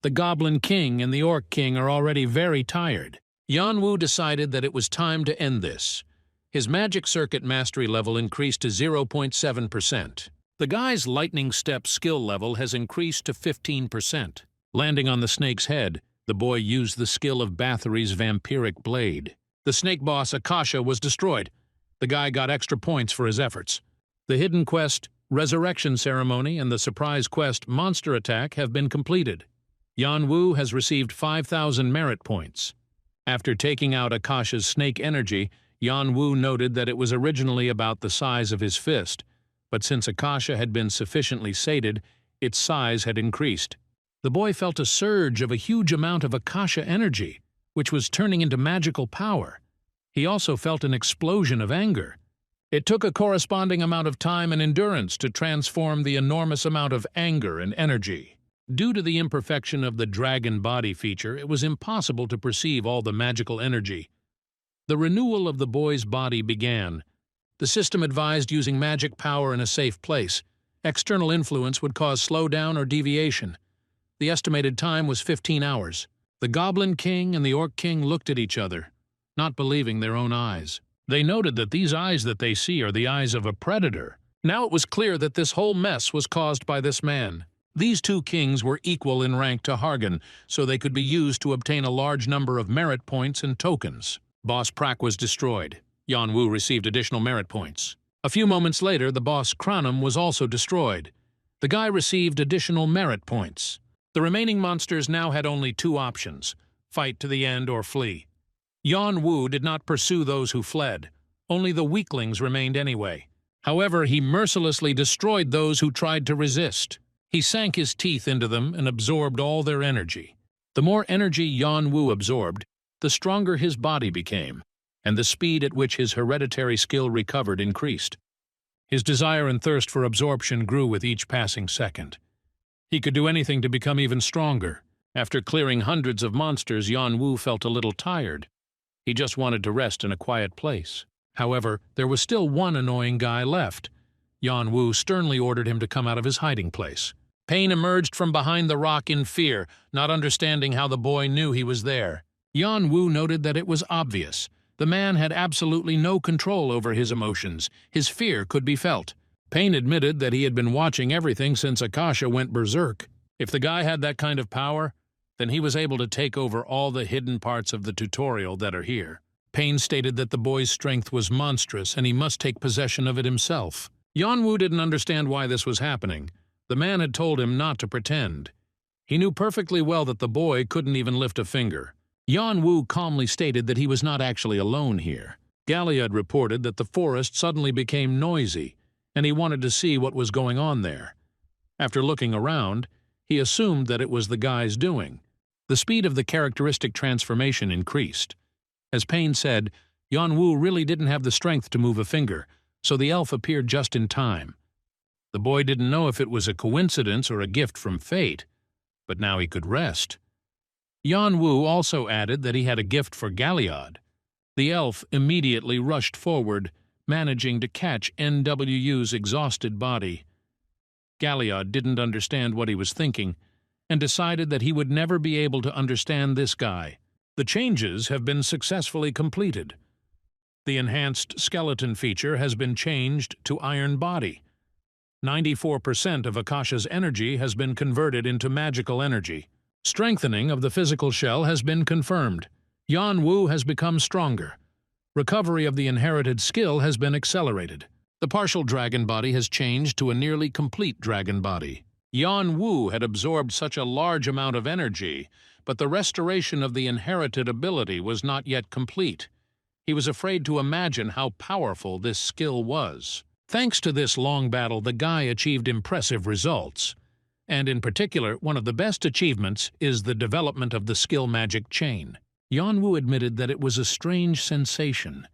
The Goblin King and the Orc King are already very tired. Yanwu decided that it was time to end this. His magic circuit mastery level increased to 0.7%. The guy's lightning step skill level has increased to 15%. Landing on the snake's head, the boy used the skill of Bathory's vampiric blade. The snake boss Acacia was destroyed. The guy got extra points for his efforts. The hidden quest, Resurrection Ceremony, and the surprise quest, Monster Attack, have been completed. Yanwu has received 5,000 merit points. After taking out Acacia's snake energy, Yanwu noted that it was originally about the size of his fist, but since Acacia had been sufficiently sated, its size had increased. The boy felt a surge of a huge amount of Acacia energy. which was turning into magical power. He also felt an explosion of anger. It took a corresponding amount of time and endurance to transform the enormous amount of anger and energy. Due to the imperfection of the dragon body feature, it was impossible to perceive all the magical energy. The renewal of the boy's body began. The system advised using magic power in a safe place. External influence would cause slowdown or deviation. The estimated time was 15 hours. The Goblin King and the Orc King looked at each other, not believing their own eyes. They noted that these eyes that they see are the eyes of a predator. Now it was clear that this whole mess was caused by this man. These two kings were equal in rank to Hargan, so they could be used to obtain a large number of merit points and tokens. Boss Prak was destroyed. Yan Wu received additional merit points. A few moments later, the boss Kranum was also destroyed. The guy received additional merit points. The remaining monsters now had only two options: fight to the end or flee. Yan Wu did not pursue those who fled. Only the weaklings remained anyway. However, he mercilessly destroyed those who tried to resist. He sank his teeth into them and absorbed all their energy. The more energy Yan Wu absorbed, the stronger his body became, and the speed at which his hereditary skill recovered increased. His desire and thirst for absorption grew with each passing second. He could do anything to become even stronger. After clearing hundreds of monsters, Yan Wu felt a little tired. He just wanted to rest in a quiet place. However, there was still one annoying guy left. Yan Wu sternly ordered him to come out of his hiding place. Pain emerged from behind the rock in fear, not understanding how the boy knew he was there. Yan Wu noted that it was obvious. The man had absolutely no control over his emotions. His fear could be felt. Pain admitted that he had been watching everything since Akasha went berserk. If the guy had that kind of power, then he was able to take over all the hidden parts of the tutorial that are here. Pain stated that the boy's strength was monstrous and he must take possession of it himself. Yan Wu didn't understand why this was happening. The man had told him not to pretend. He knew perfectly well that the boy couldn't even lift a finger. Yan Wu calmly stated that he was not actually alone here. Galiad reported that the forest suddenly became noisy, and he wanted to see what was going on there. After looking around, he assumed that it was the guy's doing. The speed of the characteristic transformation increased. As Pain said, Yan Wu really didn't have the strength to move a finger, so the elf appeared just in time. The boy didn't know if it was a coincidence or a gift from fate, but now he could rest. Yan Wu also added that he had a gift for Galiad. The elf immediately rushed forward, managing to catch NWU's exhausted body. Galiad didn't understand what he was thinking, and decided that he would never be able to understand this guy. The changes have been successfully completed. The enhanced skeleton feature has been changed to iron body. 94% of Akasha's energy has been converted into magical energy. Strengthening of the physical shell has been confirmed. Yan Wu has become stronger. Recovery of the inherited skill has been accelerated. The partial dragon body has changed to a nearly complete dragon body. Yan Wu had absorbed such a large amount of energy, but the restoration of the inherited ability was not yet complete. He was afraid to imagine how powerful this skill was. Thanks to this long battle, the guy achieved impressive results. And in particular, one of the best achievements is the development of the skill magic chain. Yan Wu admitted that it was a strange sensation.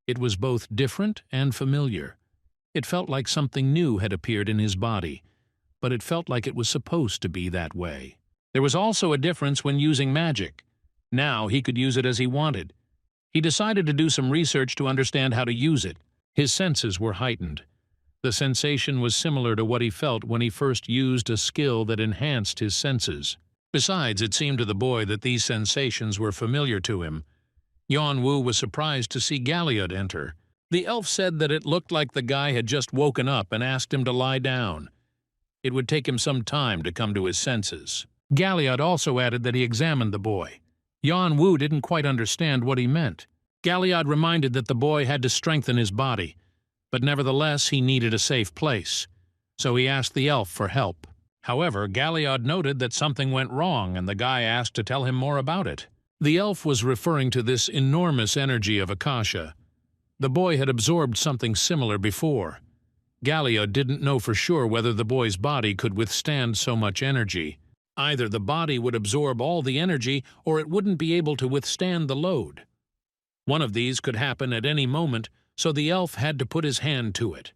It was both different and familiar. It felt like something new had appeared in his body, but it felt like it was supposed to be that way. There was also a difference when using magic. Now he could use it as he wanted. He decided to do some research to understand how to use it. His senses were heightened. The sensation was similar to what he felt when he first used a skill that enhanced his senses. Besides, it seemed to the boy that these sensations were familiar to him. Yan Wu was surprised to see Galiad enter. The elf said that it looked like the guy had just woken up and asked him to lie down. It would take him some time to come to his senses. Galiad also added that he examined the boy. Yan Wu didn't quite understand what he meant. Galiad reminded that the boy had to strengthen his body, but nevertheless he needed a safe place, so he asked the elf for help. However, Galiad noted that something went wrong, and the guy asked to tell him more about it. The elf was referring to this enormous energy of Akasha. The boy had absorbed something similar before. Galiad didn't know for sure whether the boy's body could withstand so much energy. Either the body would absorb all the energy or it wouldn't be able to withstand the load. One of these could happen at any moment, so the elf had to put his hand to it.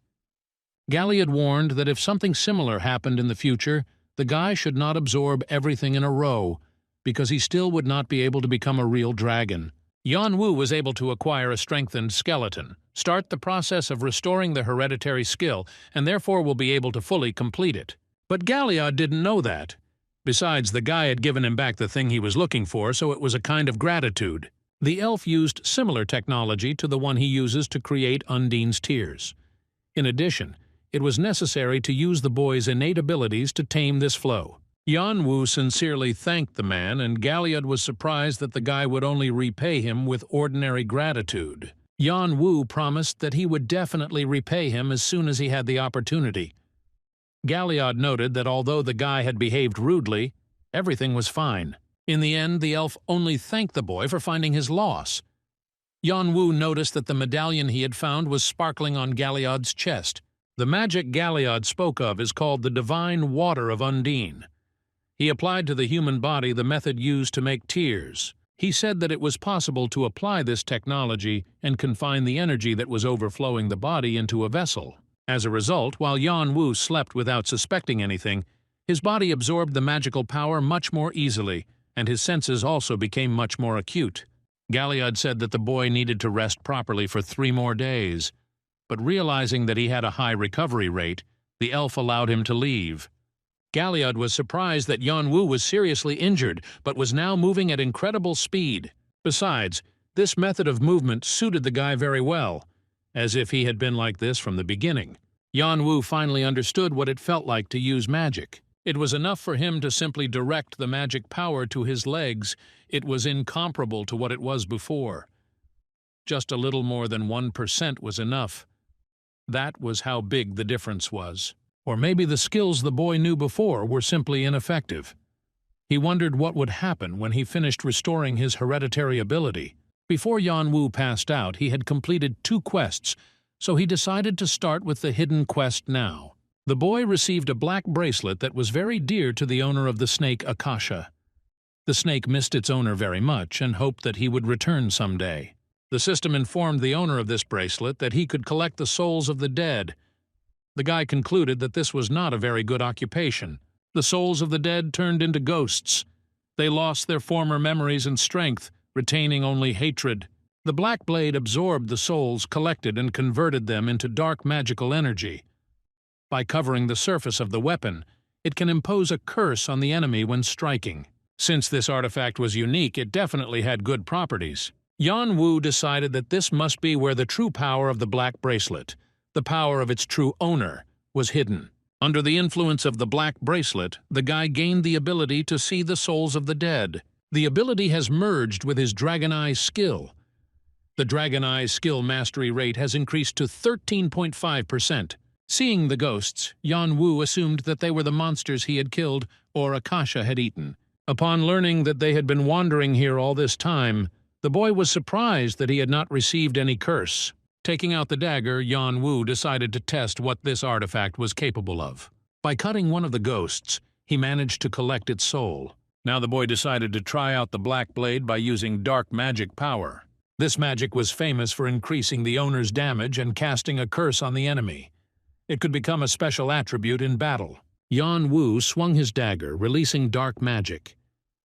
Galiad warned that if something similar happened in the future, the guy should not absorb everything in a row, because he still would not be able to become a real dragon. Yanwu was able to acquire a strengthened skeleton, start the process of restoring the hereditary skill, and therefore will be able to fully complete it. But Galiad didn't know that. Besides, the guy had given him back the thing he was looking for, so it was a kind of gratitude. The elf used similar technology to the one he uses to create Undine's tears. In addition, it was necessary to use the boy's innate abilities to tame this flow. Yanwu sincerely thanked the man, and Galiad was surprised that the guy would only repay him with ordinary gratitude. Yanwu promised that he would definitely repay him as soon as he had the opportunity. Galiad noted that although the guy had behaved rudely, everything was fine. In the end, the elf only thanked the boy for finding his loss. Yanwu noticed that the medallion he had found was sparkling on Galiad's chest. The magic Galiad spoke of is called the divine water of Undine. He applied to the human body the method used to make tears. He said that it was possible to apply this technology and confine the energy that was overflowing the body into a vessel. As a result, while Yanwu slept without suspecting anything, his body absorbed the magical power much more easily, and his senses also became much more acute. Galiad said that the boy needed to rest properly for 3 more days, but realizing that he had a high recovery rate, the elf allowed him to leave. Galiad was surprised that Yanwu was seriously injured, but was now moving at incredible speed. Besides, this method of movement suited the guy very well, as if he had been like this from the beginning. Yanwu finally understood what it felt like to use magic. It was enough for him to simply direct the magic power to his legs. It was incomparable to what it was before. Just a little more than 1% was enough. That was how big the difference was. Or maybe the skills the boy knew before were simply ineffective. He wondered what would happen when he finished restoring his hereditary ability. Before Yanwu passed out, he had completed 2 quests, so he decided to start with the hidden quest now. The boy received a black bracelet that was very dear to the owner of the snake Akasha. The snake missed its owner very much and hoped that he would return someday. The system informed the owner of this bracelet that he could collect the souls of the dead. The guy concluded that this was not a very good occupation. The souls of the dead turned into ghosts. They lost their former memories and strength, retaining only hatred. The black blade absorbed the souls collected and converted them into dark magical energy. By covering the surface of the weapon, it can impose a curse on the enemy when striking. Since this artifact was unique, it definitely had good properties. Yanwu decided that this must be where the true power of the black bracelet, the power of its true owner, was hidden. Under the influence of the black bracelet, the guy gained the ability to see the souls of the dead. The ability has merged with his Dragon Eyes skill. The Dragon Eyes skill mastery rate has increased to 13.5%. Seeing the ghosts, Yanwu assumed that they were the monsters he had killed or Akasha had eaten. Upon learning that they had been wandering here all this time, the boy was surprised that he had not received any curse. Taking out the dagger, Yanwu decided to test what this artifact was capable of. By cutting one of the ghosts, he managed to collect its soul. Now the boy decided to try out the black blade by using dark magic power. This magic was famous for increasing the owner's damage and casting a curse on the enemy. It could become a special attribute in battle. Yanwu swung his dagger, releasing dark magic.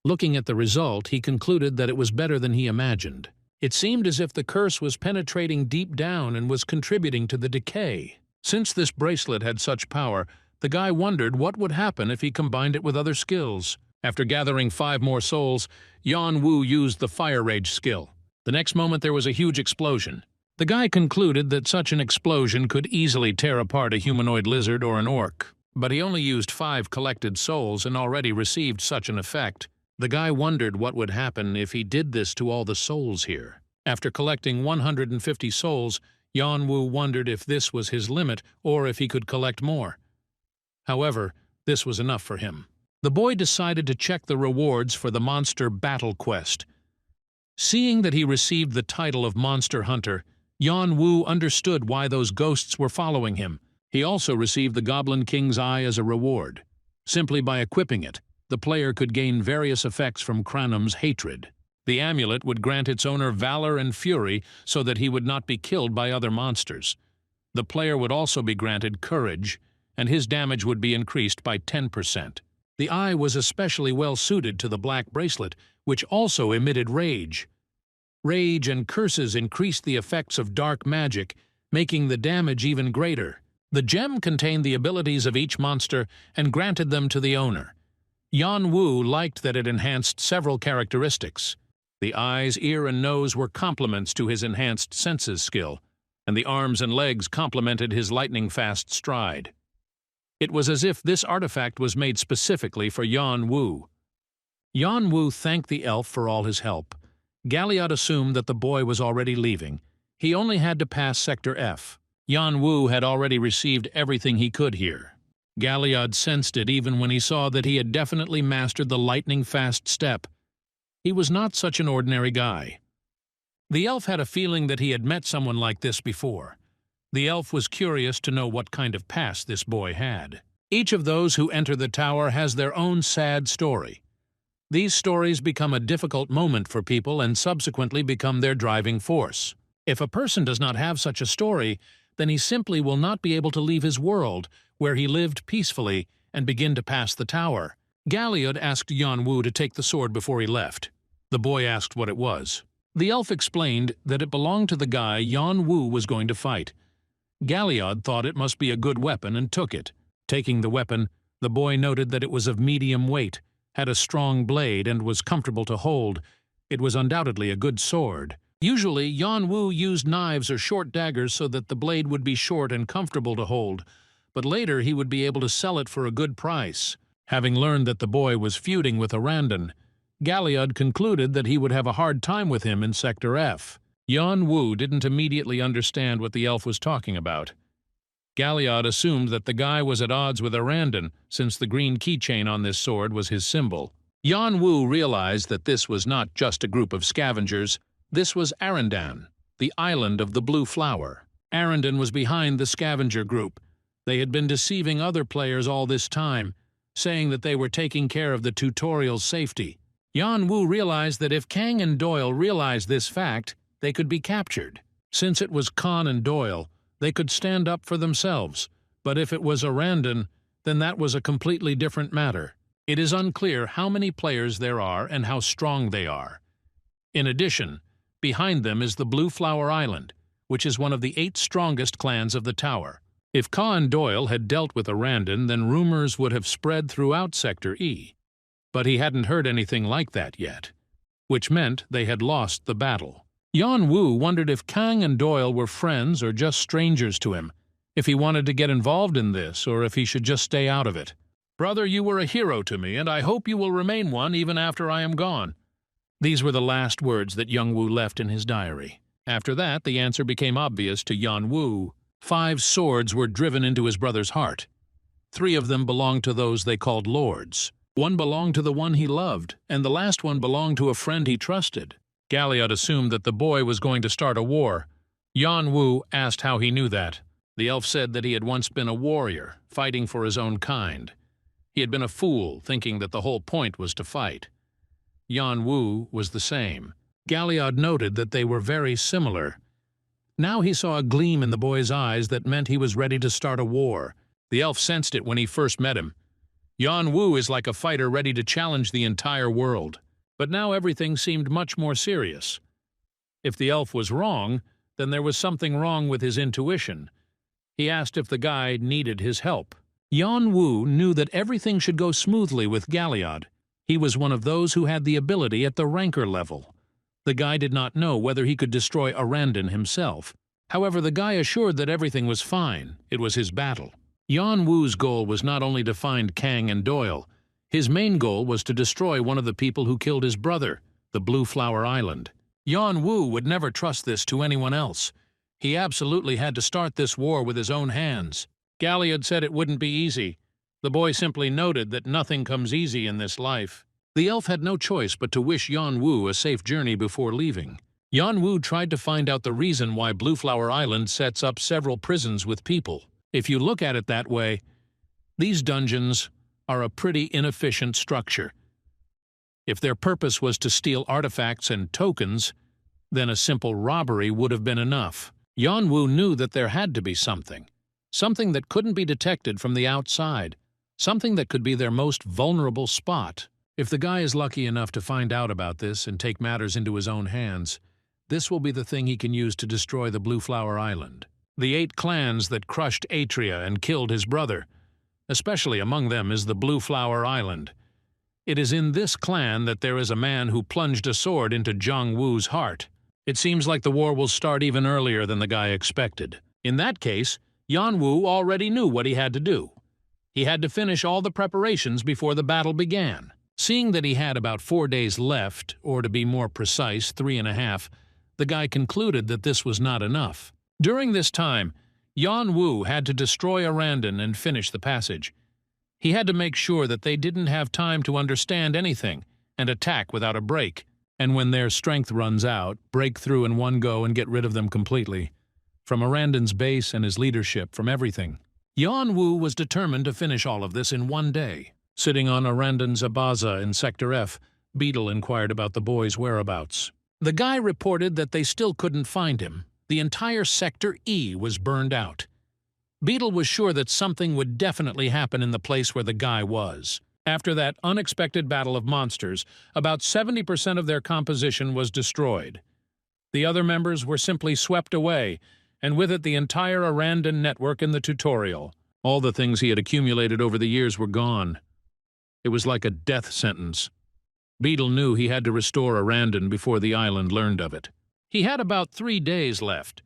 Looking at the result, he concluded that it was better than he imagined. It seemed as if the curse was penetrating deep down and was contributing to the decay. Since this bracelet had such power, the guy wondered what would happen if he combined it with other skills. After gathering 5 more souls, Yanwu used the Fire Rage skill. The next moment there was a huge explosion. The guy concluded that such an explosion could easily tear apart a humanoid lizard or an orc. But he only used 5 collected souls and already received such an effect. The guy wondered what would happen if he did this to all the souls here. After collecting 150 souls, Yanwu wondered if this was his limit or if he could collect more. However, this was enough for him. The boy decided to check the rewards for the Monster Battle Quest. Seeing that he received the title of Monster Hunter, Yanwu understood why those ghosts were following him. He also received the Goblin King's Eye as a reward. Simply by equipping it, the player could gain various effects from Cranum's hatred. The amulet would grant its owner valor and fury so that he would not be killed by other monsters. The player would also be granted courage, and his damage would be increased by 10%. The eye was especially well suited to the black bracelet, which also emitted rage. Rage and curses increased the effects of dark magic, making the damage even greater. The gem contained the abilities of each monster and granted them to the owner. Yan Wu liked that it enhanced several characteristics. The eyes, ear, and nose were complements to his enhanced senses skill, and the arms and legs complemented his lightning-fast stride. It was as if this artifact was made specifically for Yan Wu. Yan Wu thanked the elf for all his help. Galiad assumed that the boy was already leaving. He only had to pass Sector F. Yan Wu had already received everything he could here. Galiad sensed it even when he saw that he had definitely mastered the lightning-fast step. He was not such an ordinary guy. The elf had a feeling that he had met someone like this before. The elf was curious to know what kind of past this boy had. Each of those who enter the tower has their own sad story. These stories become a difficult moment for people and subsequently become their driving force. If a person does not have such a story, then he simply will not be able to leave his world, where he lived peacefully, and begin to pass the tower. Galiad asked Yan Wu to take the sword before he left. The boy asked what it was. The elf explained that it belonged to the guy Yan Wu was going to fight. Galiad thought it must be a good weapon and took it. Taking the weapon, the boy noted that it was of medium weight, had a strong blade, and was comfortable to hold. It was undoubtedly a good sword. Usually, Yan Wu used knives or short daggers so that the blade would be short and comfortable to hold, but later he would be able to sell it for a good price. Having learned that the boy was feuding with Arandon, Galiad concluded that he would have a hard time with him in Sector F. Yan Wu didn't immediately understand what the elf was talking about. Galiad assumed that the guy was at odds with Arandon, since the green keychain on this sword was his symbol. Yan Wu realized that this was not just a group of scavengers. This was Arandon, the island of the blue flower. Arandon was behind the scavenger group. They had been deceiving other players all this time, saying that they were taking care of the tutorial's safety. Yan Wu realized that if Kang and Doyle realized this fact, they could be captured. Since it was Khan and Doyle, they could stand up for themselves, but if it was Arandon, then that was a completely different matter. It is unclear how many players there are and how strong they are. In addition, behind them is the Blue Flower Island, which is one of the 8 strongest clans of the tower. If Khan and Doyle had dealt with Arandon, then rumors would have spread throughout Sector E. But he hadn't heard anything like that yet, which meant they had lost the battle. Yan Wu wondered if Kang and Doyle were friends or just strangers to him, if he wanted to get involved in this or if he should just stay out of it. "Brother, you were a hero to me, and I hope you will remain one even after I am gone." These were the last words that Yan Wu left in his diary. After that, the answer became obvious to Yan Wu. 5 swords were driven into his brother's heart. 3 of them belonged to those they called lords. 1 belonged to the one he loved, and the last one belonged to a friend he trusted. Galiad assumed that the boy was going to start a war. Yan Wu asked how he knew that. The elf said that he had once been a warrior, fighting for his own kind. He had been a fool, thinking that the whole point was to fight. Yan Wu was the same. Galiad noted that they were very similar. Now he saw a gleam in the boy's eyes that meant he was ready to start a war. The elf sensed it when he first met him. Yan Wu is like a fighter ready to challenge the entire world. But now everything seemed much more serious. If the elf was wrong, then there was something wrong with his intuition. He asked if the guy needed his help. Yan Wu knew that everything should go smoothly with Galiad. He was one of those who had the ability at the rancor level. The guy did not know whether he could destroy Arandon himself. However, the guy assured that everything was fine. It was his battle. Yan Wu's goal was not only to find Kang and Doyle. His main goal was to destroy one of the people who killed his brother, the Blue Flower Island. Yan Wu would never trust this to anyone else. He absolutely had to start this war with his own hands. Galiad said it wouldn't be easy. The boy simply noted that nothing comes easy in this life. The elf had no choice but to wish Yan Wu a safe journey before leaving. Yan Wu tried to find out the reason why Blue Flower Island sets up several prisons with people. If you look at it that way, these dungeons are a pretty inefficient structure. If their purpose was to steal artifacts and tokens, then a simple robbery would have been enough. Yanwu knew that there had to be something that couldn't be detected from the outside, something that could be their most vulnerable spot. If the guy is lucky enough to find out about this and take matters into his own hands, this will be the thing he can use to destroy the Blue Flower Island. The 8 clans that crushed Atria and killed his brother. Especially among them is the Blue Flower Island. It is in this clan that there is a man who plunged a sword into Zhang Wu's heart. It seems like the war will start even earlier than the guy expected. In that case, Yanwu already knew what he had to do. He had to finish all the preparations before the battle began. Seeing that he had about 4 days left, or to be more precise, 3.5, the guy concluded that this was not enough. During this time, Yanwu had to destroy Arandon and finish the passage. He had to make sure that they didn't have time to understand anything and attack without a break, and when their strength runs out, break through in one go and get rid of them completely. From Arandon's base and his leadership, from everything. Yanwu was determined to finish all of this in one day. Sitting on Arandon's Abaza in Sector F, Beetle inquired about the boy's whereabouts. The guy reported that they still couldn't find him. The entire Sector E was burned out. Beetle was sure that something would definitely happen in the place where the guy was. After that unexpected battle of monsters, about 70% of their composition was destroyed. The other members were simply swept away, and with it the entire Arandon network in the tutorial. All the things he had accumulated over the years were gone. It was like a death sentence. Beetle knew he had to restore Arandon before the island learned of it. He had about 3 days left.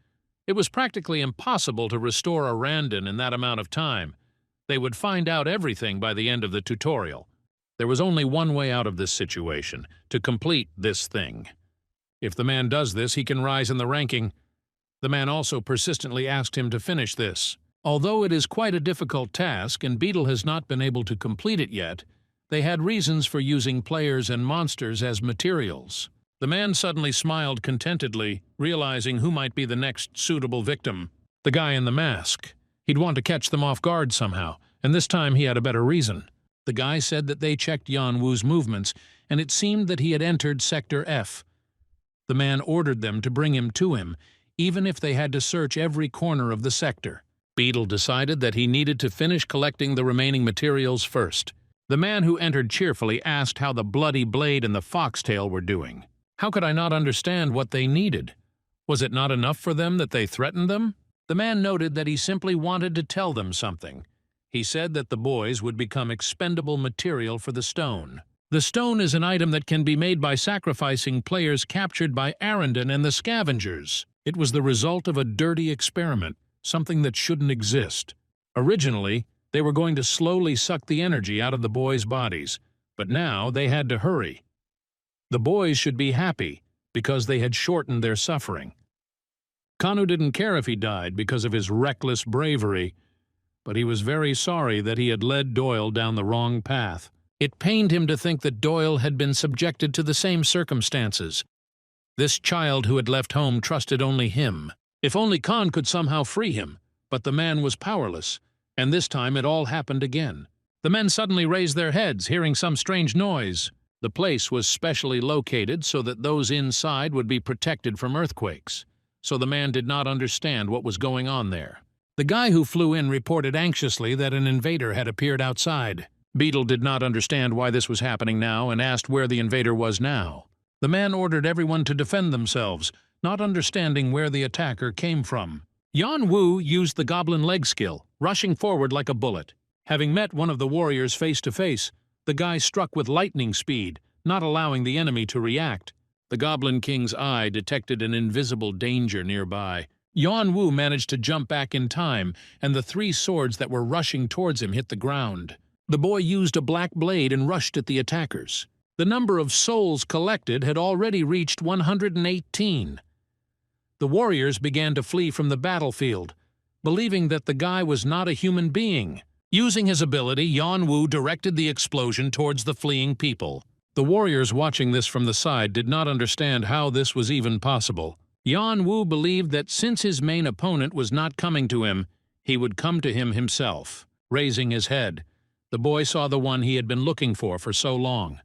It was practically impossible to restore Arandon in that amount of time. They would find out everything by the end of the tutorial. There was only one way out of this situation, to complete this thing. If the man does this, he can rise in the ranking. The man also persistently asked him to finish this. Although it is quite a difficult task and Beetle has not been able to complete it yet, they had reasons for using players and monsters as materials. The man suddenly smiled contentedly, realizing who might be the next suitable victim. The guy in the mask. He'd want to catch them off guard somehow, and this time he had a better reason. The guy said that they checked Yanwu's movements, and it seemed that he had entered Sector F. The man ordered them to bring him to him, even if they had to search every corner of the sector. Beetle decided that he needed to finish collecting the remaining materials first. The man who entered cheerfully asked how the bloody blade and the foxtail were doing. How could I not understand what they needed? Was it not enough for them that they threatened them? The man noted that he simply wanted to tell them something. He said that the boys would become expendable material for the stone. The stone is an item that can be made by sacrificing players captured by Arandon and the scavengers. It was the result of a dirty experiment, something that shouldn't exist. Originally, they were going to slowly suck the energy out of the boys' bodies, but now they had to hurry. The boys should be happy, because they had shortened their suffering. Kanu didn't care if he died because of his reckless bravery, but he was very sorry that he had led Doyle down the wrong path. It pained him to think that Doyle had been subjected to the same circumstances. This child who had left home trusted only him. If only Khan could somehow free him, but the man was powerless. And this time it all happened again. The men suddenly raised their heads, hearing some strange noise. The place was specially located so that those inside would be protected from earthquakes, so the man did not understand what was going on there. The guy who flew in reported anxiously that an invader had appeared outside. Beetle did not understand why this was happening now and asked where the invader was now. The man ordered everyone to defend themselves, not understanding where the attacker came from. Yanwu used the goblin leg skill, rushing forward like a bullet. Having met one of the warriors face to face, the guy struck with lightning speed, not allowing the enemy to react. The Goblin King's eye detected an invisible danger nearby. Yanwu managed to jump back in time, and the 3 swords that were rushing towards him hit the ground. The boy used a black blade and rushed at the attackers. The number of souls collected had already reached 118. The warriors began to flee from the battlefield, believing that the guy was not a human being. Using his ability, Yanwu directed the explosion towards the fleeing people. The warriors watching this from the side did not understand how this was even possible. Yanwu believed that since his main opponent was not coming to him, he would come to him himself. Raising his head, The boy saw the one he had been looking for so long.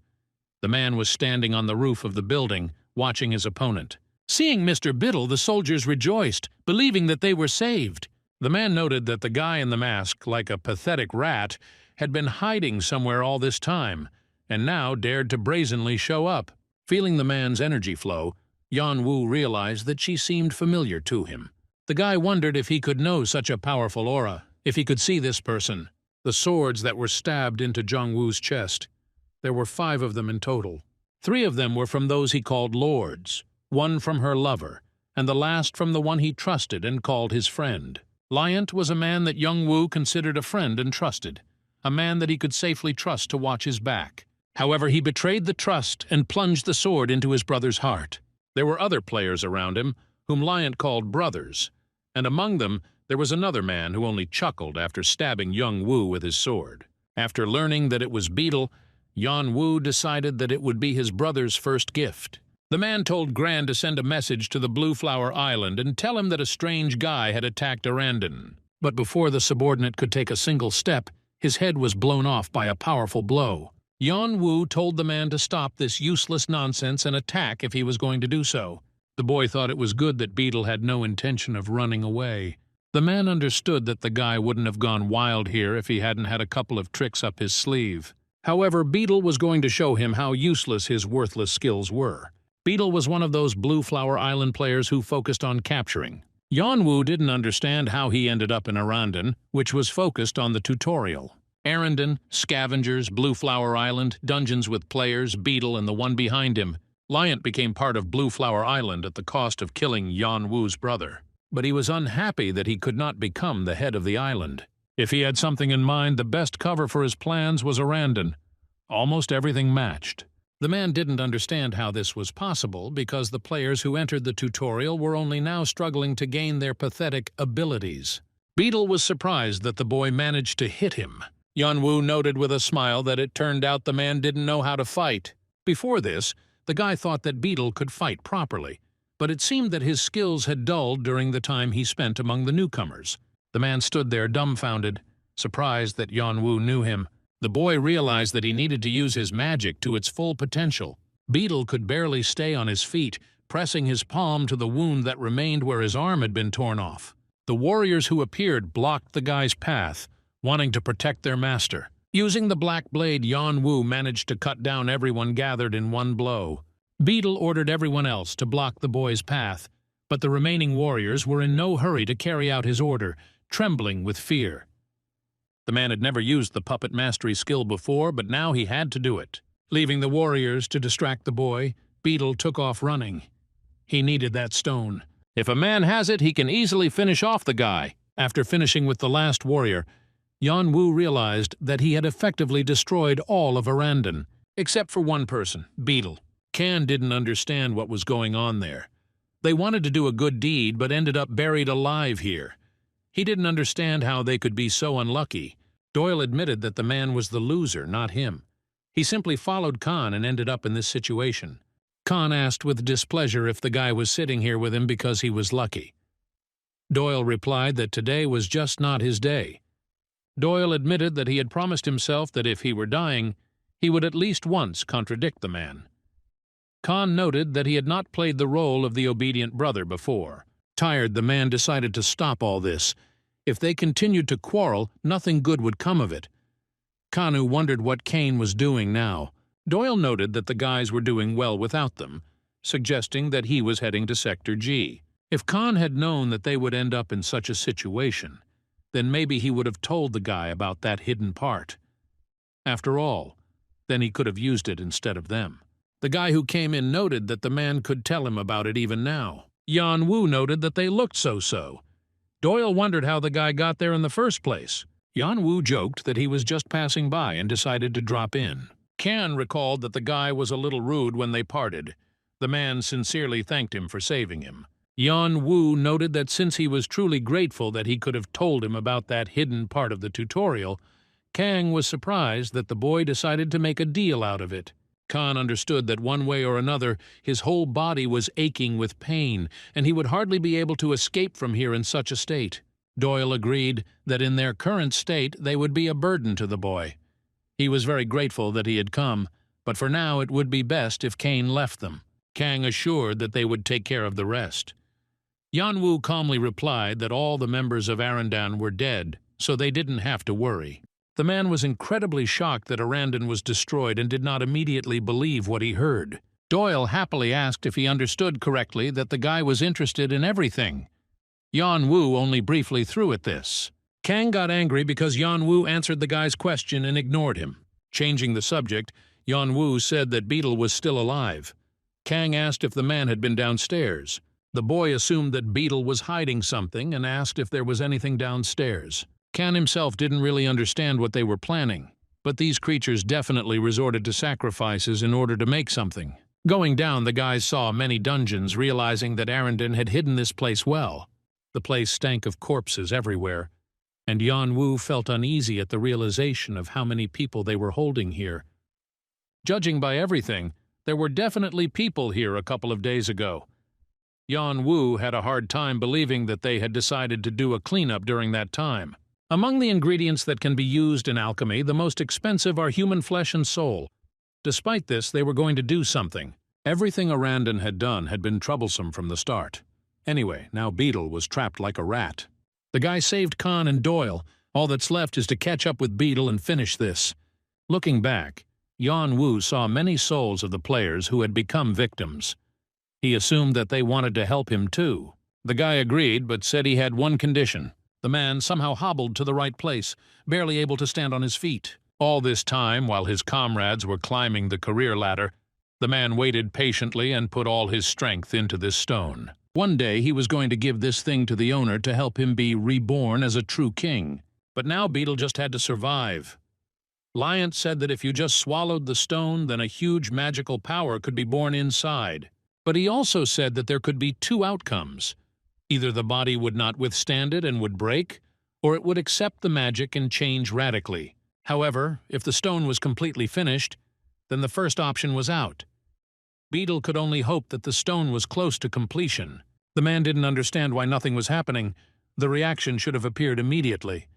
The man was standing on the roof of the building, watching his opponent. Seeing Mr. Biddle, the soldiers rejoiced, believing that they were saved. The man noted that the guy in the mask, like a pathetic rat, had been hiding somewhere all this time, and now dared to brazenly show up. Feeling the man's energy flow, Yanwu realized that she seemed familiar to him. The guy wondered if he could know such a powerful aura, if he could see this person. The swords that were stabbed into Zhongwu's chest. There were 5 of them in total. 3 of them were from those he called lords, 1 from her lover, and the last from the one he trusted and called his friend. Liant was a man that Yangwu considered a friend and trusted, a man that he could safely trust to watch his back. However, he betrayed the trust and plunged the sword into his brother's heart. There were other players around him, whom Liant called brothers, and among them there was another man who only chuckled after stabbing Yangwu with his sword. After learning that it was Beetle, Yanwu decided that it would be his brother's first gift. The man told Gran to send a message to the Blue Flower Island and tell him that a strange guy had attacked Arandon. But before the subordinate could take a single step, his head was blown off by a powerful blow. Yanwu told the man to stop this useless nonsense and attack if he was going to do so. The boy thought it was good that Beetle had no intention of running away. The man understood that the guy wouldn't have gone wild here if he hadn't had a couple of tricks up his sleeve. However, Beetle was going to show him how useless his worthless skills were. Beetle was one of those Blue Flower Island players who focused on capturing. Yanwu didn't understand how he ended up in Arandon, which was focused on the tutorial. Arandon, scavengers, Blue Flower Island, dungeons with players, Beetle, and the one behind him. Liant became part of Blue Flower Island at the cost of killing Yanwu's brother. But he was unhappy that he could not become the head of the island. If he had something in mind, the best cover for his plans was Arandon. Almost everything matched. The man didn't understand how this was possible because the players who entered the tutorial were only now struggling to gain their pathetic abilities. Beetle was surprised that the boy managed to hit him. Yanwu noted with a smile that it turned out the man didn't know how to fight. Before this, the guy thought that Beetle could fight properly, but it seemed that his skills had dulled during the time he spent among the newcomers. The man stood there dumbfounded, surprised that Yanwu knew him. The boy realized that he needed to use his magic to its full potential. Beetle could barely stay on his feet, pressing his palm to the wound that remained where his arm had been torn off. The warriors who appeared blocked the guy's path, wanting to protect their master. Using the black blade, Yanwu managed to cut down everyone gathered in one blow. Beetle ordered everyone else to block the boy's path, but the remaining warriors were in no hurry to carry out his order, trembling with fear. The man had never used the puppet mastery skill before, but now he had to do it. Leaving the warriors to distract the boy, Beetle took off running. He needed that stone. If a man has it, he can easily finish off the guy. After finishing with the last warrior, Yanwu realized that he had effectively destroyed all of Arandon, except for one person, Beetle. Can didn't understand what was going on there. They wanted to do a good deed, but ended up buried alive here. He didn't understand how they could be so unlucky. Doyle admitted that the man was the loser, not him. He simply followed Khan and ended up in this situation. Khan asked with displeasure if the guy was sitting here with him because he was lucky. Doyle replied that today was just not his day. Doyle admitted that he had promised himself that if he were dying, he would at least once contradict the man. Khan noted that he had not played the role of the obedient brother before. Tired, the man decided to stop all this. If they continued to quarrel, nothing good would come of it. Kanu wondered what Kane was doing now. Doyle noted that the guys were doing well without them, suggesting that he was heading to Sector G. If Khan had known that they would end up in such a situation, then maybe he would have told the guy about that hidden part. After all, then he could have used it instead of them. The guy who came in noted that the man could tell him about it even now. Yanwu noted that they looked so-so. Doyle wondered how the guy got there in the first place. Yanwu joked that he was just passing by and decided to drop in. Kan recalled that the guy was a little rude when they parted. The man sincerely thanked him for saving him. Yanwu noted that since he was truly grateful that he could have told him about that hidden part of the tutorial, Kang was surprised that the boy decided to make a deal out of it. Khan understood that one way or another his whole body was aching with pain, and he would hardly be able to escape from here in such a state. Doyle agreed that in their current state they would be a burden to the boy. He was very grateful that he had come, but for now it would be best if Cain left them. Kang assured that they would take care of the rest. Yanwu calmly replied that all the members of Arandon were dead, so they didn't have to worry. The man was incredibly shocked that Arandon was destroyed and did not immediately believe what he heard. Doyle happily asked if he understood correctly that the guy was interested in everything. Yanwu only briefly threw at this. Kang got angry because Yanwu answered the guy's question and ignored him. Changing the subject, Yanwu said that Beetle was still alive. Kang asked if the man had been downstairs. The boy assumed that Beetle was hiding something and asked if there was anything downstairs. Kang himself didn't really understand what they were planning, but these creatures definitely resorted to sacrifices in order to make something. Going down, the guys saw many dungeons, realizing that Arandon had hidden this place well. The place stank of corpses everywhere, and Yanwu felt uneasy at the realization of how many people they were holding here. Judging by everything, there were definitely people here a couple of days ago. Yanwu had a hard time believing that they had decided to do a cleanup during that time. Among the ingredients that can be used in alchemy, the most expensive are human flesh and soul. Despite this, they were going to do something. Everything Arandon had done had been troublesome from the start. Anyway, now Beetle was trapped like a rat. The guy saved Khan and Doyle. All that's left is to catch up with Beetle and finish this. Looking back, Yanwu saw many souls of the players who had become victims. He assumed that they wanted to help him too. The guy agreed, but said he had one condition. The man somehow hobbled to the right place, barely able to stand on his feet. All this time, while his comrades were climbing the career ladder, the man waited patiently and put all his strength into this stone. One day he was going to give this thing to the owner to help him be reborn as a true king. But now Beetle just had to survive. Liant said that if you just swallowed the stone, then a huge magical power could be born inside. But he also said that there could be two outcomes. Either the body would not withstand it and would break, or it would accept the magic and change radically. However, if the stone was completely finished, then the first option was out. Beetle could only hope that the stone was close to completion. The man didn't understand why nothing was happening. The reaction should have appeared immediately.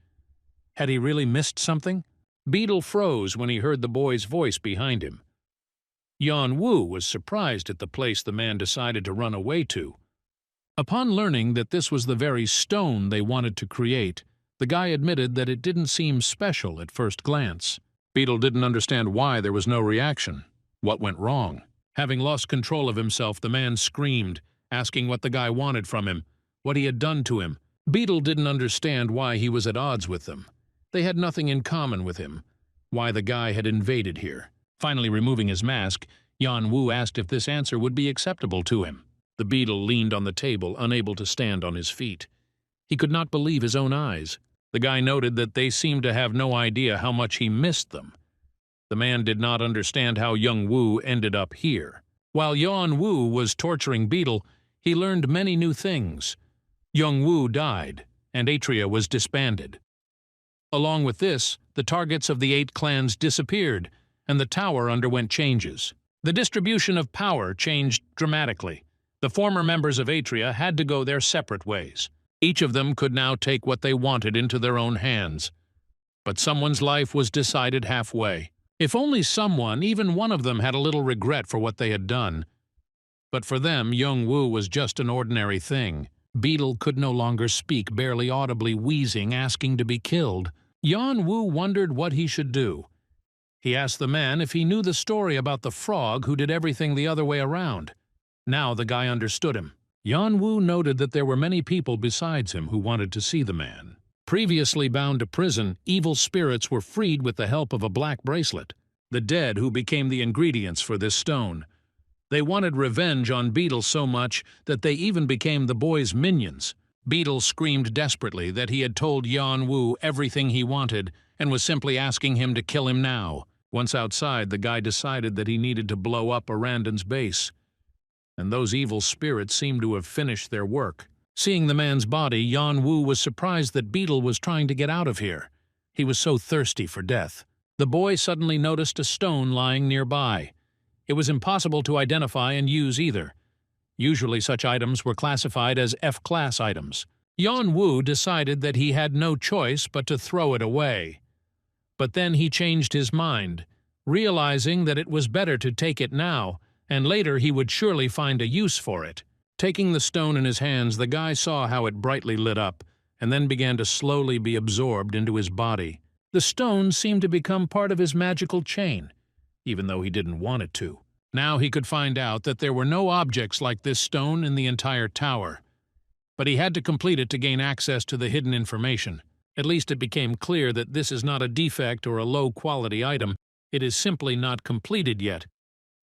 Had he really missed something? Beetle froze when he heard the boy's voice behind him. Yanwu was surprised at the place the man decided to run away to. Upon learning that this was the very stone they wanted to create, the guy admitted that it didn't seem special at first glance. Beetle didn't understand why there was no reaction. What went wrong? Having lost control of himself, the man screamed, asking what the guy wanted from him, what he had done to him. Beetle didn't understand why he was at odds with them. They had nothing in common with him. Why the guy had invaded here. Finally removing his mask, Yanwu asked if this answer would be acceptable to him. The beetle leaned on the table, unable to stand on his feet. He could not believe his own eyes. The guy noted that they seemed to have no idea how much he missed them. The man did not understand how young Wu ended up here. While Yuan Wu was torturing Beetle, he learned many new things. Young Wu died, and Atria was disbanded. Along with this, the targets of the 8 clans disappeared, and the tower underwent changes. The distribution of power changed dramatically. The former members of Atria had to go their separate ways. Each of them could now take what they wanted into their own hands. But someone's life was decided halfway. If only someone, even one of them, had a little regret for what they had done. But for them, young Wu was just an ordinary thing. Beetle could no longer speak, barely audibly wheezing, asking to be killed. Yuan Wu wondered what he should do. He asked the man if he knew the story about the frog who did everything the other way around. Now the guy understood him. Yuan Wu noted that there were many people besides him who wanted to see the man. Previously bound to prison, evil spirits were freed with the help of a black bracelet. The dead who became the ingredients for this stone. They wanted revenge on Beetle so much that they even became the boy's minions. Beetle screamed desperately that he had told Yuan Wu everything he wanted and was simply asking him to kill him now. Once outside, the guy decided that he needed to blow up Arandon's base. And those evil spirits seemed to have finished their work. Seeing the man's body, Yuan Wu was surprised that Beetle was trying to get out of here. He was so thirsty for death. The boy suddenly noticed a stone lying nearby. It was impossible to identify and use either. Usually such items were classified as F-class items. Yuan Wu decided that he had no choice but to throw it away. But then he changed his mind, realizing that it was better to take it now, and later he would surely find a use for it. Taking the stone in his hands, the guy saw how it brightly lit up, and then began to slowly be absorbed into his body. The stone seemed to become part of his magical chain, even though he didn't want it to. Now he could find out that there were no objects like this stone in the entire tower. But he had to complete it to gain access to the hidden information. At least it became clear that this is not a defect or a low-quality item. It is simply not completed yet,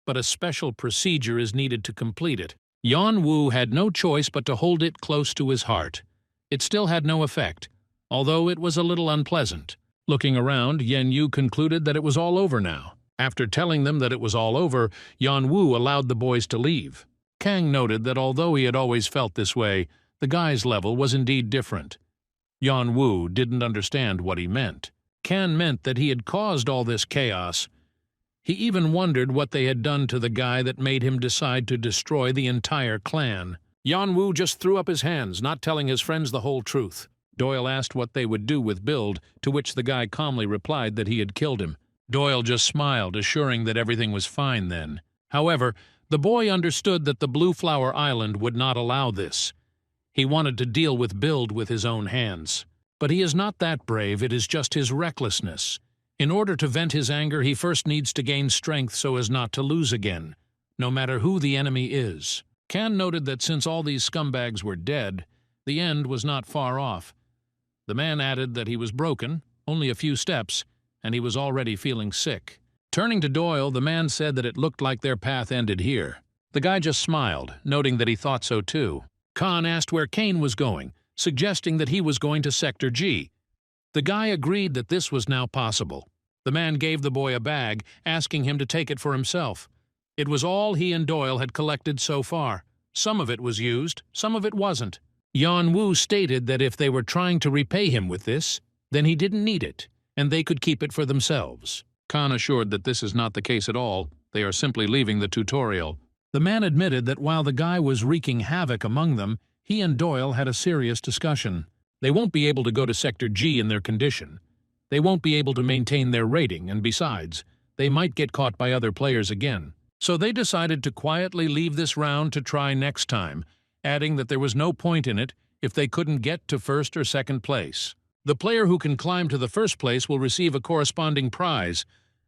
but a special procedure is needed to complete it. Yan Wu had no choice but to hold it close to his heart. It still had no effect, although it was a little unpleasant. Looking around, Yan Yu concluded that it was all over now. After telling them that it was all over, Yan Wu allowed the boys to leave. Kang noted that although he had always felt this way, the guy's level was indeed different. Yan Wu didn't understand what he meant. Kan meant that he had caused all this chaos. He even wondered what they had done to the guy that made him decide to destroy the entire clan. Yan Wu just threw up his hands, not telling his friends the whole truth. Doyle asked what they would do with Build, to which the guy calmly replied that he had killed him. Doyle just smiled, assuring that everything was fine then. However, the boy understood that the Blue Flower Island would not allow this. He wanted to deal with Build with his own hands. But he is not that brave, it is just his recklessness. In order to vent his anger, he first needs to gain strength so as not to lose again, no matter who the enemy is. Kan noted that since all these scumbags were dead, the end was not far off. The man added that he was broken, only a few steps, and he was already feeling sick. Turning to Doyle, the man said that it looked like their path ended here. The guy just smiled, noting that he thought so too. Khan asked where Kane was going, suggesting that he was going to Sector G. The guy agreed that this was now possible. The man gave the boy a bag, asking him to take it for himself. It was all he and Doyle had collected so far. Some of it was used, some of it wasn't. Yan Wu stated that if they were trying to repay him with this, then he didn't need it, and they could keep it for themselves. Khan assured that this is not the case at all. They are simply leaving the tutorial. The man admitted that while the guy was wreaking havoc among them, he and Doyle had a serious discussion. They won't be able to go to Sector G in their condition. They won't be able to maintain their rating, and besides, they might get caught by other players again. So they decided to quietly leave this round to try next time, adding that there was no point in it if they couldn't get to first or second place. The player who can climb to the first place will receive a corresponding prize.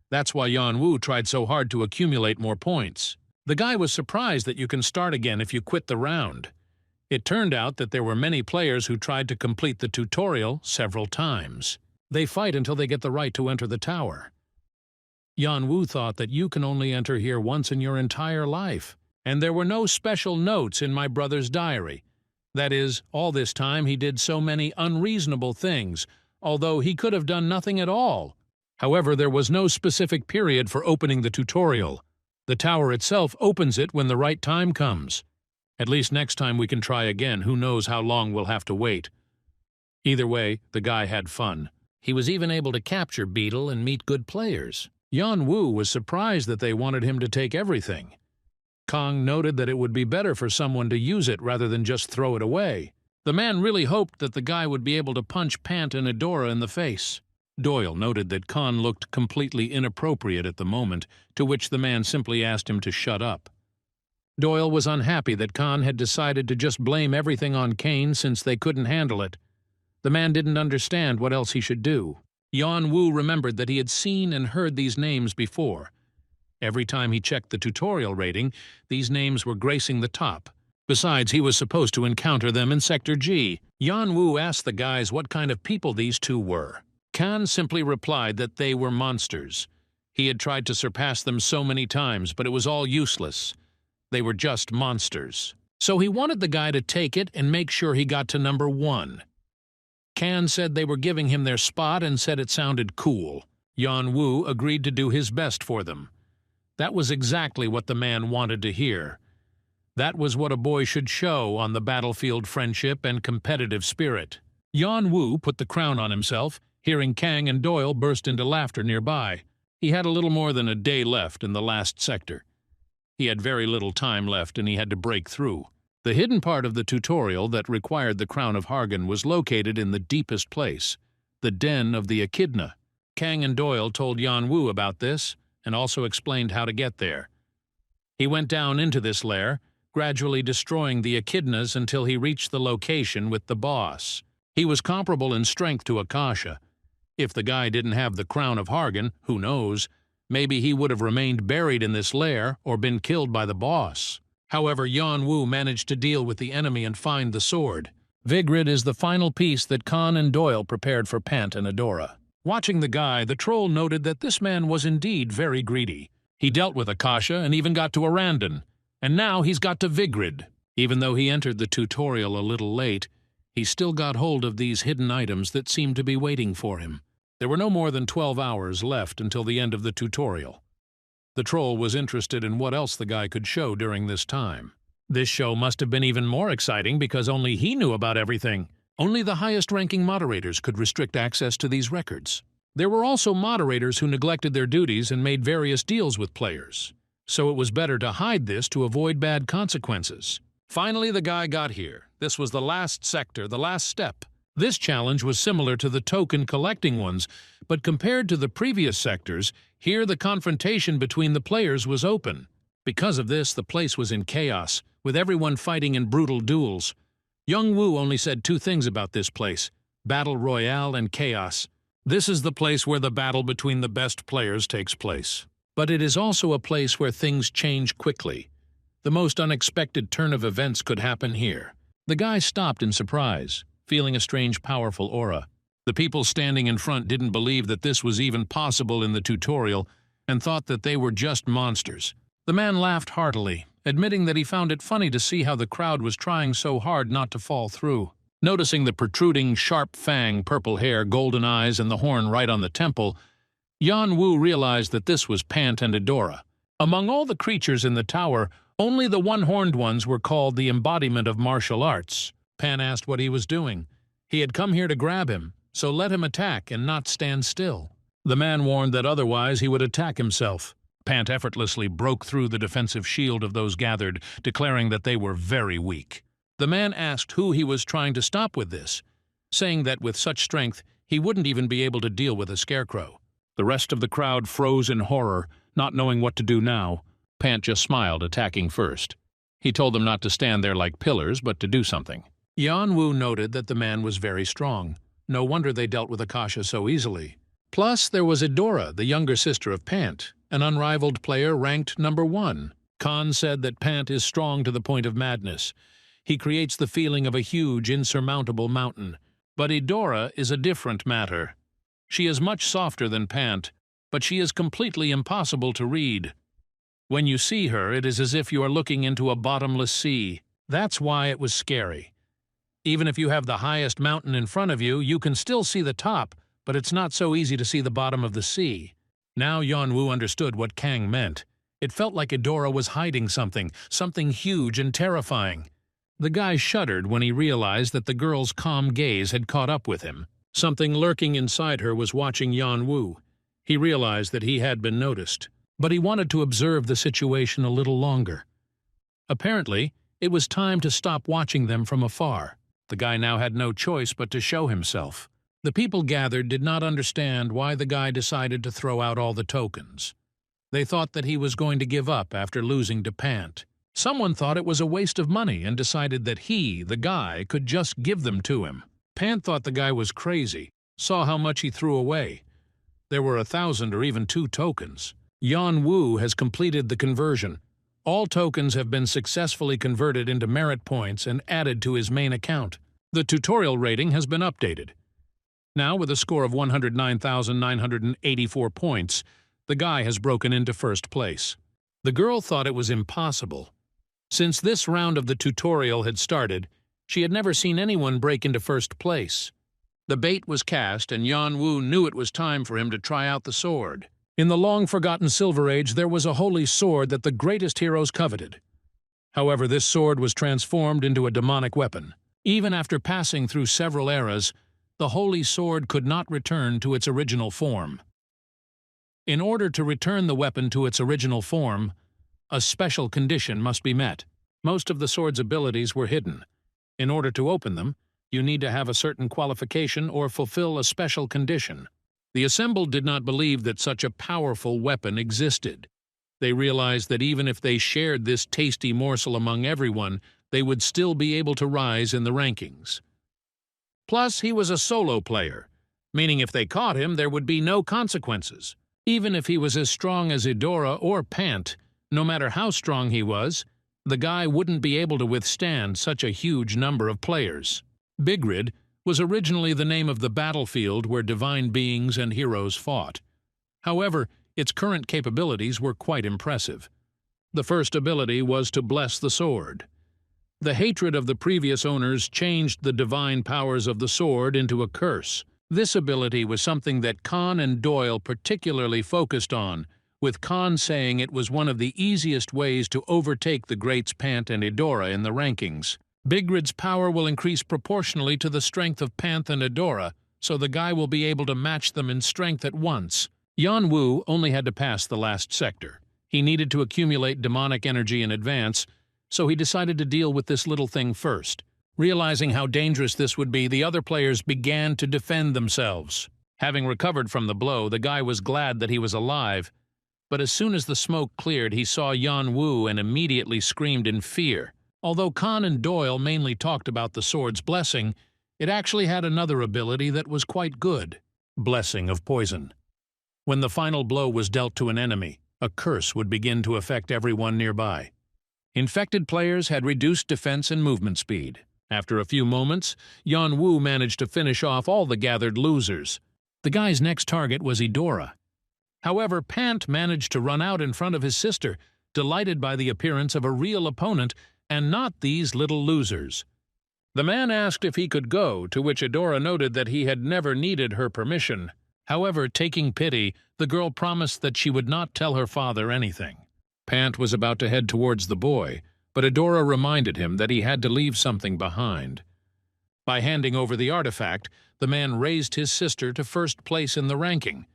That's why Yan Wu tried so hard to accumulate more points. The guy was surprised that you can start again if you quit the round. It turned out that there were many players who tried to complete the tutorial several times. They fight until they get the right to enter the tower. Yan Wu thought that you can only enter here once in your entire life, and there were no special notes in my brother's diary. That is, all this time he did so many unreasonable things, although he could have done nothing at all. However, there was no specific period for opening the tutorial. The tower itself opens it when the right time comes. At least next time we can try again. Who knows how long we'll have to wait. Either way, the guy had fun. He was even able to capture Beetle and meet good players. Yan Wu was surprised that they wanted him to take everything. Kong noted that it would be better for someone to use it rather than just throw it away. The man really hoped that the guy would be able to punch Pant and Adora in the face. Doyle noted that Khan looked completely inappropriate at the moment, to which the man simply asked him to shut up. Doyle was unhappy that Khan had decided to just blame everything on Kane since they couldn't handle it. The man didn't understand what else he should do. Yan Wu remembered that he had seen and heard these names before. Every time he checked the tutorial rating, these names were gracing the top. Besides, he was supposed to encounter them in Sector G. Yan Wu asked the guys what kind of people these two were. Khan simply replied that they were monsters. He had tried to surpass them so many times, but it was all useless. They were just monsters. So he wanted the guy to take it and make sure he got to number 1. Khan said they were giving him their spot and said it sounded cool. Yan Wu agreed to do his best for them. That was exactly what the man wanted to hear. That was what a boy should show on the battlefield: friendship and competitive spirit. Yan Wu put the crown on himself, hearing Kang and Doyle burst into laughter nearby. He had a little more than a day left in the last sector. He had very little time left and he had to break through. The hidden part of the tutorial that required the crown of Hargan was located in the deepest place, the den of the Echidna. Kang and Doyle told Yan Wu about this and also explained how to get there. He went down into this lair, gradually destroying the echidnas until he reached the location with the boss. He was comparable in strength to Akasha. If the guy didn't have the crown of Hargan, who knows, maybe he would have remained buried in this lair or been killed by the boss. However, Yan Wu managed to deal with the enemy and find the sword. Vigrid is the final piece that Khan and Doyle prepared for Pant and Adora. Watching the guy, the troll noted that this man was indeed very greedy. He dealt with Akasha and even got to Arandon, and now he's got to Vigrid. Even though he entered the tutorial a little late, he still got hold of these hidden items that seemed to be waiting for him. There were no more than 12 hours left until the end of the tutorial. The troll was interested in what else the guy could show during this time. This show must have been even more exciting because only he knew about everything. Only the highest-ranking moderators could restrict access to these records. There were also moderators who neglected their duties and made various deals with players. So it was better to hide this to avoid bad consequences. Finally, the guy got here. This was the last sector, the last step. This challenge was similar to the token-collecting ones, but compared to the previous sectors, here the confrontation between the players was open. Because of this, the place was in chaos, with everyone fighting in brutal duels. Young Wu only said two things about this place: battle royale and chaos. This is the place where the battle between the best players takes place. But it is also a place where things change quickly. The most unexpected turn of events could happen here. The guy stopped in surprise, feeling a strange, powerful aura. The people standing in front didn't believe that this was even possible in the tutorial and thought that they were just monsters. The man laughed heartily, admitting that he found it funny to see how the crowd was trying so hard not to fall through. Noticing the protruding, sharp fang, purple hair, golden eyes, and the horn right on the temple, Yan Wu realized that this was Pant and Adora. Among all the creatures in the tower, only the one-horned ones were called the embodiment of martial arts. Pant asked what he was doing. He had come here to grab him, so let him attack and not stand still. The man warned that otherwise he would attack himself. Pant effortlessly broke through the defensive shield of those gathered, declaring that they were very weak. The man asked who he was trying to stop with this, saying that with such strength he wouldn't even be able to deal with a scarecrow. The rest of the crowd froze in horror, not knowing what to do now. Pant just smiled, attacking first. He told them not to stand there like pillars, but to do something. Yan Wu noted that the man was very strong. No wonder they dealt with Akasha so easily. Plus, there was Adora, the younger sister of Pant, an unrivaled player ranked number 1. Khan said that Pant is strong to the point of madness. He creates the feeling of a huge, insurmountable mountain. But Adora is a different matter. She is much softer than Pant, but she is completely impossible to read. When you see her, it is as if you are looking into a bottomless sea. That's why it was scary. Even if you have the highest mountain in front of you, you can still see the top, but it's not so easy to see the bottom of the sea. Now Yan Wu understood what Kang meant. It felt like Adora was hiding something huge and terrifying. The guy shuddered when he realized that the girl's calm gaze had caught up with him. Something lurking inside her was watching Yan Wu. He realized that he had been noticed, but he wanted to observe the situation a little longer. Apparently, it was time to stop watching them from afar. The guy now had no choice but to show himself. The people gathered did not understand why the guy decided to throw out all the tokens. They thought that he was going to give up after losing to Pant. Someone thought it was a waste of money and decided that he, the guy, could just give them to him. Pant thought the guy was crazy, saw how much he threw away. There were 1,000 or even 2 tokens. Yan Wu has completed the conversion. All tokens have been successfully converted into merit points and added to his main account. The tutorial rating has been updated. Now, with a score of 109,984 points, the guy has broken into first place. The girl thought it was impossible. Since this round of the tutorial had started, she had never seen anyone break into first place. The bait was cast, and Yan Wu knew it was time for him to try out the sword. In the long-forgotten Silver Age, there was a holy sword that the greatest heroes coveted. However, this sword was transformed into a demonic weapon. Even after passing through several eras, the holy sword could not return to its original form. In order to return the weapon to its original form, a special condition must be met. Most of the sword's abilities were hidden. In order to open them, you need to have a certain qualification or fulfill a special condition. The assembled did not believe that such a powerful weapon existed. They realized that even if they shared this tasty morsel among everyone, they would still be able to rise in the rankings. Plus, he was a solo player, meaning if they caught him, there would be no consequences. Even if he was as strong as Idora or Pant, no matter how strong he was, the guy wouldn't be able to withstand such a huge number of players. Bigrid was originally the name of the battlefield where divine beings and heroes fought. However, its current capabilities were quite impressive. The first ability was to bless the sword. The hatred of the previous owners changed the divine powers of the sword into a curse. This ability was something that Khan and Doyle particularly focused on, with Khan saying it was one of the easiest ways to overtake the greats Pant and Idora in the rankings. Bigrid's power will increase proportionally to the strength of Pant and Idora, so the guy will be able to match them in strength at once. Yan Wu only had to pass the last sector. He needed to accumulate demonic energy in advance, so he decided to deal with this little thing first. Realizing how dangerous this would be, the other players began to defend themselves. Having recovered from the blow, the guy was glad that he was alive, but as soon as the smoke cleared, he saw Yan Wu and immediately screamed in fear. Although Khan and Doyle mainly talked about the sword's blessing, it actually had another ability that was quite good: Blessing of Poison. When the final blow was dealt to an enemy, a curse would begin to affect everyone nearby. Infected players had reduced defense and movement speed. After a few moments, Yan Wu managed to finish off all the gathered losers. The guy's next target was Idora. However, Pant managed to run out in front of his sister, delighted by the appearance of a real opponent and not these little losers. The man asked if he could go, to which Idora noted that he had never needed her permission. However, taking pity, the girl promised that she would not tell her father anything. Pant was about to head towards the boy, but Idora reminded him that he had to leave something behind. By handing over the artifact, the man raised his sister to first place in the ranking.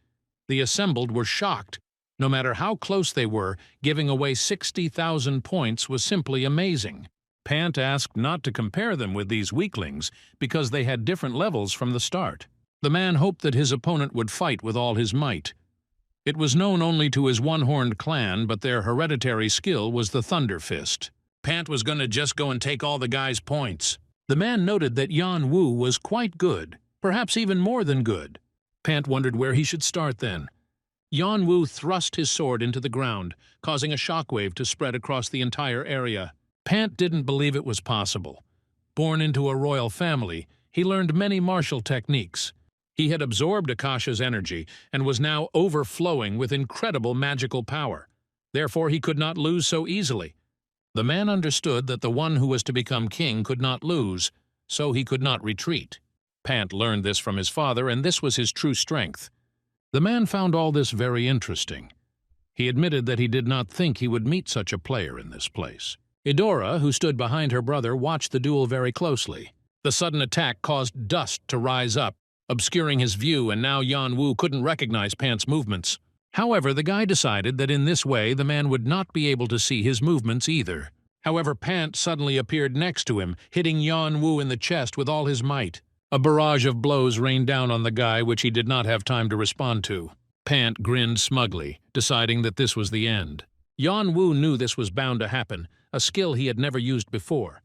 The assembled were shocked. No matter how close they were, giving away 60,000 points was simply amazing. Pant asked not to compare them with these weaklings because they had different levels from the start. The man hoped that his opponent would fight with all his might. It was known only to his one-horned clan, but their hereditary skill was the Thunder Fist. Pant was going to just go and take all the guy's points. The man noted that Yan Wu was quite good, perhaps even more than good. Pant wondered where he should start then. Yan Wu thrust his sword into the ground, causing a shockwave to spread across the entire area. Pant didn't believe it was possible. Born into a royal family, he learned many martial techniques. He had absorbed Akasha's energy and was now overflowing with incredible magical power. Therefore, he could not lose so easily. The man understood that the one who was to become king could not lose, so he could not retreat. Pant learned this from his father, and this was his true strength. The man found all this very interesting. He admitted that he did not think he would meet such a player in this place. Idora, who stood behind her brother, watched the duel very closely. The sudden attack caused dust to rise up, obscuring his view, and now Yan Wu couldn't recognize Pant's movements. However, the guy decided that in this way the man would not be able to see his movements either. However, Pant suddenly appeared next to him, hitting Yan Wu in the chest with all his might. A barrage of blows rained down on the guy, which he did not have time to respond to. Pant grinned smugly, deciding that this was the end. Yan Wu knew this was bound to happen, a skill he had never used before.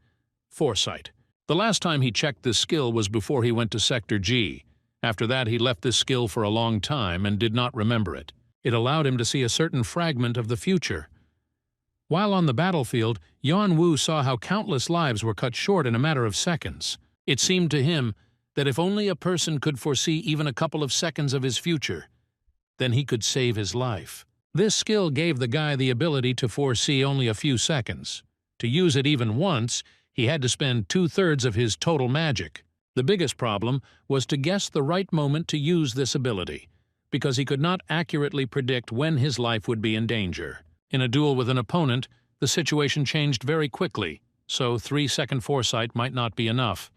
Foresight. The last time he checked this skill was before he went to Sector G. After that, he left this skill for a long time and did not remember it. It allowed him to see a certain fragment of the future. While on the battlefield, Yan Wu saw how countless lives were cut short in a matter of seconds. It seemed to him that if only a person could foresee even a couple of seconds of his future, then he could save his life. This skill gave the guy the ability to foresee only a few seconds. To use it even once, he had to spend 2/3 of his total magic. The biggest problem was to guess the right moment to use this ability, because he could not accurately predict when his life would be in danger. In a duel with an opponent, the situation changed very quickly, so 3-second foresight might not be enough.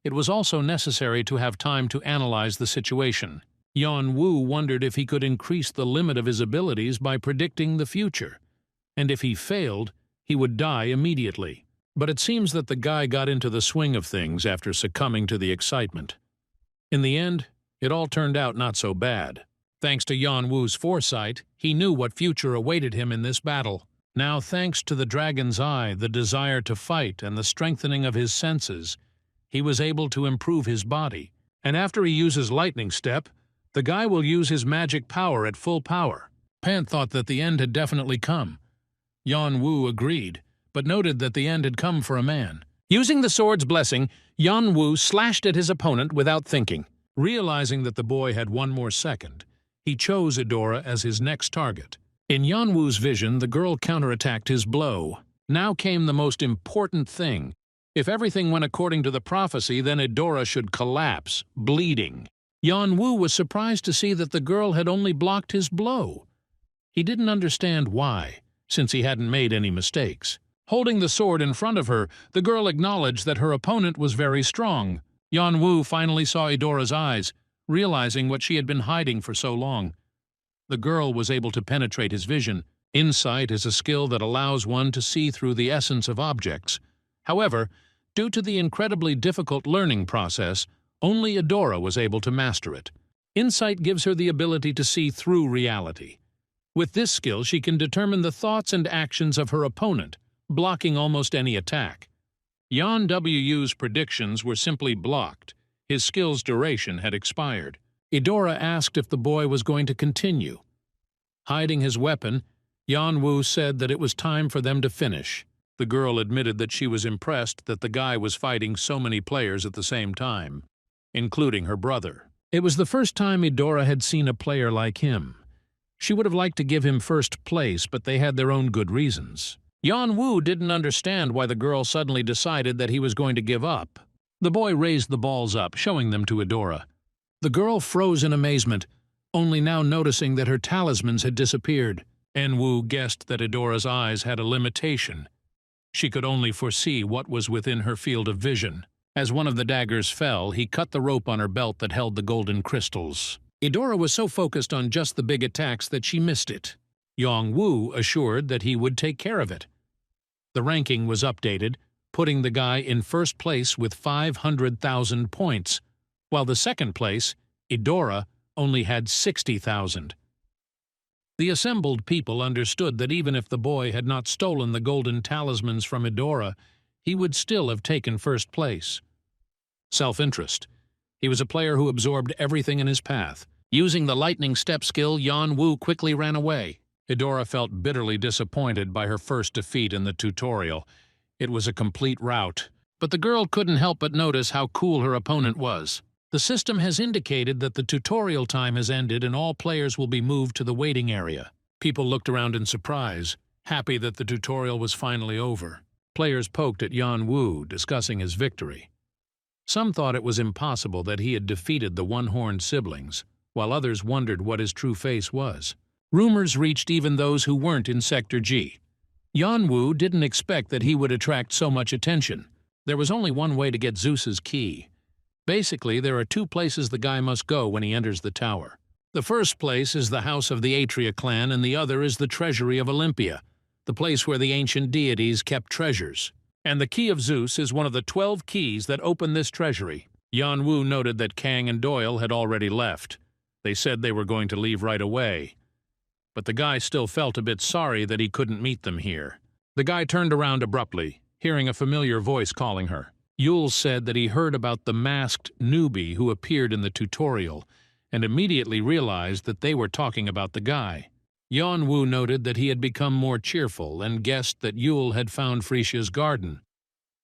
It was also necessary to have time to analyze the situation. Yan Wu wondered if he could increase the limit of his abilities by predicting the future, and if he failed, he would die immediately. But it seems that the guy got into the swing of things after succumbing to the excitement. In the end, It all turned out not so bad. Thanks to Yan Wu's foresight, he knew what future awaited him in this battle. Now, thanks to the dragon's eye, the desire to fight, and the strengthening of his senses, he was able to improve his body. And after he uses lightning step, the guy will use his magic power at full power. Pan thought that the end had definitely come. Yan Wu agreed, but noted that the end had come for a man. Using the sword's blessing, Yan Wu slashed at his opponent without thinking. Realizing that the boy had one more second, he chose Idora as his next target. In Yan Wu's vision, the girl counterattacked his blow. Now came the most important thing. If everything went according to the prophecy, then Idora should collapse, bleeding. Yan Wu was surprised to see that the girl had only blocked his blow. He didn't understand why, since he hadn't made any mistakes. Holding the sword in front of her, the girl acknowledged that her opponent was very strong. Yan Wu finally saw Idora's eyes, realizing what she had been hiding for so long. The girl was able to penetrate his vision. Insight is a skill that allows one to see through the essence of objects. However, due to the incredibly difficult learning process, only Idora was able to master it. Insight gives her the ability to see through reality. With this skill, she can determine the thoughts and actions of her opponent, blocking almost any attack. Yan Wu's predictions were simply blocked. His skill's duration had expired. Idora asked if the boy was going to continue. Hiding his weapon, Yan Wu said that it was time for them to finish. The girl admitted that she was impressed that the guy was fighting so many players at the same time, including her brother. It was the first time Idora had seen a player like him. She would have liked to give him first place, but they had their own good reasons. Yan Wu didn't understand why the girl suddenly decided that he was going to give up. The boy raised the balls up, showing them to Idora. The girl froze in amazement, only now noticing that her talismans had disappeared. Yan Wu guessed that Idora's eyes had a limitation. She could only foresee what was within her field of vision. As one of the daggers fell, he cut the rope on her belt that held the golden crystals. Idora was so focused on just the big attacks that she missed it. Yan Wu assured that he would take care of it. The ranking was updated, putting the guy in first place with 500,000 points, while the second place, Idora, only had 60,000. The assembled people understood that even if the boy had not stolen the golden talismans from Idora, he would still have taken first place. Self-interest. He was a player who absorbed everything in his path. Using the lightning step skill, Yan Wu quickly ran away. Idora felt bitterly disappointed by her first defeat in the tutorial. It was a complete rout. But the girl couldn't help but notice how cool her opponent was. The system has indicated that the tutorial time has ended and all players will be moved to the waiting area. People looked around in surprise, happy that the tutorial was finally over. Players poked at Yan Wu, discussing his victory. Some thought it was impossible that he had defeated the one-horned siblings, while others wondered what his true face was. Rumors reached even those who weren't in Sector G. Yan Wu didn't expect that he would attract so much attention. There was only one way to get Zeus's key. Basically, there are two places the guy must go when he enters the tower. The first place is the house of the Atria clan, and the other is the treasury of Olympia, the place where the ancient deities kept treasures. And the key of Zeus is one of the 12 keys that open this treasury. Yan Wu noted that Kang and Doyle had already left. They said they were going to leave right away. But the guy still felt a bit sorry that he couldn't meet them here. The guy turned around abruptly, hearing a familiar voice calling her. Yule said that he heard about the masked newbie who appeared in the tutorial, and immediately realized that they were talking about the guy. Yan Wu noted that he had become more cheerful and guessed that Yule had found Frisia's garden.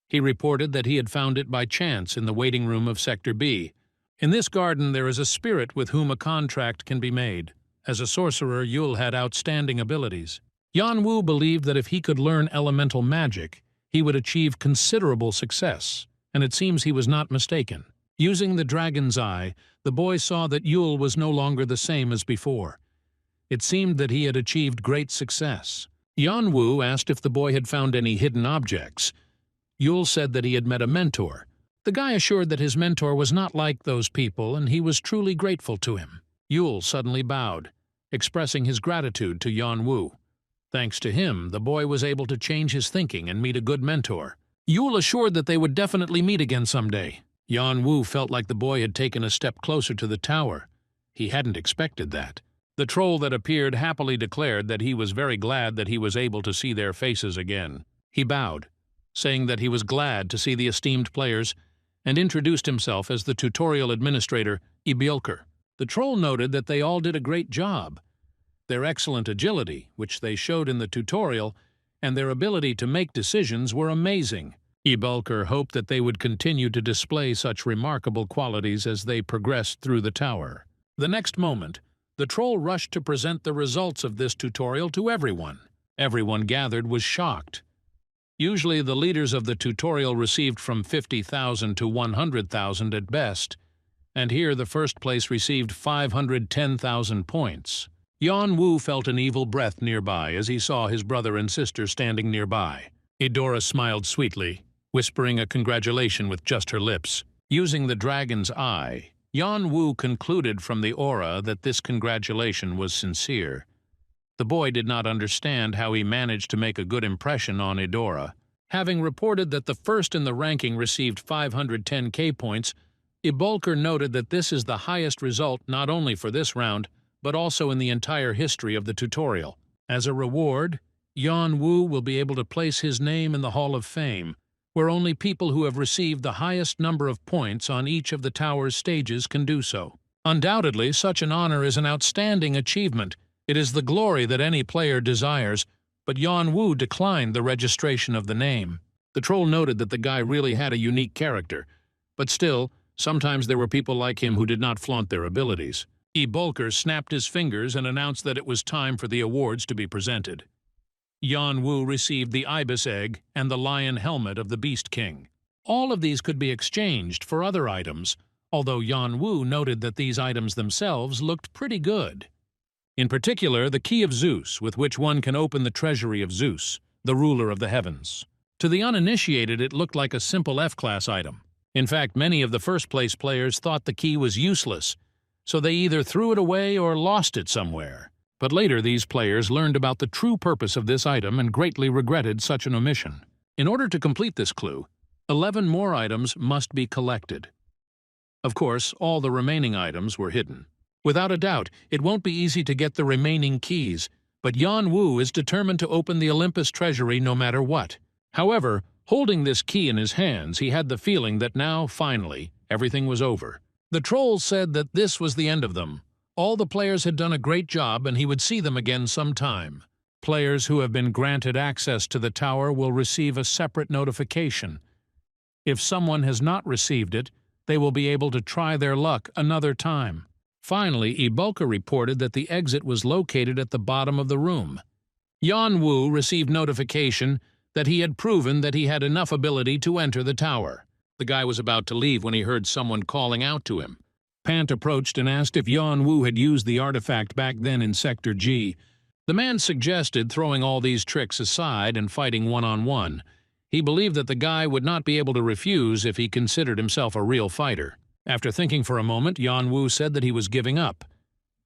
He reported that he had found it by chance in the waiting room of Sector B. In this garden there is a spirit with whom a contract can be made. As a sorcerer, Yule had outstanding abilities. Yan Wu believed that if he could learn elemental magic, he would achieve considerable success, and it seems he was not mistaken. Using the dragon's eye, the boy saw that Yule was no longer the same as before. It seemed that he had achieved great success. Yan Wu asked if the boy had found any hidden objects. Yule said that he had met a mentor. The guy assured that his mentor was not like those people, and he was truly grateful to him. Yule suddenly bowed, expressing his gratitude to Yan Wu. Thanks to him, the boy was able to change his thinking and meet a good mentor. Yule assured that they would definitely meet again someday. Yan Wu felt like the boy had taken a step closer to the tower. He hadn't expected that. The troll that appeared happily declared that he was very glad that he was able to see their faces again. He bowed, saying that he was glad to see the esteemed players, and introduced himself as the tutorial administrator, Ibjolker. The troll noted that they all did a great job. Their excellent agility, which they showed in the tutorial, and their ability to make decisions were amazing. Ibjolker hoped that they would continue to display such remarkable qualities as they progressed through the tower. The next moment, the troll rushed to present the results of this tutorial to everyone. Everyone gathered was shocked. Usually the leaders of the tutorial received from 50,000 to 100,000 at best, and here the first place received 510,000 points. Yan Wu felt an evil breath nearby as he saw his brother and sister standing nearby. Eudora smiled sweetly, whispering a congratulation with just her lips. Using the dragon's eye, Yan Wu concluded from the aura that this congratulation was sincere. The boy did not understand how he managed to make a good impression on Eudora. Having reported that the first in the ranking received 510k points, Ibjolker noted that this is the highest result not only for this round, but also in the entire history of the tutorial. As a reward, Yan Wu will be able to place his name in the Hall of Fame, where only people who have received the highest number of points on each of the tower's stages can do so. Undoubtedly, such an honor is an outstanding achievement. It is the glory that any player desires, but Yan Wu declined the registration of the name. The troll noted that the guy really had a unique character, but still, sometimes there were people like him who did not flaunt their abilities. Ibjolker snapped his fingers and announced that it was time for the awards to be presented. Yan Wu received the ibis egg and the lion helmet of the Beast King. All of these could be exchanged for other items, although Yan Wu noted that these items themselves looked pretty good. In particular, the Key of Zeus, with which one can open the treasury of Zeus, the ruler of the heavens. To the uninitiated, it looked like a simple F-class item. In fact, many of the first-place players thought the key was useless, so they either threw it away or lost it somewhere. But later these players learned about the true purpose of this item and greatly regretted such an omission. In order to complete this clue, 11 more items must be collected. Of course, all the remaining items were hidden. Without a doubt, it won't be easy to get the remaining keys, but Yan Wu is determined to open the Olympus treasury no matter what. However, holding this key in his hands, he had the feeling that now, finally, everything was over. The troll said that this was the end of them. All the players had done a great job and he would see them again sometime. Players who have been granted access to the tower will receive a separate notification. If someone has not received it, they will be able to try their luck another time. Finally, Ibjolker reported that the exit was located at the bottom of the room. Yan Wu received notification that he had proven that he had enough ability to enter the tower. The guy was about to leave when he heard someone calling out to him. Pant approached and asked if Yan Wu had used the artifact back then in Sector G. The man suggested throwing all these tricks aside and fighting one-on-one. He believed that the guy would not be able to refuse if he considered himself a real fighter. After thinking for a moment, Yan Wu said that he was giving up.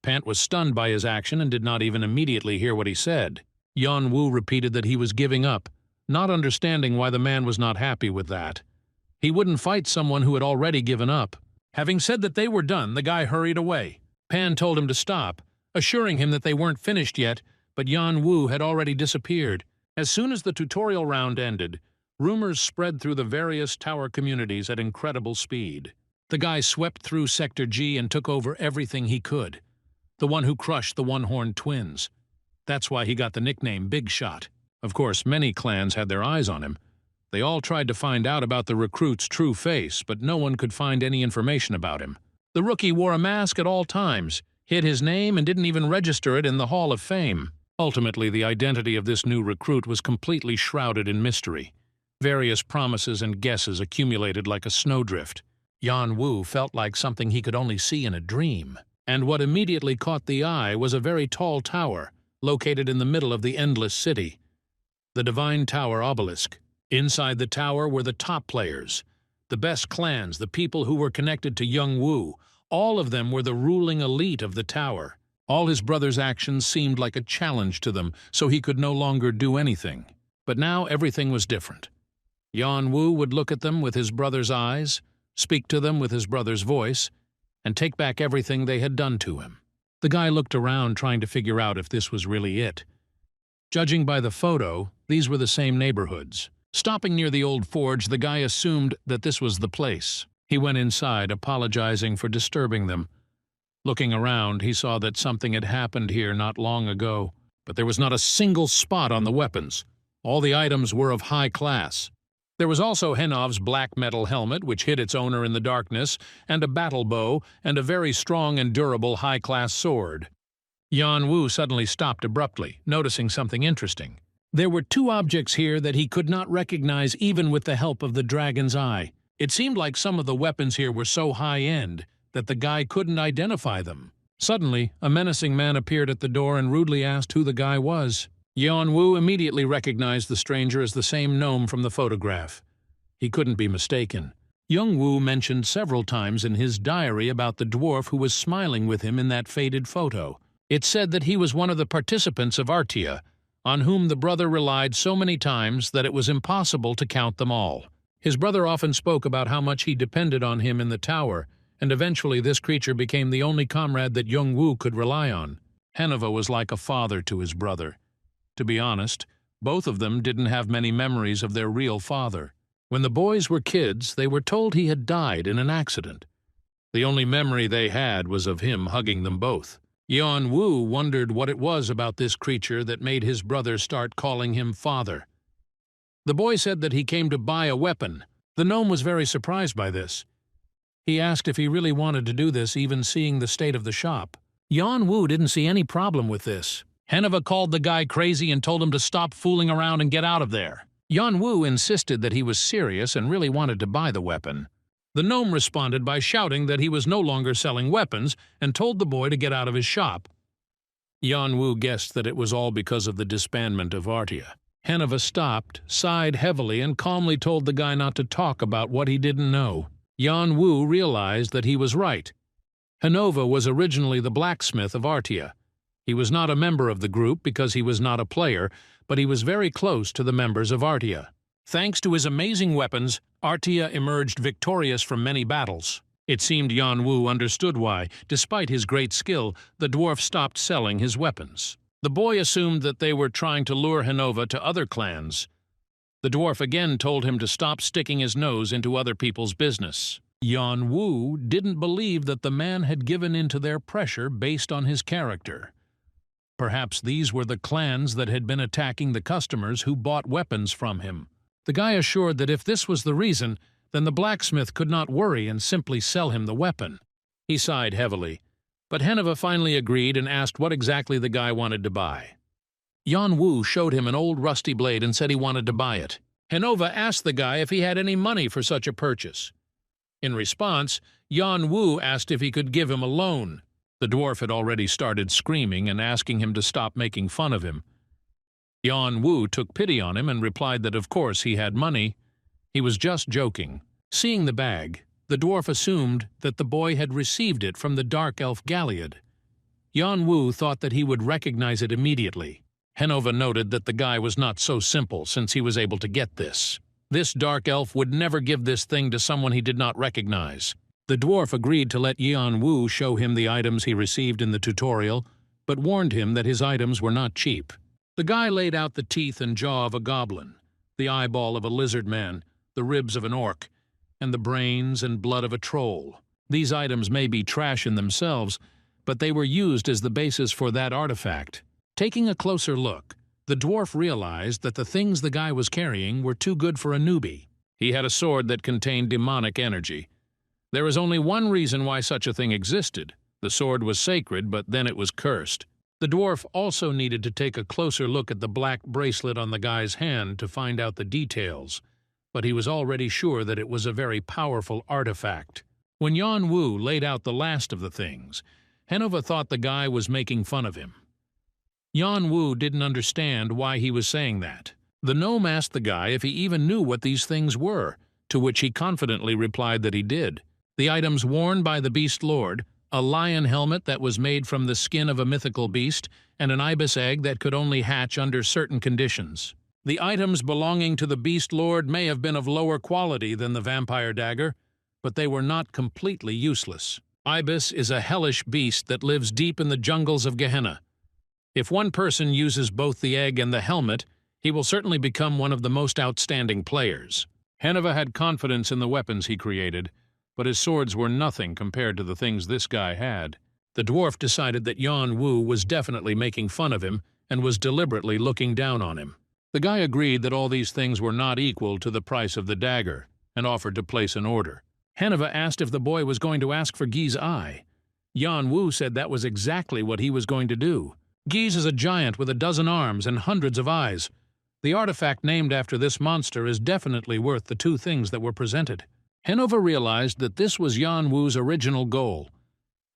Pant was stunned by his action and did not even immediately hear what he said. Yan Wu repeated that he was giving up, not understanding why the man was not happy with that. He wouldn't fight someone who had already given up. Having said that they were done, the guy hurried away. Pan told him to stop, assuring him that they weren't finished yet, but Yan Wu had already disappeared. As soon as the tutorial round ended, rumors spread through the various tower communities at incredible speed. The guy swept through Sector G and took over everything he could. The one who crushed the One-Horned Twins. That's why he got the nickname Big Shot. Of course, many clans had their eyes on him. They all tried to find out about the recruit's true face, but no one could find any information about him. The rookie wore a mask at all times, hid his name, and didn't even register it in the Hall of Fame. Ultimately, the identity of this new recruit was completely shrouded in mystery. Various promises and guesses accumulated like a snowdrift. Yan Wu felt like something he could only see in a dream. And what immediately caught the eye was a very tall tower, located in the middle of the Endless City. The Divine Tower Obelisk. Inside the tower were the top players, the best clans, the people who were connected to young Wu. All of them were the ruling elite of the tower. All his brother's actions seemed like a challenge to them, so he could no longer do anything. But now everything was different. Yan Wu would look at them with his brother's eyes, speak to them with his brother's voice, and take back everything they had done to him. The guy looked around trying to figure out if this was really it. Judging by the photo, these were the same neighborhoods. Stopping near the old forge, the guy assumed that this was the place. He went inside, apologizing for disturbing them. Looking around, he saw that something had happened here not long ago, but there was not a single spot on the weapons. All the items were of high class. There was also Henov's black metal helmet, which hid its owner in the darkness, and a battle bow, and a very strong and durable high-class sword. Yan Wu suddenly stopped abruptly, noticing something interesting. There were two objects here that he could not recognize even with the help of the dragon's eye. It seemed like some of the weapons here were so high-end that the guy couldn't identify them. Suddenly, a menacing man appeared at the door and rudely asked who the guy was. Yan Wu immediately recognized the stranger as the same gnome from the photograph. He couldn't be mistaken. Young Wu mentioned several times in his diary about the dwarf who was smiling with him in that faded photo. It said that he was one of the participants of Arta, on whom the brother relied so many times that it was impossible to count them all. His brother often spoke about how much he depended on him in the tower, and eventually this creature became the only comrade that Young Wu could rely on. Henova was like a father to his brother. To be honest, both of them didn't have many memories of their real father. When the boys were kids, they were told he had died in an accident. The only memory they had was of him hugging them both. Yan Wu wondered what it was about this creature that made his brother start calling him father. The boy said that he came to buy a weapon. The gnome was very surprised by this. He asked if he really wanted to do this, even seeing the state of the shop. Yan Wu didn't see any problem with this. Henova called the guy crazy and told him to stop fooling around and get out of there. Yan Wu insisted that he was serious and really wanted to buy the weapon. The gnome responded by shouting that he was no longer selling weapons and told the boy to get out of his shop. Yan Wu guessed that it was all because of the disbandment of Arta. Henova stopped, sighed heavily, and calmly told the guy not to talk about what he didn't know. Yan Wu realized that he was right. Henova was originally the blacksmith of Arta. He was not a member of the group because he was not a player, but he was very close to the members of Arta. Thanks to his amazing weapons, Arta emerged victorious from many battles. It seemed Yan Wu understood why, despite his great skill, the dwarf stopped selling his weapons. The boy assumed that they were trying to lure Henova to other clans. The dwarf again told him to stop sticking his nose into other people's business. Yan Wu didn't believe that the man had given in to their pressure based on his character. Perhaps these were the clans that had been attacking the customers who bought weapons from him. The guy assured that if this was the reason, then the blacksmith could not worry and simply sell him the weapon. He sighed heavily, but Henova finally agreed and asked what exactly the guy wanted to buy. Yan Wu showed him an old rusty blade and said he wanted to buy it. Henova asked the guy if he had any money for such a purchase. In response, Yan Wu asked if he could give him a loan. The dwarf had already started screaming and asking him to stop making fun of him. Yan Wu took pity on him and replied that of course he had money. He was just joking. Seeing the bag, the dwarf assumed that the boy had received it from the dark elf Galiad. Yan Wu thought that he would recognize it immediately. Henova noted that the guy was not so simple since he was able to get this. This dark elf would never give this thing to someone he did not recognize. The dwarf agreed to let Yan Wu show him the items he received in the tutorial, but warned him that his items were not cheap. The guy laid out the teeth and jaw of a goblin, the eyeball of a lizard man, the ribs of an orc, and the brains and blood of a troll. These items may be trash in themselves, but they were used as the basis for that artifact. Taking a closer look, the dwarf realized that the things the guy was carrying were too good for a newbie. He had a sword that contained demonic energy. There is only one reason why such a thing existed. The sword was sacred, but then it was cursed. The dwarf also needed to take a closer look at the black bracelet on the guy's hand to find out the details, but he was already sure that it was a very powerful artifact. When Yan Wu laid out the last of the things, Henova thought the guy was making fun of him. Yan Wu didn't understand why he was saying that. The gnome asked the guy if he even knew what these things were, to which he confidently replied that he did. The items worn by the Beast Lord, a lion helmet that was made from the skin of a mythical beast, and an ibis egg that could only hatch under certain conditions. The items belonging to the Beast Lord may have been of lower quality than the vampire dagger, but they were not completely useless. Ibis is a hellish beast that lives deep in the jungles of Gehenna. If one person uses both the egg and the helmet, he will certainly become one of the most outstanding players. Henova had confidence in the weapons he created, but his swords were nothing compared to the things this guy had. The dwarf decided that Yan Wu was definitely making fun of him and was deliberately looking down on him. The guy agreed that all these things were not equal to the price of the dagger and offered to place an order. Henova asked if the boy was going to ask for Guy's eye. Yan Wu said that was exactly what he was going to do. Guise is a giant with 12 arms and hundreds of eyes. The artifact named after this monster is definitely worth the 2 things that were presented. Henova realized that this was Yan Wu's original goal.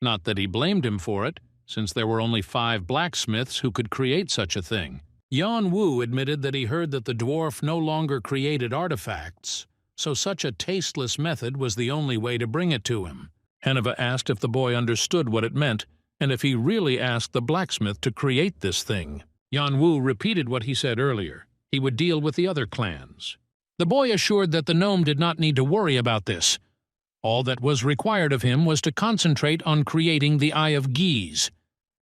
Not that he blamed him for it, since there were only 5 blacksmiths who could create such a thing. Yan Wu admitted that he heard that the dwarf no longer created artifacts, so such a tasteless method was the only way to bring it to him. Henova asked if the boy understood what it meant, and if he really asked the blacksmith to create this thing. Yan Wu repeated what he said earlier. He would deal with the other clans. The boy assured that the gnome did not need to worry about this. All that was required of him was to concentrate on creating the Eye of Guise.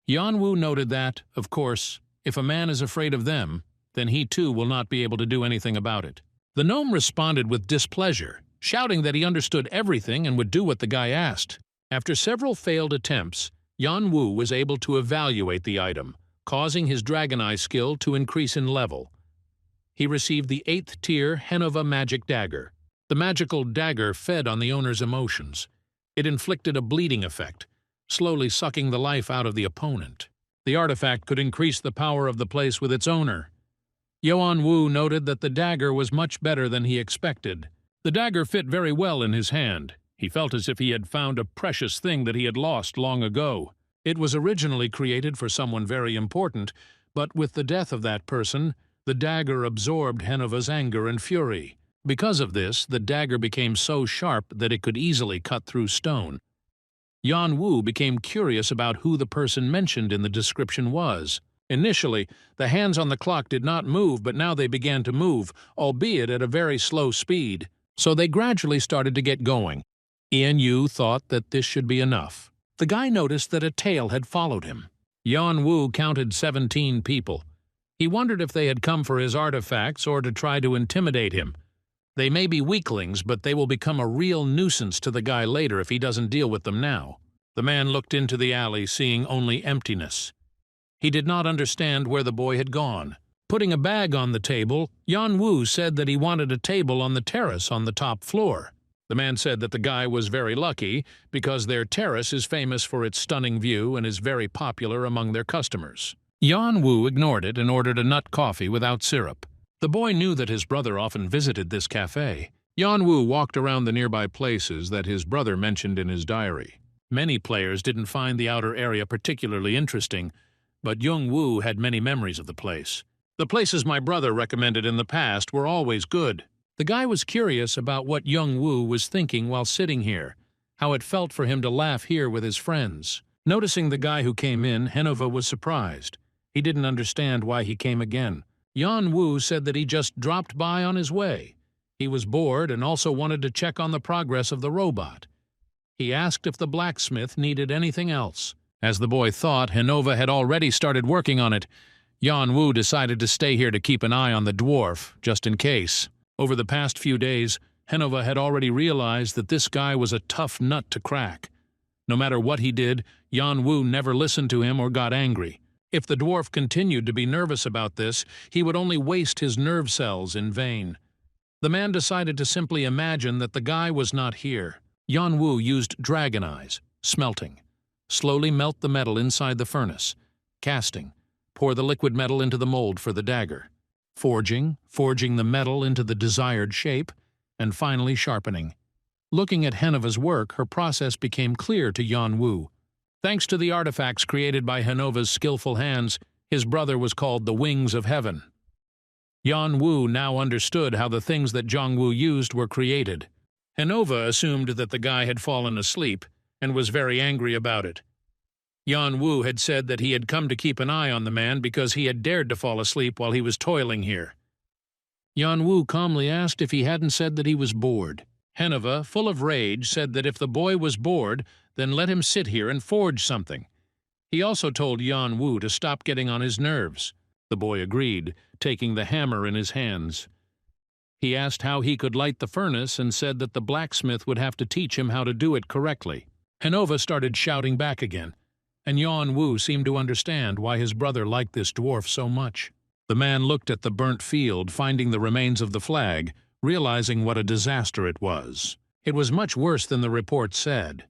Yan Wu noted that, of course, if a man is afraid of them, then he too will not be able to do anything about it. The gnome responded with displeasure, shouting that he understood everything and would do what the guy asked. After several failed attempts, Yan Wu was able to evaluate the item, causing his Dragon Eye skill to increase in level. He received the 8th tier Henova magic dagger. The magical dagger fed on the owner's emotions. It inflicted a bleeding effect, slowly sucking the life out of the opponent. The artifact could increase the power of the place with its owner. Yan Wu noted that the dagger was much better than he expected. The dagger fit very well in his hand. He felt as if he had found a precious thing that he had lost long ago. It was originally created for someone very important, but with the death of that person, the dagger absorbed Henova's anger and fury. Because of this, the dagger became so sharp that it could easily cut through stone. Yan Wu became curious about who the person mentioned in the description was. Initially, the hands on the clock did not move, but now they began to move, albeit at a very slow speed. So they gradually started to get going. Yan Wu thought that this should be enough. The guy noticed that a tail had followed him. Yan Wu counted 17 people. He wondered if they had come for his artifacts or to try to intimidate him. They may be weaklings, but they will become a real nuisance to the guy later if he doesn't deal with them now. The man looked into the alley, seeing only emptiness. He did not understand where the boy had gone. Putting a bag on the table, Yan Wu said that he wanted a table on the terrace on the top floor. The man said that the guy was very lucky because their terrace is famous for its stunning view and is very popular among their customers. Yan Wu ignored it and ordered a nut coffee without syrup. The boy knew that his brother often visited this cafe. Yan Wu walked around the nearby places that his brother mentioned in his diary. Many players didn't find the outer area particularly interesting, but Yung Wu had many memories of the place. The places my brother recommended in the past were always good. The guy was curious about what Yung Wu was thinking while sitting here, how it felt for him to laugh here with his friends. Noticing the guy who came in, Henova was surprised. He didn't understand why he came again. Yan Wu said that he just dropped by on his way. He was bored and also wanted to check on the progress of the robot. He asked if the blacksmith needed anything else. As the boy thought, Henova had already started working on it. Yan Wu decided to stay here to keep an eye on the dwarf, just in case. Over the past few days, Henova had already realized that this guy was a tough nut to crack. No matter what he did, Yan Wu never listened to him or got angry. If the dwarf continued to be nervous about this, he would only waste his nerve cells in vain. The man decided to simply imagine that the guy was not here. Yan Wu used dragon eyes, smelting. Slowly melt the metal inside the furnace. Casting. Pour the liquid metal into the mold for the dagger. Forging the metal into the desired shape, and finally sharpening. Looking at Henova's work, her process became clear to Yan Wu. Thanks to the artifacts created by Henova's skillful hands, his brother was called the Wings of Heaven. Yan Wu now understood how the things that Zhang Wu used were created. Henova assumed that the guy had fallen asleep and was very angry about it. Yan Wu had said that he had come to keep an eye on the man because he had dared to fall asleep while he was toiling here. Yan Wu calmly asked if he hadn't said that he was bored. Henova, full of rage, said that if the boy was bored, then let him sit here and forge something. He also told Yan Wu to stop getting on his nerves. The boy agreed, taking the hammer in his hands. He asked how he could light the furnace and said that the blacksmith would have to teach him how to do it correctly. Henova started shouting back again, and Yan Wu seemed to understand why his brother liked this dwarf so much. The man looked at the burnt field, finding the remains of the flag, realizing what a disaster it was. It was much worse than the report said.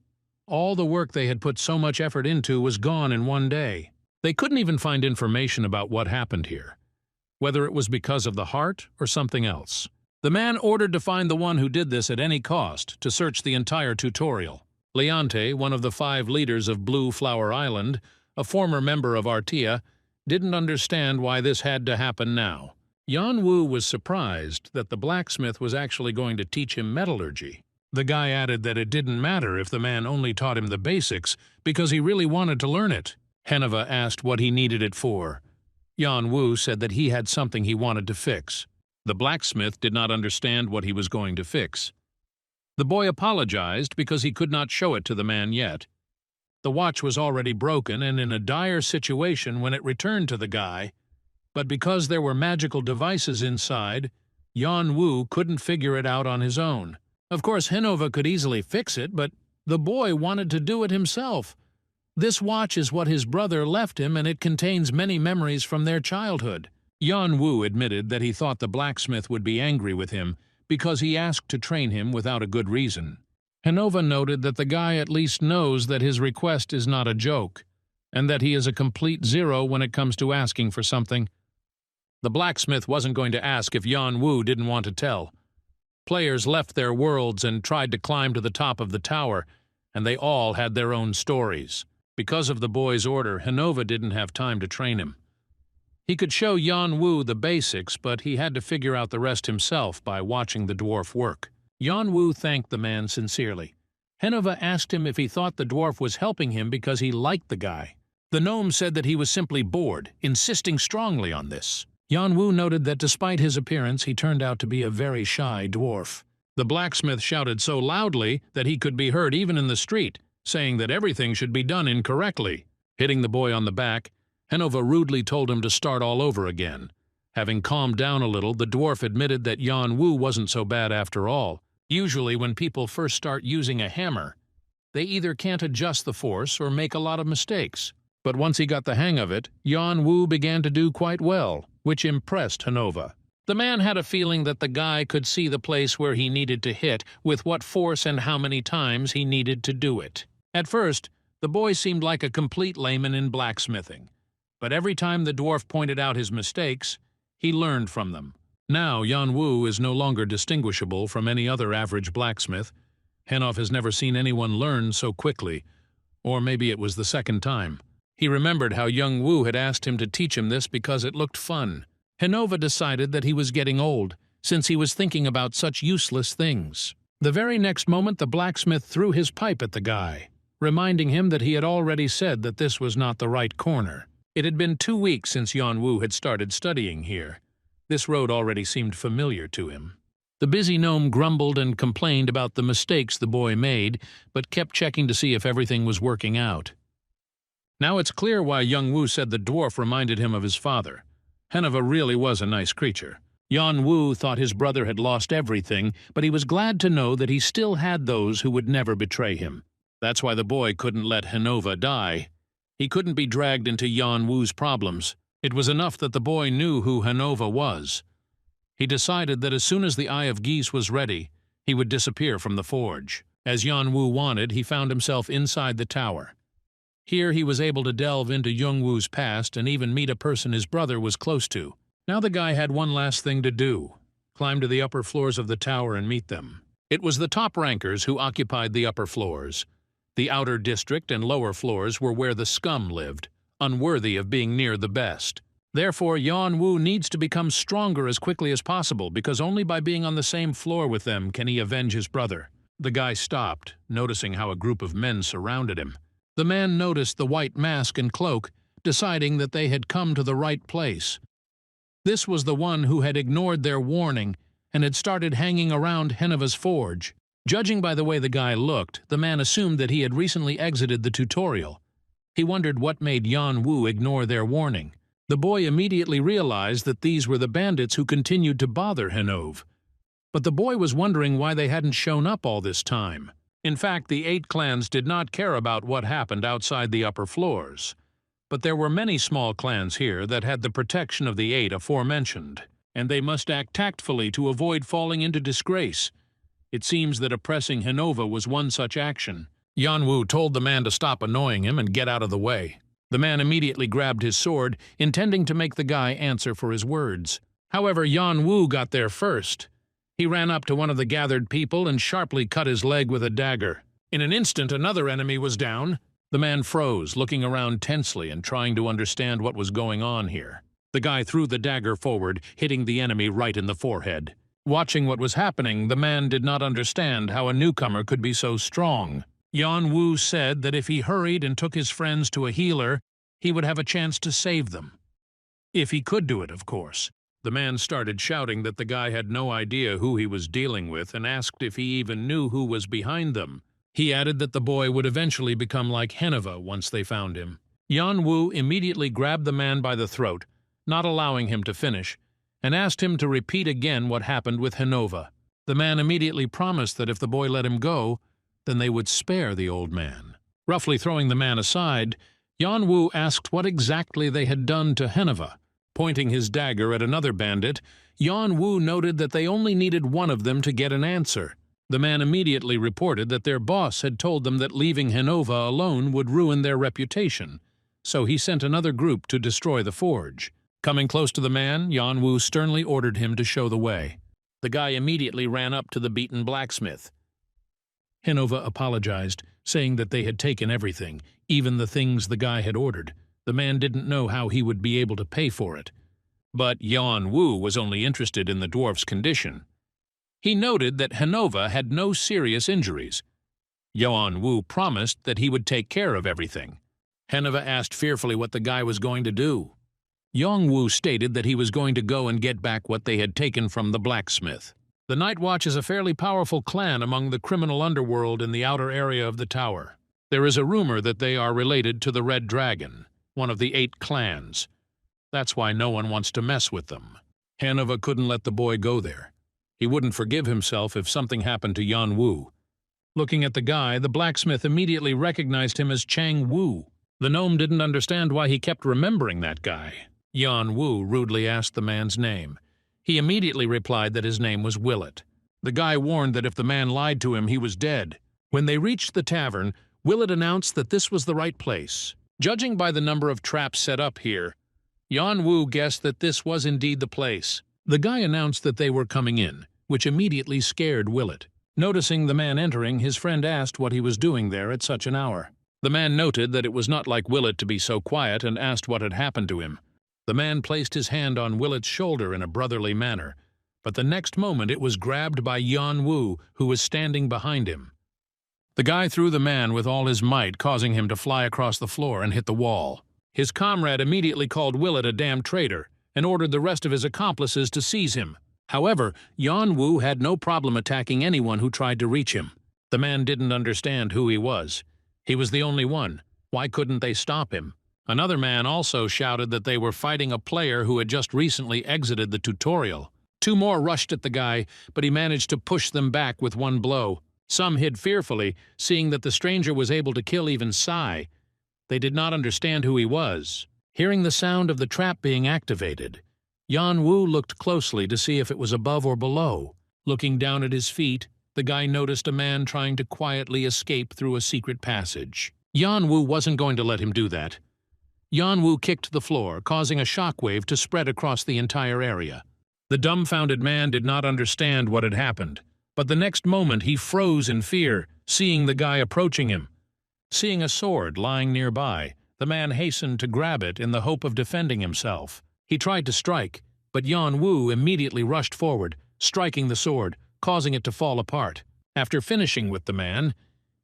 All the work they had put so much effort into was gone in one day. They couldn't even find information about what happened here, whether it was because of the heart or something else. The man ordered to find the one who did this at any cost, to search the entire tutorial. Leonte, one of the 5 leaders of Blue Flower Island, a former member of Arta, didn't understand why this had to happen now. Yan Wu was surprised that the blacksmith was actually going to teach him metallurgy. The guy added that it didn't matter if the man only taught him the basics, because he really wanted to learn it. Henova asked what he needed it for. Yan Wu said that he had something he wanted to fix. The blacksmith did not understand what he was going to fix. The boy apologized because he could not show it to the man yet. The watch was already broken and in a dire situation when it returned to the guy, but because there were magical devices inside, Yan Wu couldn't figure it out on his own. Of course, Henova could easily fix it, but the boy wanted to do it himself. This watch is what his brother left him, and it contains many memories from their childhood. Yan Wu admitted that he thought the blacksmith would be angry with him because he asked to train him without a good reason. Henova noted that the guy at least knows that his request is not a joke, and that he is a complete zero when it comes to asking for something. The blacksmith wasn't going to ask if Yan Wu didn't want to tell. Players left their worlds and tried to climb to the top of the tower, and they all had their own stories. Because of the boy's order, Henova didn't have time to train him. He could show Yan Wu the basics, but he had to figure out the rest himself by watching the dwarf work. Yan Wu thanked the man sincerely. Henova asked him if he thought the dwarf was helping him because he liked the guy. The gnome said that he was simply bored, insisting strongly on this. Yan Wu noted that despite his appearance, he turned out to be a very shy dwarf. The blacksmith shouted so loudly that he could be heard even in the street, saying that everything should be done incorrectly. Hitting the boy on the back, Henova rudely told him to start all over again. Having calmed down a little, the dwarf admitted that Yan Wu wasn't so bad after all. Usually when people first start using a hammer, they either can't adjust the force or make a lot of mistakes. But once he got the hang of it, Yan Wu began to do quite well, which impressed Henova. The man had a feeling that the guy could see the place where he needed to hit, with what force and how many times he needed to do it. At first, the boy seemed like a complete layman in blacksmithing. But every time the dwarf pointed out his mistakes, he learned from them. Now Yan Wu is no longer distinguishable from any other average blacksmith. Henov has never seen anyone learn so quickly, or maybe it was the second time. He remembered how young Wu had asked him to teach him this because it looked fun. Henova decided that he was getting old, since he was thinking about such useless things. The very next moment the blacksmith threw his pipe at the guy, reminding him that he had already said that this was not the right corner. It had been 2 weeks since Yan Wu had started studying here. This road already seemed familiar to him. The busy gnome grumbled and complained about the mistakes the boy made, but kept checking to see if everything was working out. Now it's clear why young Wu said the dwarf reminded him of his father. Henova really was a nice creature. Yan Wu thought his brother had lost everything, but he was glad to know that he still had those who would never betray him. That's why the boy couldn't let Henova die. He couldn't be dragged into Yan Wu's problems. It was enough that the boy knew who Henova was. He decided that as soon as the Eye of Geese was ready, he would disappear from the forge. As Yan Wu wanted, he found himself inside the tower. Here he was able to delve into Young Wu's past and even meet a person his brother was close to. Now the guy had one last thing to do: climb to the upper floors of the tower and meet them. It was the top rankers who occupied the upper floors. The outer district and lower floors were where the scum lived, unworthy of being near the best. Therefore, Yan Wu needs to become stronger as quickly as possible, because only by being on the same floor with them can he avenge his brother. The guy stopped, noticing how a group of men surrounded him. The man noticed the white mask and cloak, deciding that they had come to the right place. This was the one who had ignored their warning and had started hanging around Henova's forge. Judging by the way the guy looked, the man assumed that he had recently exited the tutorial. He wondered what made Yan Wu ignore their warning. The boy immediately realized that these were the bandits who continued to bother Henove. But the boy was wondering why they hadn't shown up all this time. In fact, the 8 clans did not care about what happened outside the upper floors. But there were many small clans here that had the protection of the 8 aforementioned, and they must act tactfully to avoid falling into disgrace. It seems that oppressing Henova was one such action. Yan Wu told the man to stop annoying him and get out of the way. The man immediately grabbed his sword, intending to make the guy answer for his words. However, Yan Wu got there first. He ran up to one of the gathered people and sharply cut his leg with a dagger. In an instant, another enemy was down. The man froze, looking around tensely and trying to understand what was going on here. The guy threw the dagger forward, hitting the enemy right in the forehead. Watching what was happening, the man did not understand how a newcomer could be so strong. Yan Wu said that if he hurried and took his friends to a healer, he would have a chance to save them. If he could do it, of course. The man started shouting that the guy had no idea who he was dealing with and asked if he even knew who was behind them. He added that the boy would eventually become like Henova once they found him. Yan Wu immediately grabbed the man by the throat, not allowing him to finish, and asked him to repeat again what happened with Henova. The man immediately promised that if the boy let him go, then they would spare the old man. Roughly throwing the man aside, Yan Wu asked what exactly they had done to Henova. Pointing his dagger at another bandit, Yan Wu noted that they only needed one of them to get an answer. The man immediately reported that their boss had told them that leaving Henova alone would ruin their reputation, so he sent another group to destroy the forge. Coming close to the man, Yan Wu sternly ordered him to show the way. The guy immediately ran up to the beaten blacksmith. Henova apologized, saying that they had taken everything, even the things the guy had ordered. The man didn't know how he would be able to pay for it. But Yan Wu was only interested in the dwarf's condition. He noted that Henova had no serious injuries. Yan Wu promised that he would take care of everything. Henova asked fearfully what the guy was going to do. Yan Wu stated that he was going to go and get back what they had taken from the blacksmith. The Night Watch is a fairly powerful clan among the criminal underworld in the outer area of the tower. There is a rumor that they are related to the Red Dragon, one of the 8 clans. That's why no one wants to mess with them. Henova couldn't let the boy go there. He wouldn't forgive himself if something happened to Yan Wu. Looking at the guy, the blacksmith immediately recognized him as Chang Wu. The gnome didn't understand why he kept remembering that guy. Yan Wu rudely asked the man's name. He immediately replied that his name was Willet. The guy warned that if the man lied to him, he was dead. When they reached the tavern, Willet announced that this was the right place. Judging by the number of traps set up here, Yan Wu guessed that this was indeed the place. The guy announced that they were coming in, which immediately scared Willet. Noticing the man entering, his friend asked what he was doing there at such an hour. The man noted that it was not like Willet to be so quiet and asked what had happened to him. The man placed his hand on Willet's shoulder in a brotherly manner, but the next moment it was grabbed by Yan Wu, who was standing behind him. The guy threw the man with all his might, causing him to fly across the floor and hit the wall. His comrade immediately called Willet a damn traitor and ordered the rest of his accomplices to seize him. However, Yan Wu had no problem attacking anyone who tried to reach him. The man didn't understand who he was. He was the only one. Why couldn't they stop him? Another man also shouted that they were fighting a player who had just recently exited the tutorial. 2 more rushed at the guy, but he managed to push them back with 1 blow. Some hid fearfully, seeing that the stranger was able to kill even Sai. They did not understand who he was. Hearing the sound of the trap being activated, Yan Wu looked closely to see if it was above or below. Looking down at his feet, the guy noticed a man trying to quietly escape through a secret passage. Yan Wu wasn't going to let him do that. Yan Wu kicked the floor, causing a shockwave to spread across the entire area. The dumbfounded man did not understand what had happened, but the next moment he froze in fear, seeing the guy approaching him. Seeing a sword lying nearby, the man hastened to grab it in the hope of defending himself. He tried to strike, but Yan Wu immediately rushed forward, striking the sword, causing it to fall apart. After finishing with the man,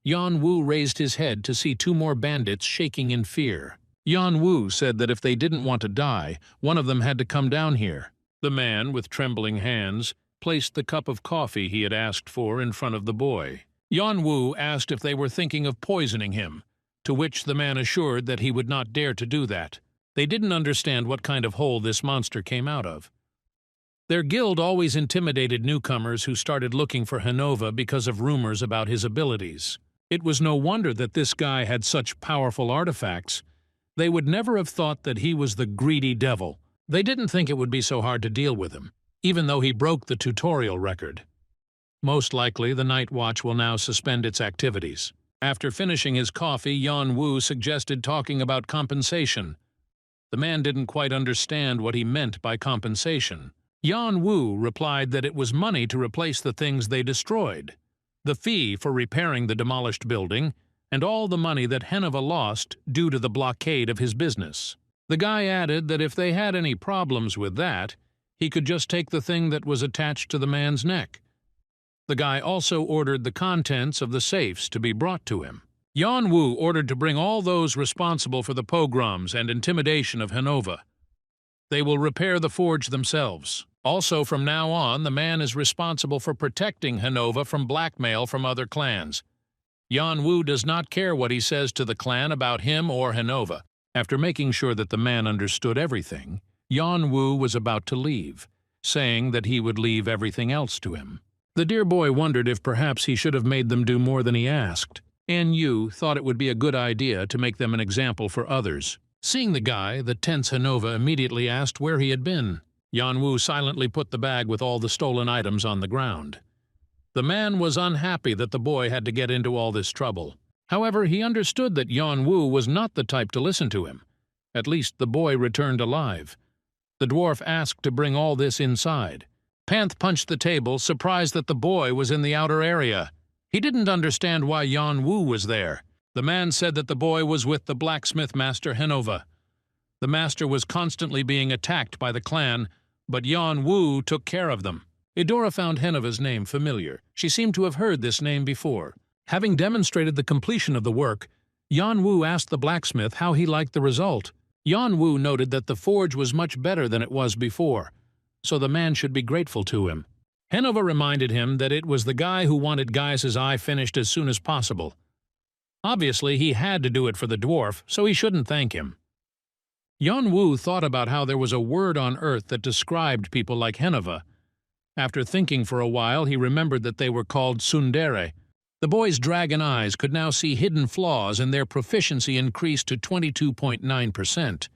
Yan Wu raised his head to see 2 more bandits shaking in fear. Yan Wu said that if they didn't want to die, one of them had to come down here. The man, with trembling hands, placed the cup of coffee he had asked for in front of the boy. Yan Wu asked if they were thinking of poisoning him, to which the man assured that he would not dare to do that. They didn't understand what kind of hole this monster came out of. Their guild always intimidated newcomers who started looking for Hanova because of rumors about his abilities. It was no wonder that this guy had such powerful artifacts. They would never have thought that he was the greedy devil. They didn't think it would be so hard to deal with him, even though he broke the tutorial record. Most likely, the Night Watch will now suspend its activities. After finishing his coffee, Yan Wu suggested talking about compensation. The man didn't quite understand what he meant by compensation. Yan Wu replied that it was money to replace the things they destroyed, the fee for repairing the demolished building, and all the money that Hanova lost due to the blockade of his business. The guy added that if they had any problems with that, he could just take the thing that was attached to the man's neck. The guy also ordered the contents of the safes to be brought to him. Yan Wu ordered to bring all those responsible for the pogroms and intimidation of Hanova. They will repair the forge themselves. Also, from now on, the man is responsible for protecting Hanova from blackmail from other clans. Yan Wu does not care what he says to the clan about him or Hanova. After making sure that the man understood everything, Yan Wu was about to leave, saying that he would leave everything else to him. The dear boy wondered if perhaps he should have made them do more than he asked. An Yu thought it would be a good idea to make them an example for others. Seeing the guy, the tense Hanova immediately asked where he had been. Yan Wu silently put the bag with all the stolen items on the ground. The man was unhappy that the boy had to get into all this trouble. However, he understood that Yan Wu was not the type to listen to him. At least the boy returned alive. The dwarf asked to bring all this inside. Panth punched the table, surprised that the boy was in the outer area. He didn't understand why Yan Wu was there. The man said that the boy was with the blacksmith master Hanova. The master was constantly being attacked by the clan, but Yan Wu took care of them. Idora found Henova's name familiar. She seemed to have heard this name before. Having demonstrated the completion of the work, Yan Wu asked the blacksmith how he liked the result. Yan Wu noted that the forge was much better than it was before, so the man should be grateful to him. Hanova reminded him that it was the guy who wanted Gaius's eye finished as soon as possible. Obviously, he had to do it for the dwarf, so he shouldn't thank him. Yan Wu thought about how there was a word on earth that described people like Hanova. After thinking for a while, he remembered that they were called tsundere. The boy's dragon eyes could now see hidden flaws, and their proficiency increased to 22.9%.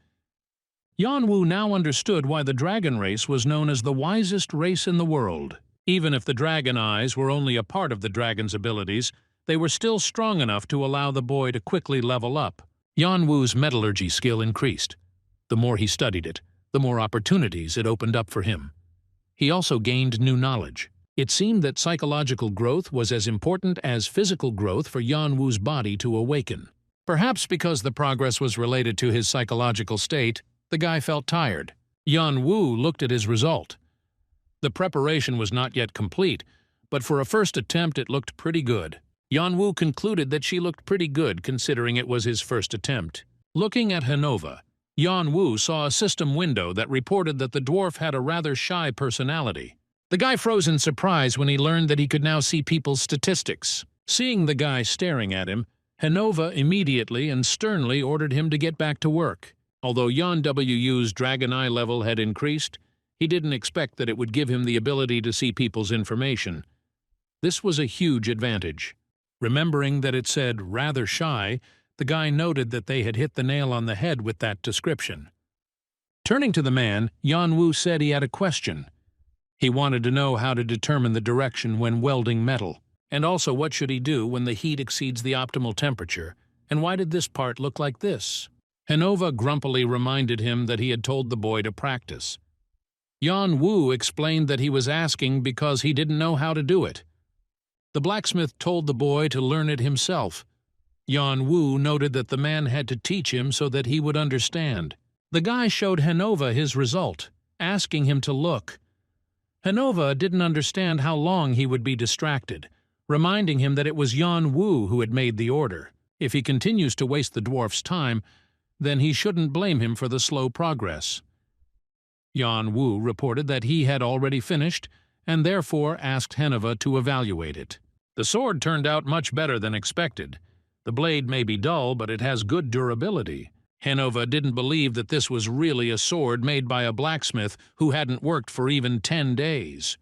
Yan Wu now understood why the dragon race was known as the wisest race in the world. Even if the dragon eyes were only a part of the dragon's abilities, they were still strong enough to allow the boy to quickly level up. Yan Wu's metallurgy skill increased. The more he studied it, the more opportunities it opened up for him. He also gained new knowledge. It seemed that psychological growth was as important as physical growth for Yan Wu's body to awaken. Perhaps because the progress was related to his psychological state, the guy felt tired. Yan Wu looked at his result. The preparation was not yet complete, but for a first attempt it looked pretty good. Yan Wu concluded that she looked pretty good considering it was his first attempt. Looking at Hanova, Yan Wu saw a system window that reported that the dwarf had a rather shy personality. The guy froze in surprise when he learned that he could now see people's statistics. Seeing the guy staring at him, Hanova immediately and sternly ordered him to get back to work. Although Yan Wu's dragon eye level had increased, he didn't expect that it would give him the ability to see people's information. This was a huge advantage. Remembering that it said rather shy, the guy noted that they had hit the nail on the head with that description. Turning to the man, Yan Wu said he had a question. He wanted to know how to determine the direction when welding metal, and also what should he do when the heat exceeds the optimal temperature, and why did this part look like this? Hanova grumpily reminded him that he had told the boy to practice. Yan Wu explained that he was asking because he didn't know how to do it. The blacksmith told the boy to learn it himself. Yan Wu noted that the man had to teach him so that he would understand. The guy showed Hanova his result, asking him to look. Hanova didn't understand how long he would be distracted, reminding him that it was Yan Wu who had made the order. If he continues to waste the dwarf's time, then he shouldn't blame him for the slow progress. Yan Wu reported that he had already finished, and therefore asked Manhwa to evaluate it. The sword turned out much better than expected. The blade may be dull, but it has good durability. Manhwa didn't believe that this was really a sword made by a blacksmith who hadn't worked for even 10 days.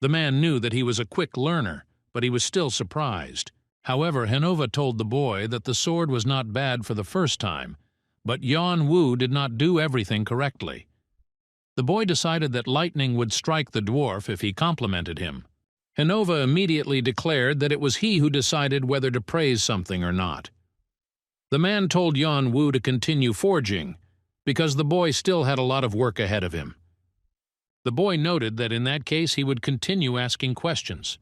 The man knew that he was a quick learner, but he was still surprised. However, Manhwa told the boy that the sword was not bad for the first time, but Yan Wu did not do everything correctly. The boy decided that lightning would strike the dwarf if he complimented him. Manhwa immediately declared that it was he who decided whether to praise something or not. The man told Yan Wu to continue forging, because the boy still had a lot of work ahead of him. The boy noted that in that case he would continue asking questions.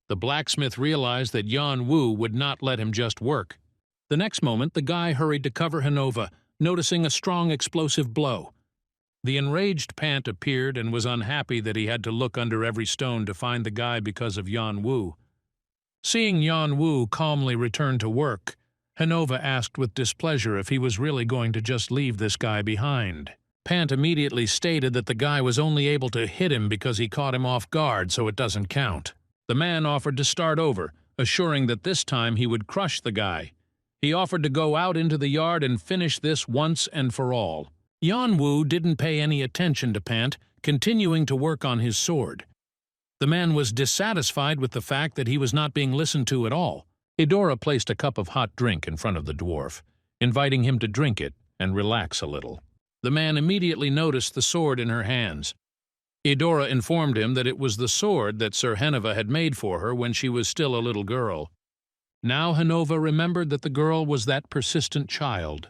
The blacksmith realized that Yan Wu would not let him just work. The next moment, the guy hurried to cover Manhwa, noticing a strong explosive blow. The enraged Pant appeared and was unhappy that he had to look under every stone to find the guy because of Yan Wu. Seeing Yan Wu calmly return to work, Manhwa asked with displeasure if he was really going to just leave this guy behind. Pant immediately stated that the guy was only able to hit him because he caught him off guard, so it doesn't count. The man offered to start over, assuring that this time he would crush the guy. He offered to go out into the yard and finish this once and for all. Yan Wu didn't pay any attention to Pant, continuing to work on his sword. The man was dissatisfied with the fact that he was not being listened to at all. Eudora placed a cup of hot drink in front of the dwarf, inviting him to drink it and relax a little. The man immediately noticed the sword in her hands. Eudora informed him that it was the sword that Sir Manhwa had made for her when she was still a little girl. Now Manhwa remembered that the girl was that persistent child.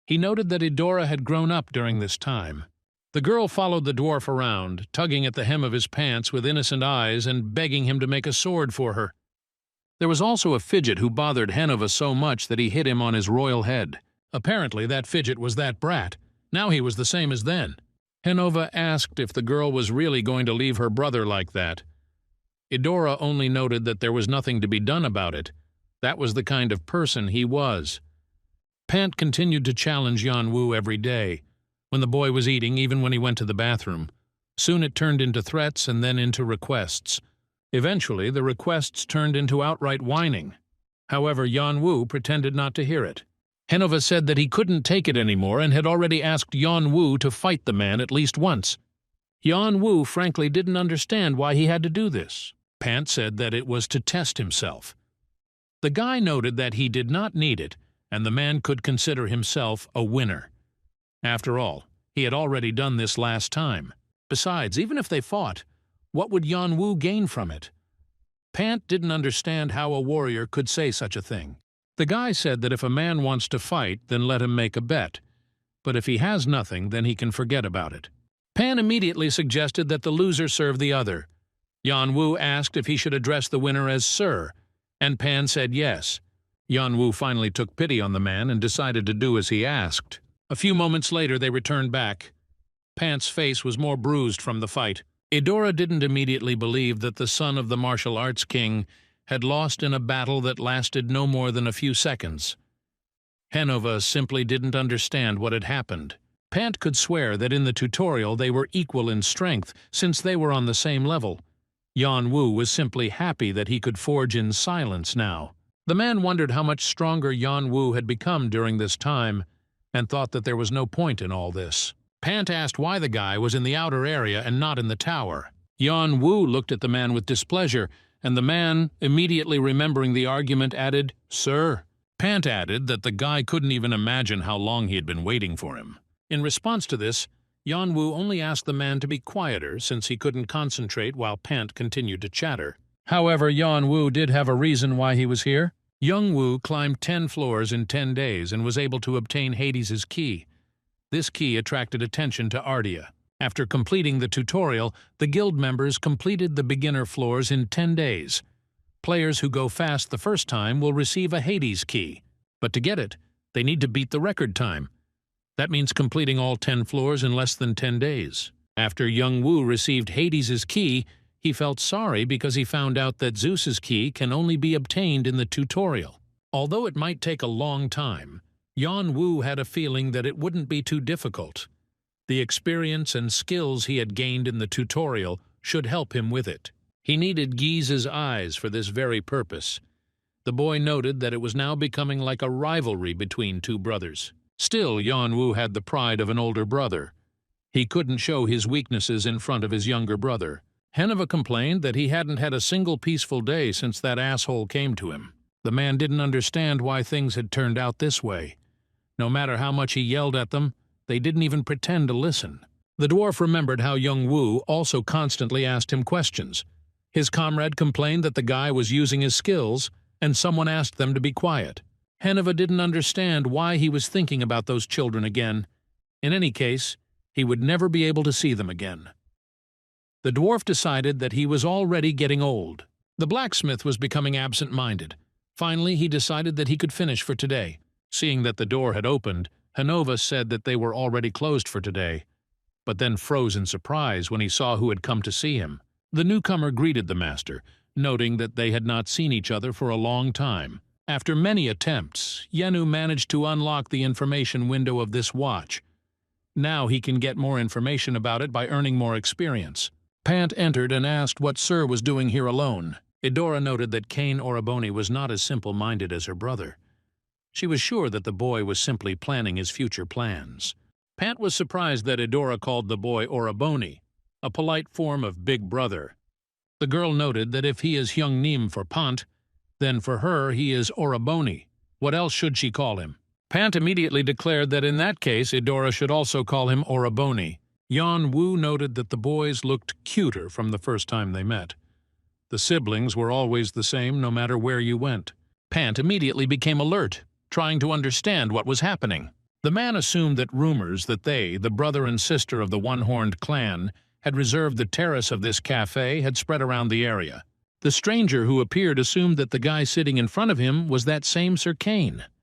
He noted that Eudora had grown up during this time. The girl followed the dwarf around, tugging at the hem of his pants with innocent eyes and begging him to make a sword for her. There was also a fidget who bothered Manhwa so much that he hit him on his royal head. Apparently that fidget was that brat. Now he was the same as then. Manhwa asked if the girl was really going to leave her brother like that. Eudora only noted that there was nothing to be done about it. That was the kind of person he was. Pant continued to challenge Yan Wu every day, when the boy was eating, even when he went to the bathroom. Soon it turned into threats and then into requests. Eventually, the requests turned into outright whining. However, Yan Wu pretended not to hear it. Manhwa said that he couldn't take it anymore and had already asked Yan Wu to fight the man at least once. Yan Wu frankly didn't understand why he had to do this. Pant said that it was to test himself. The guy noted that he did not need it, and the man could consider himself a winner. After all, he had already done this last time. Besides, even if they fought, what would Yan Wu gain from it? Pant didn't understand how a warrior could say such a thing. The guy said that if a man wants to fight, then let him make a bet. But if he has nothing, then he can forget about it. Pant immediately suggested that the loser serve the other. Yan Wu asked if he should address the winner as Sir, and Pan said yes. Yan Wu finally took pity on the man and decided to do as he asked. A few moments later they returned back. Pant's face was more bruised from the fight. Eudora didn't immediately believe that the son of the martial arts king had lost in a battle that lasted no more than a few seconds. Manhwa simply didn't understand what had happened. Pant could swear that in the tutorial they were equal in strength, since they were on the same level. Yan Wu was simply happy that he could forge in silence now. The man wondered how much stronger Yan Wu had become during this time, and thought that there was no point in all this. Pant asked why the guy was in the outer area and not in the tower. Yan Wu looked at the man with displeasure, and the man, immediately remembering the argument, added, "Sir." Pant added that the guy couldn't even imagine how long he had been waiting for him. In response to this, Yan Wu only asked the man to be quieter since he couldn't concentrate while Pant continued to chatter. However, Yan Wu did have a reason why he was here. Young Wu climbed 10 floors in 10 days and was able to obtain Hades's key. This key attracted attention to Arta. After completing the tutorial, the guild members completed the beginner floors in 10 days. Players who go fast the first time will receive a Hades key, but to get it, they need to beat the record time. That means completing all 10 floors in less than 10 days. After Young Wu received Hades's key, he felt sorry because he found out that Zeus's key can only be obtained in the tutorial. Although it might take a long time, Yan Wu had a feeling that it wouldn't be too difficult. The experience and skills he had gained in the tutorial should help him with it. He needed Guy's eyes for this very purpose. The boy noted that it was now becoming like a rivalry between two brothers. Still, Yanwu had the pride of an older brother. He couldn't show his weaknesses in front of his younger brother. Manhwa complained that he hadn't had a single peaceful day since that asshole came to him. The man didn't understand why things had turned out this way. No matter how much he yelled at them, they didn't even pretend to listen. The dwarf remembered how young Wu also constantly asked him questions. His comrade complained that the guy was using his skills, and someone asked them to be quiet. Manhwa didn't understand why he was thinking about those children again. In any case, he would never be able to see them again. The dwarf decided that he was already getting old. The blacksmith was becoming absent-minded. Finally, he decided that he could finish for today. Seeing that the door had opened, Manhwa said that they were already closed for today, but then froze in surprise when he saw who had come to see him. The newcomer greeted the master, noting that they had not seen each other for a long time. After many attempts, Yenu managed to unlock the information window of this watch. Now he can get more information about it by earning more experience. Pant entered and asked what Sir was doing here alone. Idora noted that Cain Oraboni was not as simple-minded as her brother. She was sure that the boy was simply planning his future plans. Pant was surprised that Idora called the boy Oraboni, a polite form of big brother. The girl noted that if he is young Neem for Pant, then for her he is Oraboni. What else should she call him? Pant immediately declared that in that case Idora should also call him Oraboni. Yan Wu noted that the boys looked cuter from the first time they met. The siblings were always the same no matter where you went. Pant immediately became alert, trying to understand what was happening. The man assumed that rumors that they, the brother and sister of the one-horned clan, had reserved the terrace of this cafe had spread around the area. The stranger who appeared assumed that the guy sitting in front of him was that same Sir Cain.